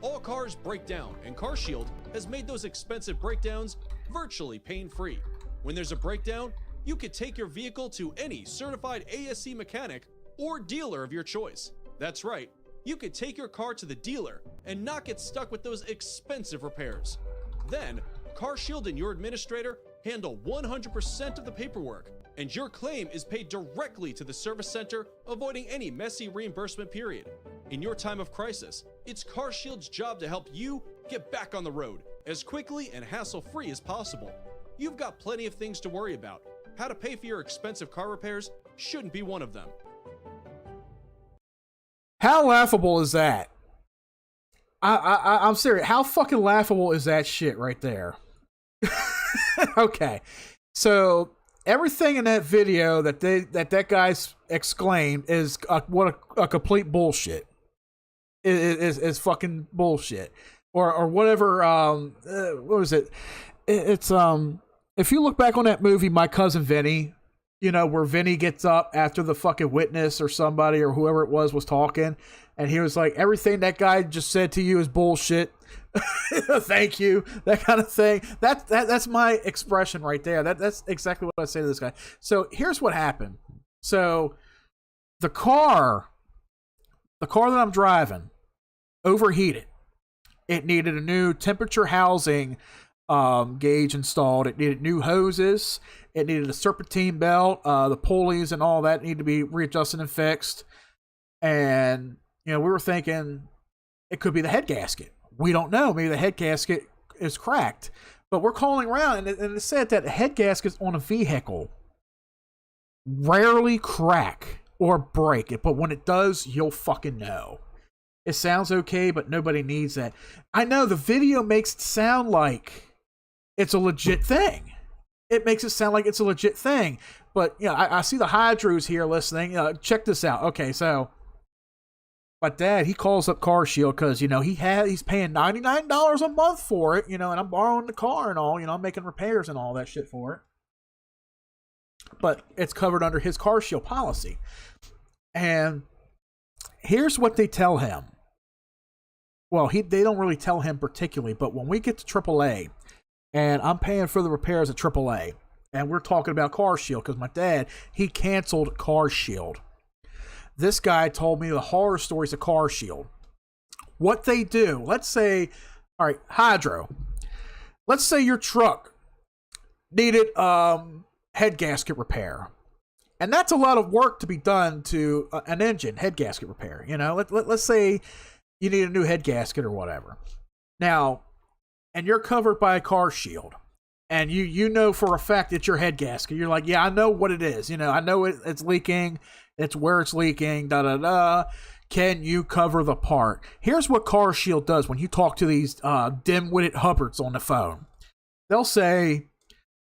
All cars break down, and CarShield has made those expensive breakdowns virtually pain-free. When there's a breakdown, you could take your vehicle to any certified ASE mechanic or dealer of your choice. That's right, you could take your car to the dealer and not get stuck with those expensive repairs. Then, CarShield and your administrator handle 100% of the paperwork, and your claim is paid directly to the service center, avoiding any messy reimbursement period. In your time of crisis, it's CarShield's job to help you get back on the road as quickly and hassle-free as possible. You've got plenty of things to worry about. How to pay for your expensive car repairs shouldn't be one of them. How laughable is that? I'm serious. How fucking laughable is that shit right there? Okay, so everything in that video that guy's exclaimed is a complete bullshit. is fucking bullshit, or whatever. What was it? It's if you look back on that movie, My Cousin Vinny, you know, where Vinny gets up after the fucking witness or somebody or whoever it was talking, and he was like, everything that guy just said to you is bullshit. Thank you, that kind of thing. That's my expression right there. That's exactly what I say to this guy. So here's what happened. So the car that I'm driving overheated. It needed a new temperature housing gauge installed. It needed new hoses. It needed a serpentine belt. The pulleys and all that needed to be readjusted and fixed. And, you know, we were thinking it could be the head gasket. We don't know. Maybe the head gasket is cracked. But we're calling around, and it said that the head gaskets on a vehicle rarely crack or break it. But when it does, you'll fucking know. It sounds okay, but nobody needs that. I know the video makes it sound like it's a legit thing. It makes it sound like it's a legit thing. But, you know, I see the Hydros here listening. Check this out. Okay, so my dad, he calls up Car Shield because, you know, he's paying $99 a month for it, you know, and I'm borrowing the car and all, you know, I'm making repairs and all that shit for it. But it's covered under his Car Shield policy. And here's what they tell him. Well, they don't really tell him particularly, but when we get to AAA, and I'm paying for the repairs at AAA, and we're talking about Car Shield, because my dad, he canceled Car Shield. This guy told me the horror stories of Car Shield. What they do, let's say, all right, Hydro. Let's say your truck needed head gasket repair. And that's a lot of work to be done to an engine, head gasket repair. You know, let's say you need a new head gasket or whatever. Now, and you're covered by a Car Shield. And you know for a fact it's your head gasket. You're like, yeah, I know what it is. You know, I know it's leaking. It's where it's leaking, da-da-da. Can you cover the part? Here's what Car Shield does when you talk to these dim-witted Hubbards on the phone. They'll say,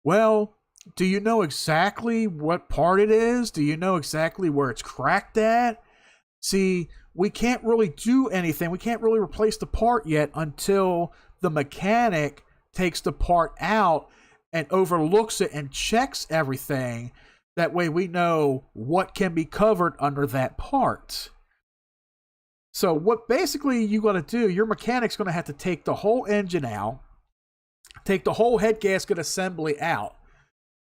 well, do you know exactly what part it is? Do you know exactly where it's cracked at? See, we can't really do anything. We can't really replace the part yet until the mechanic takes the part out and overlooks it and checks everything. That way we know what can be covered under that part. So what basically you got to do, your mechanic's going to have to take the whole engine out, take the whole head gasket assembly out,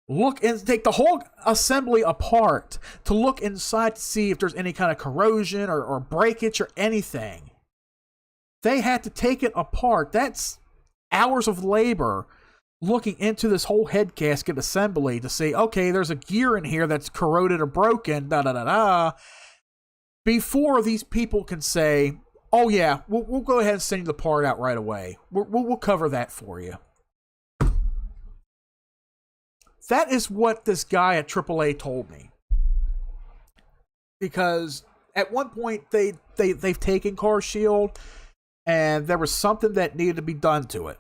look and take the whole assembly apart to look inside to see if there's any kind of corrosion or breakage or anything. They had to take it apart. That's hours of labor looking into this whole head gasket assembly to say, okay, there's a gear in here that's corroded or broken, before these people can say, oh yeah, we'll go ahead and send you the part out right away. We'll cover that for you. That is what this guy at AAA told me. Because at one point they've taken Car Shield and there was something that needed to be done to it.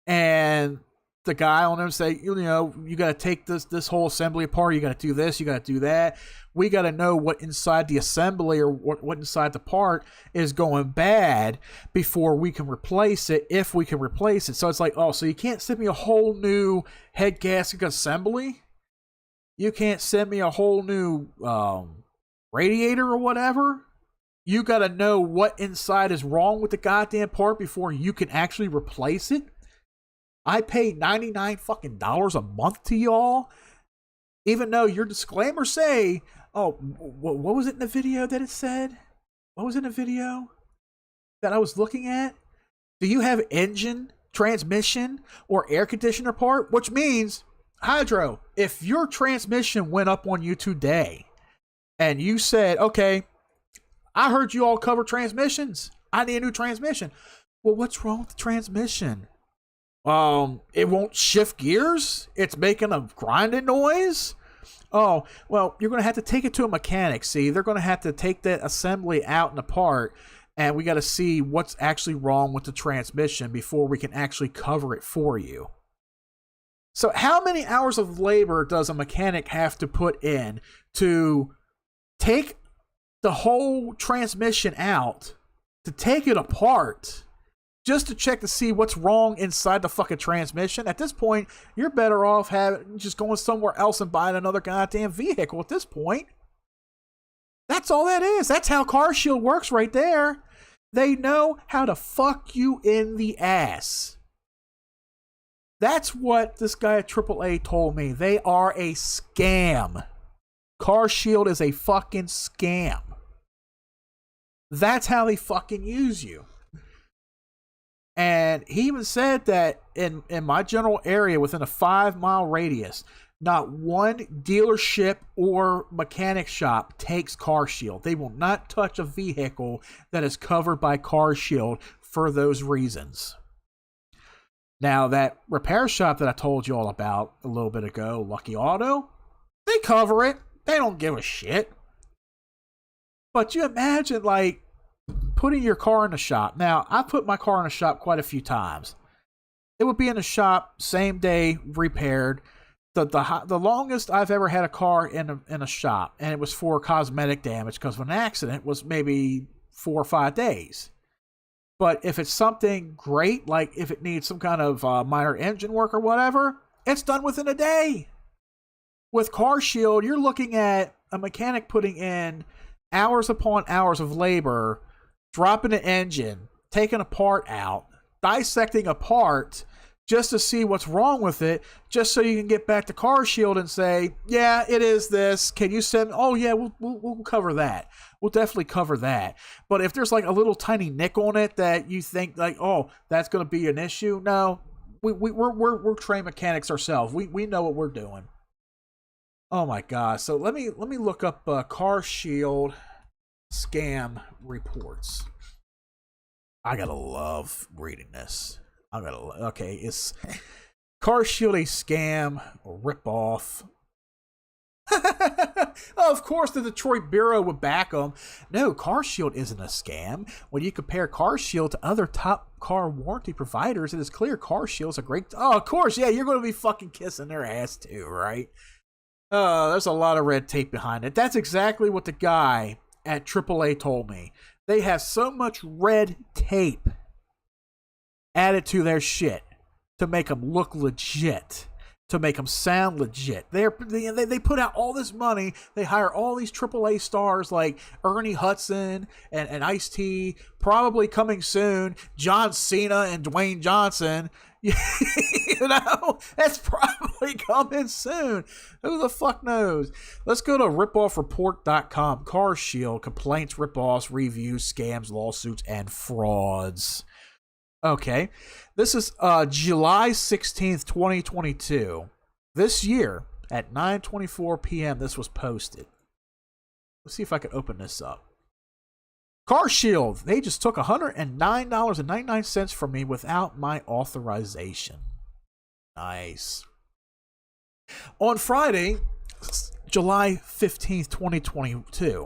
And the guy on them say, you know, you got to take this whole assembly apart. You got to do this. You got to do that. We got to know what inside the assembly or what inside the part is going bad before we can replace it, if we can replace it. So it's like, oh, so you can't send me a whole new head gasket assembly? You can't send me a whole new radiator or whatever? You got to know what inside is wrong with the goddamn part before you can actually replace it? I pay $99 fucking a month to y'all, even though your disclaimers say, oh, what was it in the video that it said? What was it in the video that I was looking at? Do you have engine, transmission, or air conditioner part? Which means, Hydro, if your transmission went up on you today and you said, okay, I heard you all cover transmissions. I need a new transmission. Well, what's wrong with the transmission? It won't shift gears. It's making a grinding noise. Oh, well, you're going to have to take it to a mechanic. See, they're going to have to take that assembly out and apart, and we got to see what's actually wrong with the transmission before we can actually cover it for you. So how many hours of labor does a mechanic have to put in to take the whole transmission out to take it apart just to check to see what's wrong inside the fucking transmission. At this point, you're better off just going somewhere else and buying another goddamn vehicle at this point. That's all that is. That's how CarShield works right there. They know how to fuck you in the ass. That's what this guy at AAA told me. They are a scam. CarShield is a fucking scam. That's how they fucking use you. And he even said that in my general area, within a 5-mile radius, not one dealership or mechanic shop takes CarShield. They will not touch a vehicle that is covered by CarShield for those reasons. Now, that repair shop that I told you all about a little bit ago, Lucky Auto, they cover it. They don't give a shit. But you imagine, like, putting your car in the shop. Now, I've put my car in the shop quite a few times. It would be in the shop, same day, repaired. The longest I've ever had a car in a shop, and it was for cosmetic damage because of an accident, was maybe 4 or 5 days. But if it's something great, like if it needs some kind of minor engine work or whatever, it's done within a day. With CarShield, you're looking at a mechanic putting in hours upon hours of labor, dropping an engine, taking a part out, dissecting a part just to see what's wrong with it, just so you can get back to CarShield and say, yeah, it is this. Can you send? Oh, yeah, we'll cover that. We'll definitely cover that. But if there's like a little tiny nick on it that you think like, oh, that's going to be an issue, no, we're trained mechanics ourselves. We know what we're doing. Oh my God! So let me look up CarShield scam reports. I gotta love reading this. Okay, it's CarShield a scam or ripoff. Of course, the Detroit Bureau would back them. No, CarShield isn't a scam. When you compare CarShield to other top car warranty providers, it is clear CarShield's a great. Oh, of course, yeah, you're going to be fucking kissing their ass too, right? There's a lot of red tape behind it. That's exactly what the guy at AAA told me. They have so much red tape added to their shit to make them look legit, to make them sound legit. They put out all this money. They hire all these AAA stars like Ernie Hudson and Ice-T, probably coming soon, John Cena and Dwayne Johnson. You know, that's probably coming soon. Who the fuck knows? Let's go to ripoffreport.com. CarShield, complaints, ripoffs, reviews, scams, lawsuits, and frauds. Okay, this is July 16th, 2022. This year, at 9:24 p.m., this was posted. Let's see if I can open this up. CarShield, they just took $109.99 from me without my authorization. Nice. On Friday, July 15th, 2022,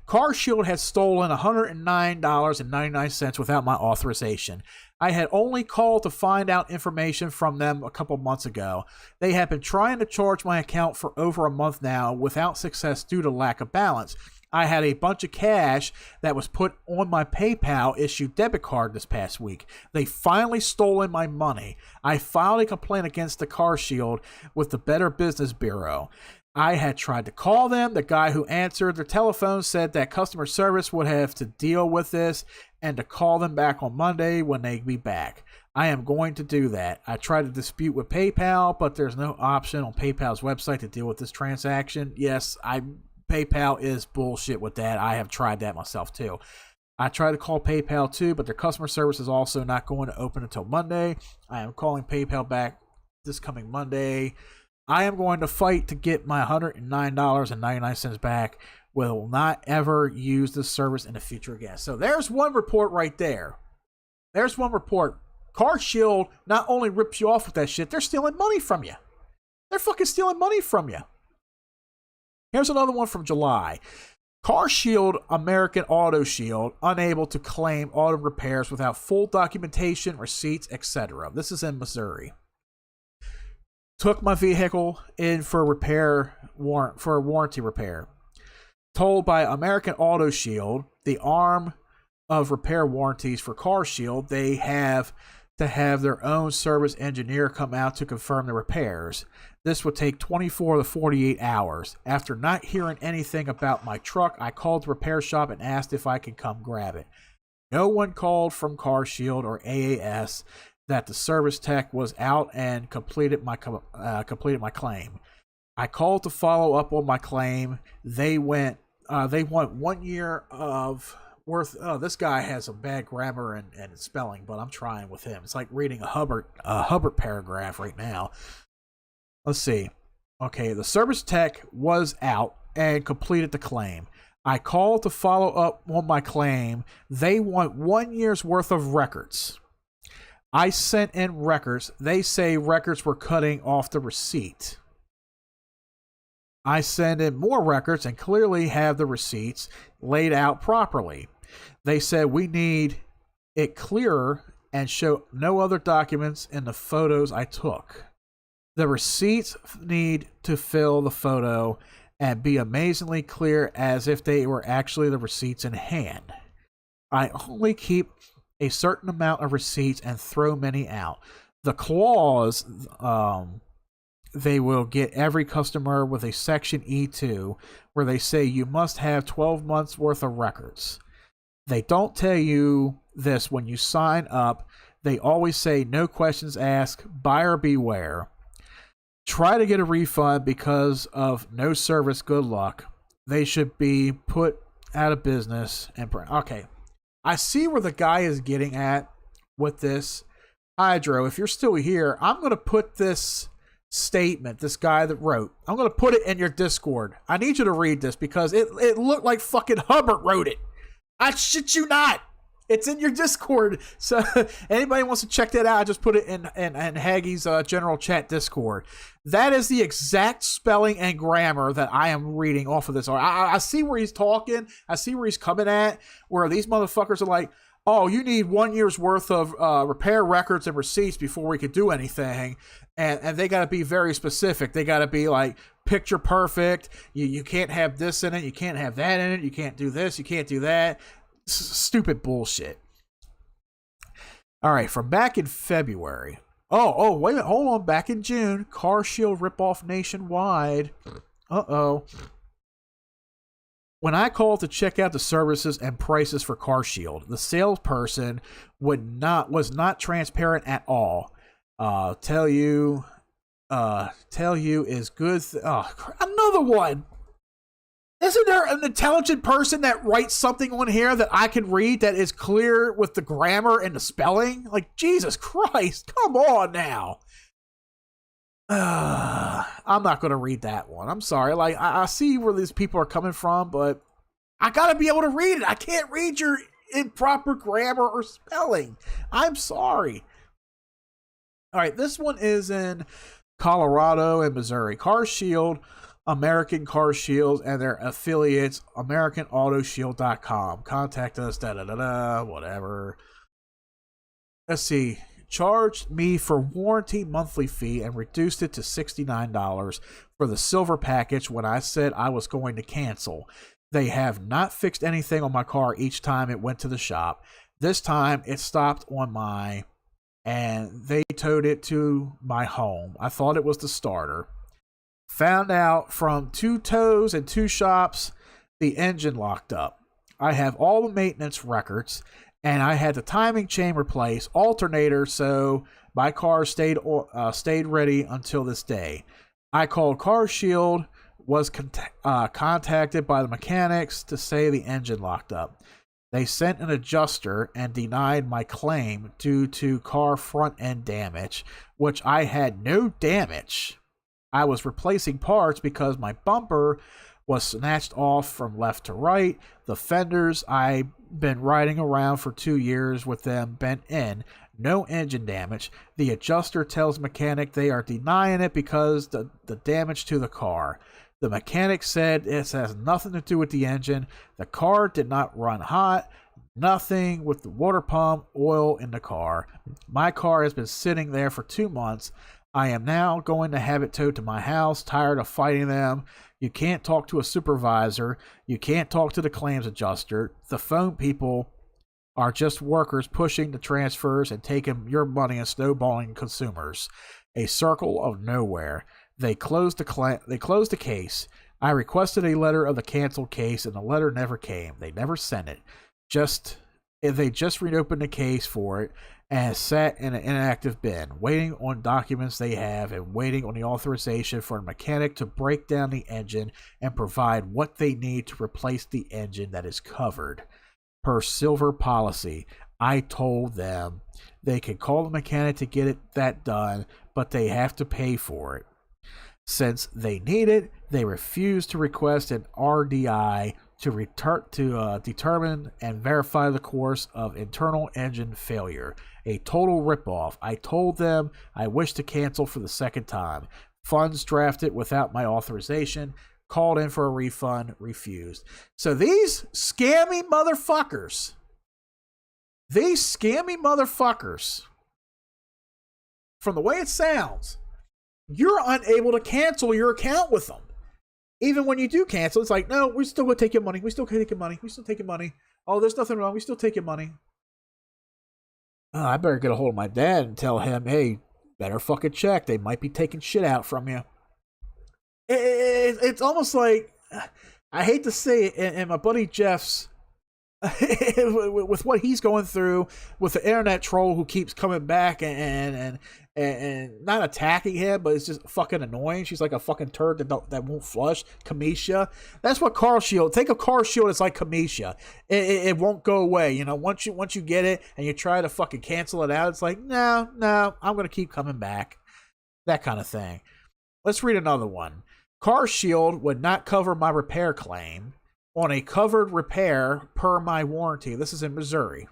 CarShield had stolen $109.99 without my authorization. I had only called to find out information from them a couple months ago. They have been trying to charge my account for over a month now without success due to lack of balance. I had a bunch of cash that was put on my PayPal issued debit card this past week. They finally stolen my money. I filed a complaint against the CarShield with the Better Business Bureau. I had tried to call them. The guy who answered the telephone said that customer service would have to deal with this and to call them back on Monday when they'd be back. I am going to do that. I tried to dispute with PayPal, but there's no option on PayPal's website to deal with this transaction. Yes, PayPal is bullshit with that. I have tried that myself too. I tried to call PayPal too, but their customer service is also not going to open until Monday. I am calling PayPal back this coming Monday. I am going to fight to get my $109.99 back. Will not ever use this service in the future again. So there's one report right there. There's one report. CarShield not only rips you off with that shit, they're stealing money from you. They're fucking stealing money from you. Here's another one from July. CarShield American Auto Shield unable to claim auto repairs without full documentation, receipts, etc. This is in Missouri. Took my vehicle in for warranty repair. Told by American Auto Shield, the arm of repair warranties for CarShield, they have to have their own service engineer come out to confirm the repairs. This would take 24 to 48 hours. After not hearing anything about my truck, I called the repair shop and asked if I could come grab it. No one called from CarShield or AAS that the service tech was out and completed my claim. I called to follow up on my claim. They want 1 year of worth. Oh, this guy has some bad grammar and spelling, but I'm trying with him. It's like reading a Hubbard paragraph right now. Let's see. Okay, the service tech was out and completed the claim. I called to follow up on my claim. They want 1 year's worth of records. I sent in records. They say records were cutting off the receipt. I send in more records and clearly have the receipts laid out properly. They said we need it clearer and show no other documents in the photos I took. The receipts need to fill the photo and be amazingly clear as if they were actually the receipts in hand. I only keep a certain amount of receipts and throw many out. The clause, they will get every customer with a section E2 where they say you must have 12 months worth of records. They don't tell you this when you sign up. They always say no questions asked, buyer beware. Try to get a refund because of no service. Good luck. They should be put out of business. Okay. I see where the guy is getting at with this. Hydro, if you're still here, I'm going to put this statement, this guy that wrote, I'm going to put it in your Discord. I need you to read this because it looked like fucking Hubbard wrote it. I shit you not. It's in your Discord. So anybody wants to check that out, I just put it in Haggie's general chat Discord. That is the exact spelling and grammar that I am reading off of this. I see where he's talking. I see where he's coming at, where these motherfuckers are like, oh, you need 1 year's worth of repair records and receipts before we could do anything. And they got to be very specific. They got to be like picture perfect. You can't have this in it. You can't have that in it. You can't do this. You can't do that. Stupid bullshit. All right, from back in February. Oh, wait a minute. Hold on. Back in June, CarShield ripoff nationwide. Uh-oh. When I called to check out the services and prices for CarShield, the salesperson was not transparent at all. Tell you is good. Another one. Isn't there an intelligent person that writes something on here that I can read that is clear with the grammar and the spelling? Like, Jesus Christ, come on now. I'm not going to read that one. I'm sorry. Like, I see where these people are coming from, but I got to be able to read it. I can't read your improper grammar or spelling. I'm sorry. All right, this one is in Colorado and Missouri. CarShield, American Car Shields, and their affiliates, AmericanAutoShield.com. Contact us, whatever. Let's see. Charged me for warranty monthly fee and reduced it to $69 for the silver package when I said I was going to cancel. They have not fixed anything on my car each time it went to the shop. This time it stopped on my, and they towed it to my home. I thought it was the starter. Found out from 2 tows and 2 shops, the engine locked up. I have all the maintenance records, and I had the timing chain replaced, alternator, so my car stayed ready until this day. I called CarShield, was contacted by the mechanics to say the engine locked up. They sent an adjuster and denied my claim due to car front end damage, which I had no damage. I was replacing parts because my bumper was snatched off from left to right. The fenders I've been riding around for 2 years with them bent in. No engine damage. The adjuster tells mechanic they are denying it because the damage to the car. The mechanic said this has nothing to do with the engine. The car did not run hot. Nothing with the water pump, oil in the car. My car has been sitting there for 2 months. I am now going to have it towed to my house, tired of fighting them. You can't talk to a supervisor. You can't talk to the claims adjuster. The phone people are just workers pushing the transfers and taking your money and snowballing consumers. A circle of nowhere. They closed the case. I requested a letter of the canceled case, and the letter never came. They never sent it. They just reopened the case for it and sat in an inactive bin, waiting on documents they have and waiting on the authorization for a mechanic to break down the engine and provide what they need to replace the engine that is covered. Per Silver policy, I told them they could call the mechanic to get that done, but they have to pay for it. Since they need it, they refuse to request an RDI to determine and verify the course of internal engine failure. A total ripoff. I told them I wish to cancel for the second time. Funds drafted without my authorization. Called in for a refund. Refused. So these scammy motherfuckers, from the way it sounds, you're unable to cancel your account with them. Even when you do cancel, it's like, no, we're still going to take your money. We still take your money. Oh, there's nothing wrong. We still take your money. I better get a hold of my dad and tell him, hey, better fucking check. They might be taking shit out from you. It's almost like, I hate to say it, and my buddy Jeff's, with what he's going through with the internet troll who keeps coming back and not attacking him, but it's just fucking annoying. She's like a fucking turd that won't flush. Kamisha. That's what car shield. Think of car shield as like Kamisha. It won't go away. You know, once you get it and you try to fucking cancel it out, it's like, no, I'm gonna keep coming back. That kind of thing. Let's read another one. Car shield would not cover my repair claim on a covered repair per my warranty. This is in Missouri.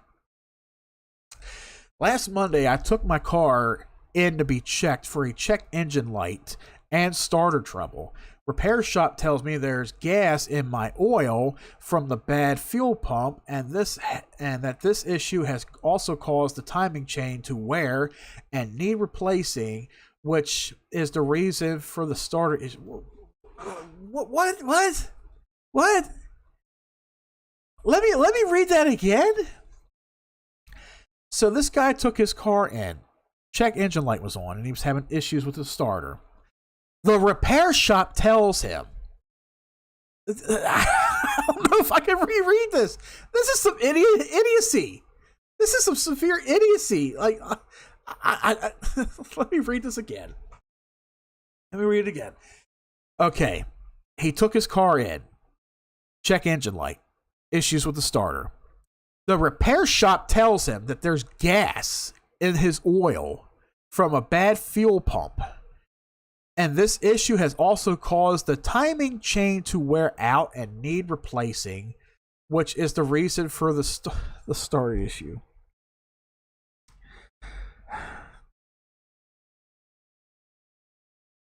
Last Monday, I took my car in to be checked for a check engine light and starter trouble. Repair shop tells me there's gas in my oil from the bad fuel pump, and that this issue has also caused the timing chain to wear and need replacing, which is the reason for the starter issue. What? Let me read that again. So this guy took his car in. Check engine light was on, and he was having issues with the starter. The repair shop tells him, I don't know if I can reread this. This is some idiocy. This is some severe idiocy. Like, I let me read this again. Let me read it again. Okay. He took his car in. Check engine light. Issues with the starter. The repair shop tells him that there's gas in his oil from a bad fuel pump. And this issue has also caused the timing chain to wear out and need replacing, which is the reason for the starter issue.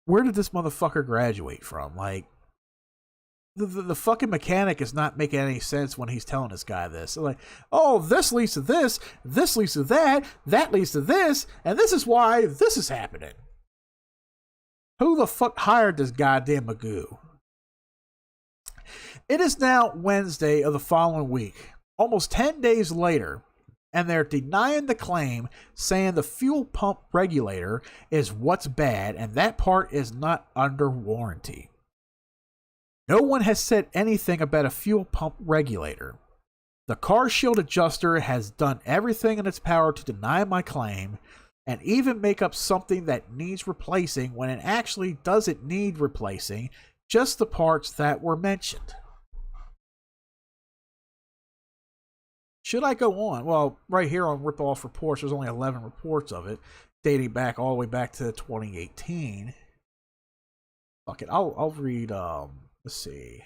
Where did this motherfucker graduate from? Like, the fucking mechanic is not making any sense when he's telling this guy this. They're like, oh, this leads to this leads to that leads to this, and this is why this is happening. Who the fuck hired this goddamn Magoo? It is now Wednesday of the following week, almost 10 days later, and they're denying the claim, saying the fuel pump regulator is what's bad, and that part is not under warranty. No one has said anything about a fuel pump regulator. The car shield adjuster has done everything in its power to deny my claim, and even make up something that needs replacing when it actually doesn't need replacing, just the parts that were mentioned. Should I go on? Well, right here on Rip Off Reports, there's only 11 reports of it, dating back all the way back to 2018. Fuck it, I'll read, let's see,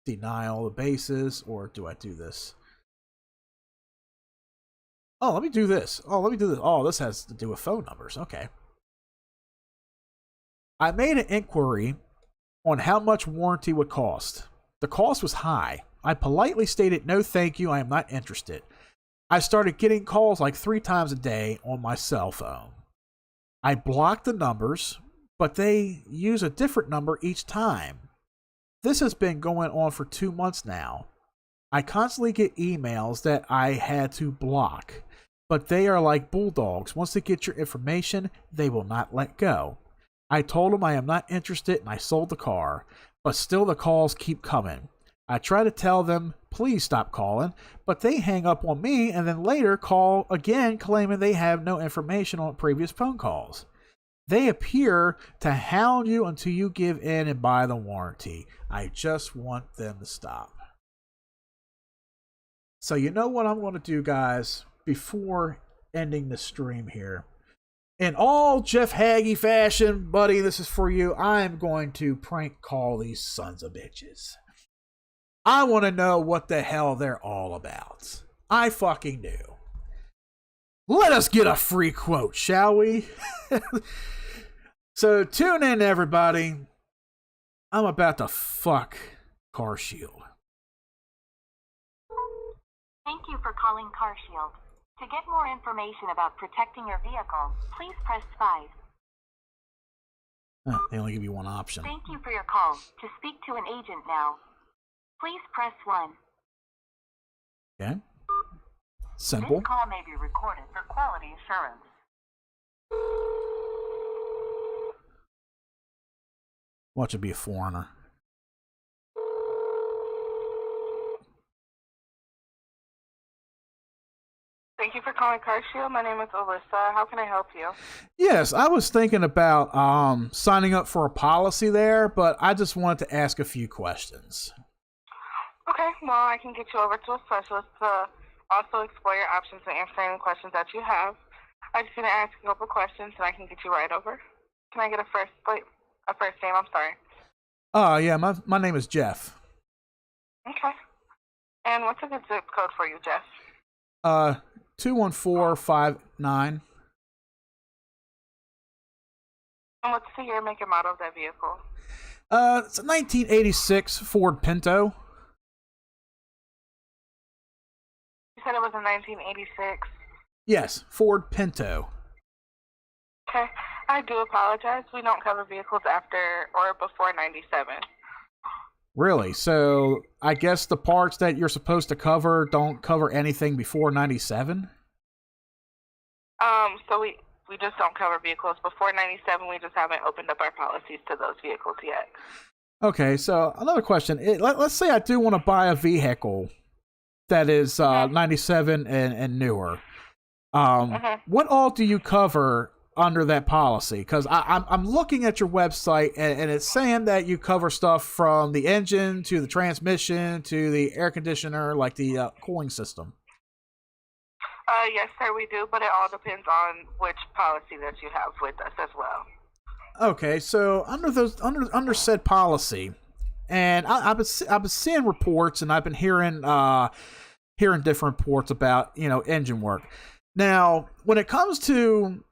deny all the bases, or do I do this? Oh, let me do this. Oh, this has to do with phone numbers. Okay. I made an inquiry on how much warranty would cost. The cost was high. I politely stated, no thank you, I am not interested. I started getting calls like 3 times a day on my cell phone. I blocked the numbers, but they use a different number each time. This has been going on for 2 months now. I constantly get emails that I had to block, but they are like bulldogs. Once they get your information, they will not let go. I told them I am not interested and I sold the car, but still the calls keep coming. I try to tell them, please stop calling, but they hang up on me and then later call again claiming they have no information on previous phone calls. They appear to hound you until you give in and buy the warranty. I just want them to stop. So you know what I'm going to do, guys, before ending the stream here. In all Jeff Hagee fashion, buddy, this is for you. I'm going to prank call these sons of bitches. I want to know what the hell they're all about. I fucking do. Let us get a free quote, shall we? So tune in, everybody. I'm about to fuck Car Shield. Thank you for calling Car Shield. To get more information about protecting your vehicle, please press 5. They only give you one option. Thank you for your call. To speak to an agent now, please press 1. Okay. Simple. This call may be recorded for quality assurance. Watch it be a foreigner. Thank you for calling Car Shield. My name is Alyssa. How can I help you? Yes, I was thinking about signing up for a policy there, but I just wanted to ask a few questions. Okay, well, I can get you over to a specialist to also explore your options and answer any questions that you have. I just need to ask you a couple questions, and I can get you right over. Can I get a first name? I'm sorry. Yeah, my name is Jeff. Okay. And what's a good zip code for you, Jeff? 21459. And what's the year, make, and model of that vehicle? It's a 1986 Ford Pinto. You said it was a 1986? Yes, Ford Pinto. Okay. I do apologize. We don't cover vehicles after or before 97. Really? So I guess the parts that you're supposed to cover don't cover anything before 97? So we just don't cover vehicles before 97. We just haven't opened up our policies to those vehicles yet. Okay, so another question. Let's say I do want to buy a vehicle that is 97 and newer. What all do you cover under that policy? Because I'm looking at your website and it's saying that you cover stuff from the engine to the transmission to the air conditioner, like the cooling system. Yes, sir, we do, but it all depends on which policy that you have with us as well. Okay, so under said policy, and I've been seeing reports and I've been hearing different reports about engine work. Now, when it comes to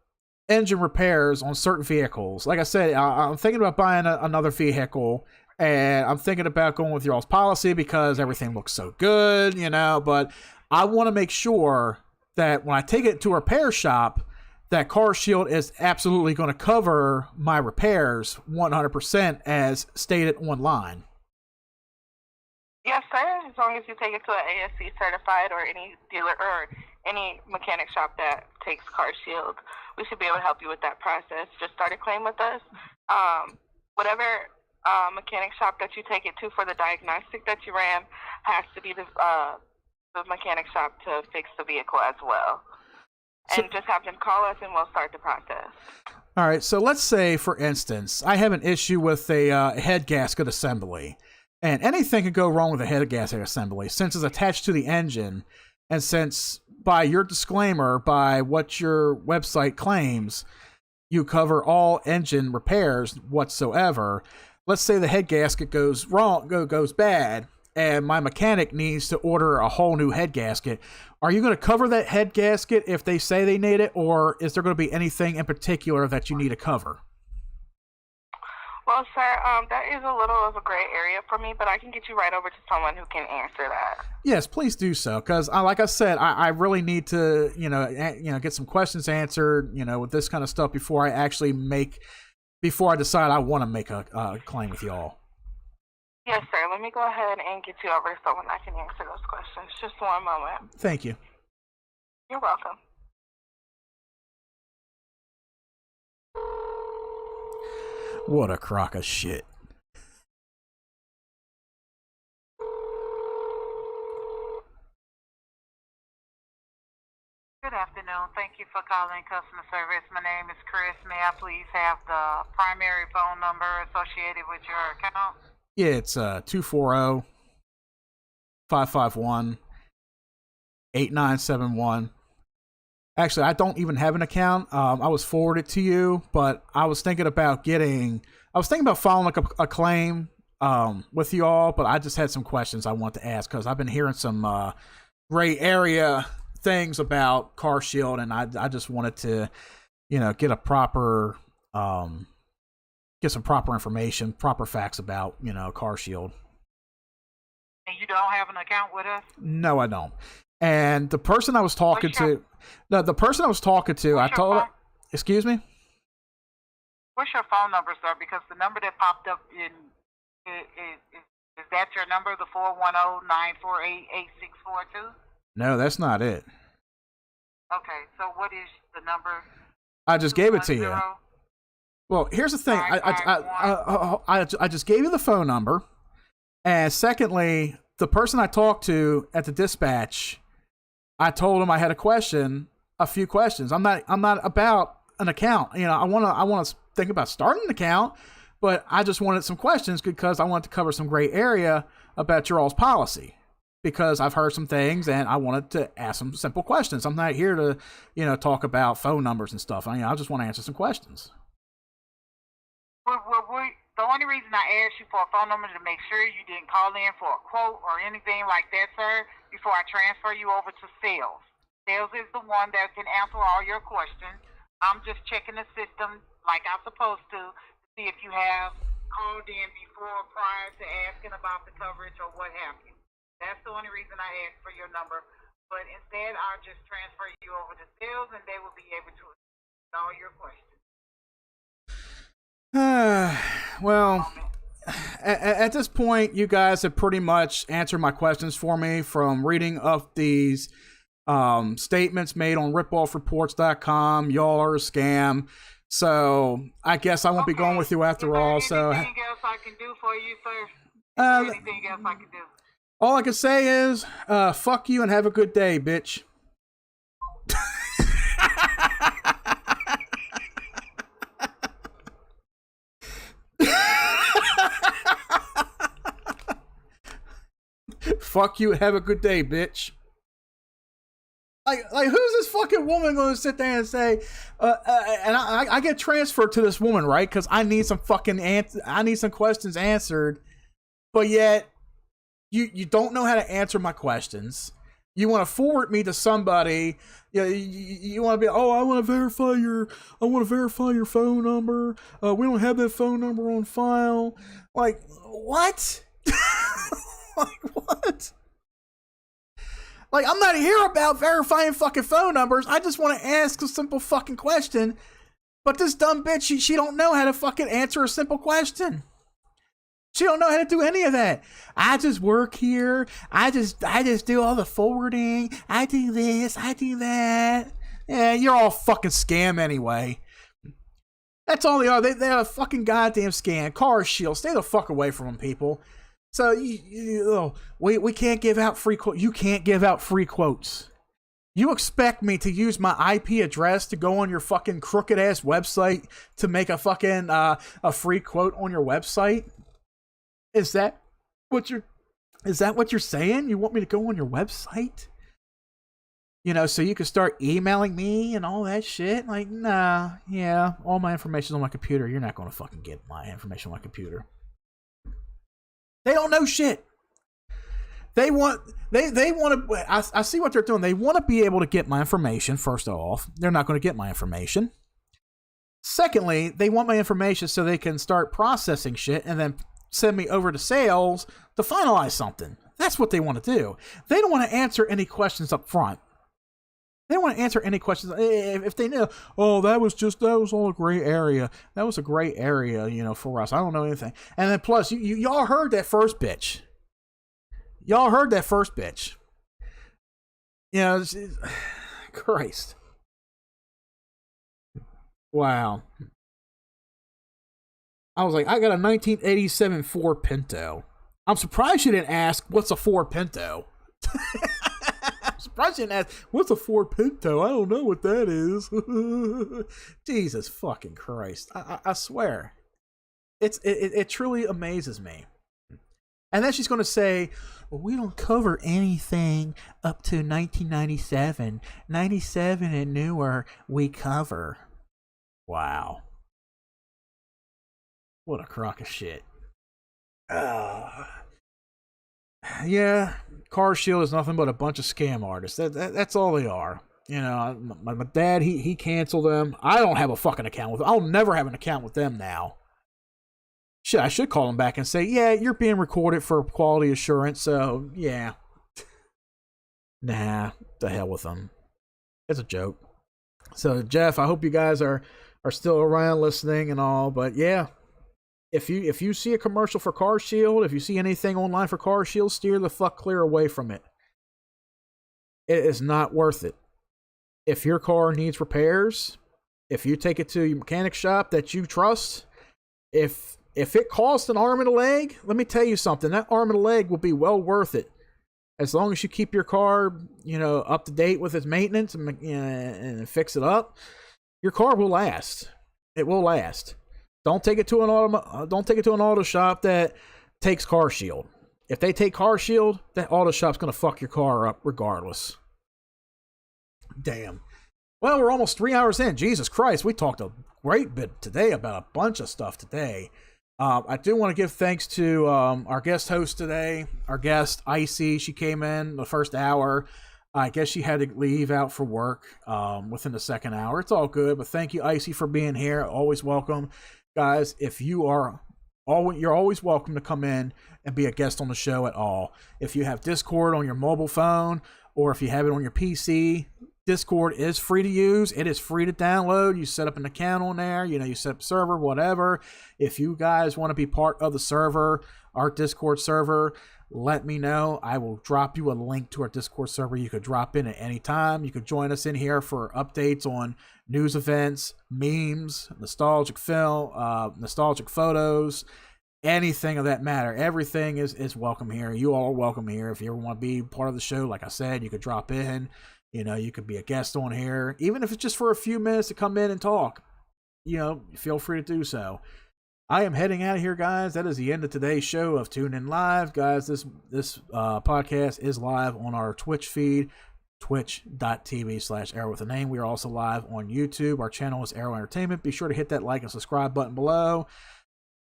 engine repairs on certain vehicles, like I said, I'm thinking about buying another vehicle, and I'm thinking about going with your all's policy because everything looks so good, but I want to make sure that when I take it to a repair shop, that Car Shield is absolutely going to cover my repairs 100% as stated online. Yes, sir, as long as you take it to an ASC certified or any dealer or any mechanic shop that takes Car Shield, we should be able to help you with that process. Just start a claim with us. Whatever mechanic shop that you take it to for the diagnostic that you ran has to be the mechanic shop to fix the vehicle as well. And just have them call us and we'll start the process. All right, so let's say, for instance, I have an issue with a head gasket assembly. And anything can go wrong with a head gasket assembly since it's attached to the engine. And since by your disclaimer, by what your website claims, you cover all engine repairs whatsoever. Let's say the head gasket goes wrong, goes bad, and my mechanic needs to order a whole new head gasket. Are you going to cover that head gasket if they say they need it, or is there going to be anything in particular that you need to cover? Well, sir, that is a little of a gray area for me, but I can get you right over to someone who can answer that. Yes, please do so, because like I said, I really need to, get some questions answered, with this kind of stuff before I decide I want to make a claim with y'all. Yes, sir. Let me go ahead and get you over to someone that can answer those questions. Just one moment. Thank you. You're welcome. What a crock of shit. Good afternoon. Thank you for calling customer service. My name is Chris. May I please have the primary phone number associated with your account? Yeah, it's 240-551-8971. Actually, I don't even have an account. I was forwarded to you, but I was thinking about filing like a claim with you all, but I just had some questions I want to ask because I've been hearing some gray area things about Car Shield, and I just wanted to, get a proper, get some proper information, proper facts about, Car Shield. And you don't have an account with us? No, I don't. And the person I was talking to, I told her, excuse me? What's your phone number, sir? Because the number that popped up is that your number, the 410-948-8642? No, that's not it. Okay, so what is the number? I just gave it to you. Well, here's the thing. I just gave you the phone number. And secondly, the person I talked to at the dispatch, I told him I had a few questions. I'm not about an account. I want to think about starting an account, but I just wanted some questions because I wanted to cover some gray area about your all's policy. Because I've heard some things and I wanted to ask some simple questions. I'm not here to, talk about phone numbers and stuff. I just want to answer some questions. The only reason I asked you for a phone number to make sure you didn't call in for a quote or anything like that, sir, before I transfer you over to sales. Sales is the one that can answer all your questions. I'm just checking the system like I'm supposed to see if you have called in before prior to asking about the coverage or what have you. That's the only reason I asked for your number. But instead, I'll just transfer you over to sales, and they will be able to answer all your questions. Well, at this point, you guys have pretty much answered my questions for me from reading up these statements made on ripoffreports.com. Y'all are a scam. So I guess I won't be going with you after all. So anything else I can do for you, sir? Anything else I can do? All I can say is, fuck you and have a good day, bitch. Fuck you and have a good day, bitch. Like who's this fucking woman going to sit there and say, and I get transferred to this woman, right? Because I need some fucking I need some questions answered, but yet you don't know how to answer my questions. You want to forward me to somebody. You want to be, I want to verify your phone number. We don't have that phone number on file. Like what? Like what? Like, I'm not here about verifying fucking phone numbers. I just want to ask a simple fucking question. But this dumb bitch, she don't know how to fucking answer a simple question. She don't know how to do any of that. I just work here. I just do all the forwarding. I do this. I do that. Yeah, you're all fucking scam anyway. That's all they are. They're a fucking goddamn scam. Car Shield. Stay the fuck away from them, people. So we can't give out free quotes. You can't give out free quotes. You expect me to use my IP address to go on your fucking crooked ass website to make a fucking a free quote on your website? Is that what you're saying? You want me to go on your website? So you can start emailing me and all that shit? Like, nah, yeah, all my information's on my computer. You're not going to fucking get my information on my computer. They don't know shit. They want to, I see what they're doing. They want to be able to get my information, first off. They're not going to get my information. Secondly, they want my information so they can start processing shit and then send me over to sales to finalize something. That's what they want to do. They don't want to answer any questions up front. They don't want to answer any questions. If they know, oh, that was all a gray area. That was a gray area, for us. I don't know anything. And then plus, y'all heard that first bitch. Y'all heard that first bitch. Christ. Wow. I was like, I got a 1987 Ford Pinto. I'm surprised you didn't ask, what's a Ford Pinto? I'm surprised you didn't ask, what's a Ford Pinto? I don't know what that is. Jesus fucking Christ. I swear. It truly amazes me. And then she's going to say, well, we don't cover anything up to 1997. 97 and newer, we cover. Wow. What a crock of shit. Yeah, Car Shield is nothing but a bunch of scam artists. That's all they are. My dad, he canceled them. I don't have a fucking account with them. I'll never have an account with them now. Shit, I should call them back and say, yeah, you're being recorded for quality assurance, so yeah. Nah, the hell with them. It's a joke. So, Jeff, I hope you guys are still around listening and all, but yeah. If you see a commercial for Car Shield, if you see anything online for Car Shield, steer the fuck clear away from it. It is not worth it. If your car needs repairs, if you take it to your mechanic shop that you trust, if it costs an arm and a leg, let me tell you something. That arm and a leg will be well worth it. As long as you keep your car, up to date with its maintenance and fix it up, your car will last. It will last. Don't take it to an auto shop that takes Car Shield. If they take Car Shield, that auto shop's gonna fuck your car up regardless. Damn. Well, we're almost 3 hours in. Jesus Christ, we talked a great bit today about a bunch of stuff today. I do want to give thanks to our guest host today, our guest Icy. She came in the first hour. I guess she had to leave out for work within the second hour. It's all good, but thank you, Icy, for being here. Always welcome. Guys, if you're always welcome to come in and be a guest on the show at all. If you have Discord on your mobile phone or if you have it on your PC, Discord is free to use. It is free to download. You set up an account on there. You set up a server, whatever. If you guys want to be part of the server, our Discord server, let me know. I will drop you a link to our Discord server. You could drop in at any time. You could join us in here for updates on news events, memes, nostalgic film, nostalgic photos, anything of that matter. Everything is welcome here. You all are welcome here. If you ever want to be part of the show, like I said, you could drop in. You could be a guest on here, even if it's just for a few minutes to come in and talk. Feel free to do so. I am heading out of here, guys. That is the end of today's show of Tune In Live. Guys, this podcast is live on our Twitch feed, twitch.tv/Arrow with a name. We are also live on YouTube. Our channel is Arrow Entertainment. Be sure to hit that like and subscribe button below.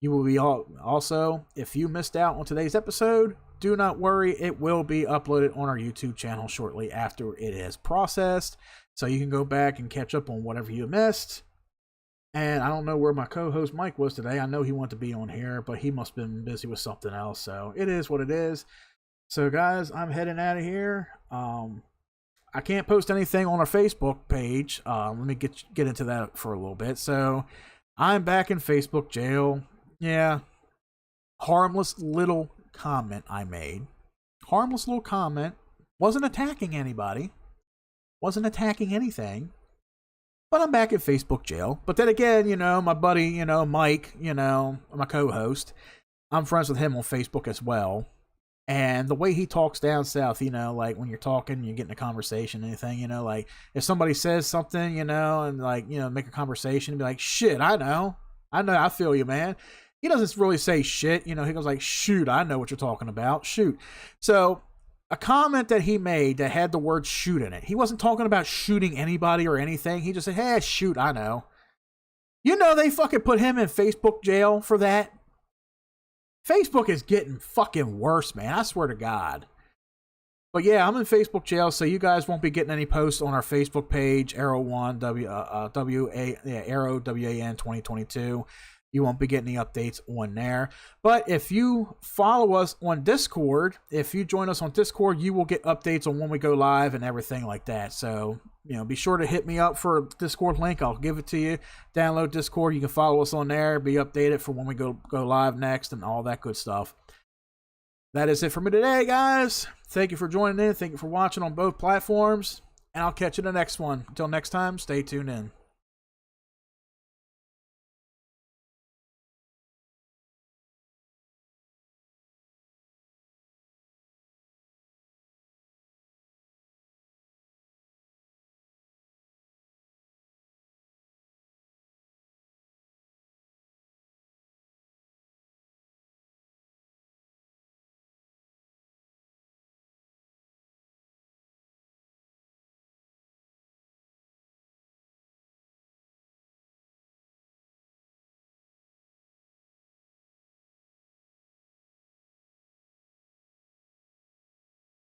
You will be also, if you missed out on today's episode, do not worry. It will be uploaded on our YouTube channel shortly after it is processed. So you can go back and catch up on whatever you missed. And I don't know where my co-host Mike was today. I know he wanted to be on here, but he must have been busy with something else. So it is what it is. So guys, I'm heading out of here. I can't post anything on our Facebook page. Let me get into that for a little bit. So I'm back in Facebook jail. Yeah. Harmless little comment I made. Harmless little comment. Wasn't attacking anybody. Wasn't attacking anything. But I'm back at Facebook jail. But then again, my buddy, Mike, my co-host, I'm friends with him on Facebook as well. And the way he talks down south, like when you're talking, you get in a conversation, anything, like if somebody says something, and like, make a conversation and be like, shit, I know, I feel you, man. He doesn't really say shit, he goes like, shoot, I know what you're talking about, shoot. So a comment that he made that had the word shoot in it. He wasn't talking about shooting anybody or anything. He just said, hey, shoot, I know. They fucking put him in Facebook jail for that. Facebook is getting fucking worse, man. I swear to God. But yeah, I'm in Facebook jail, so you guys won't be getting any posts on our Facebook page, Arrow1, Arrow WAN 2022. you won't be getting any updates on there. But if you follow us on Discord, if you join us on Discord, you will get updates on when we go live and everything like that. So, be sure to hit me up for a Discord link. I'll give it to you. Download Discord. You can follow us on there, be updated for when we go live next and all that good stuff. That is it for me today, guys. Thank you for joining in. Thank you for watching on both platforms. And I'll catch you in the next one. Until next time, stay tuned in.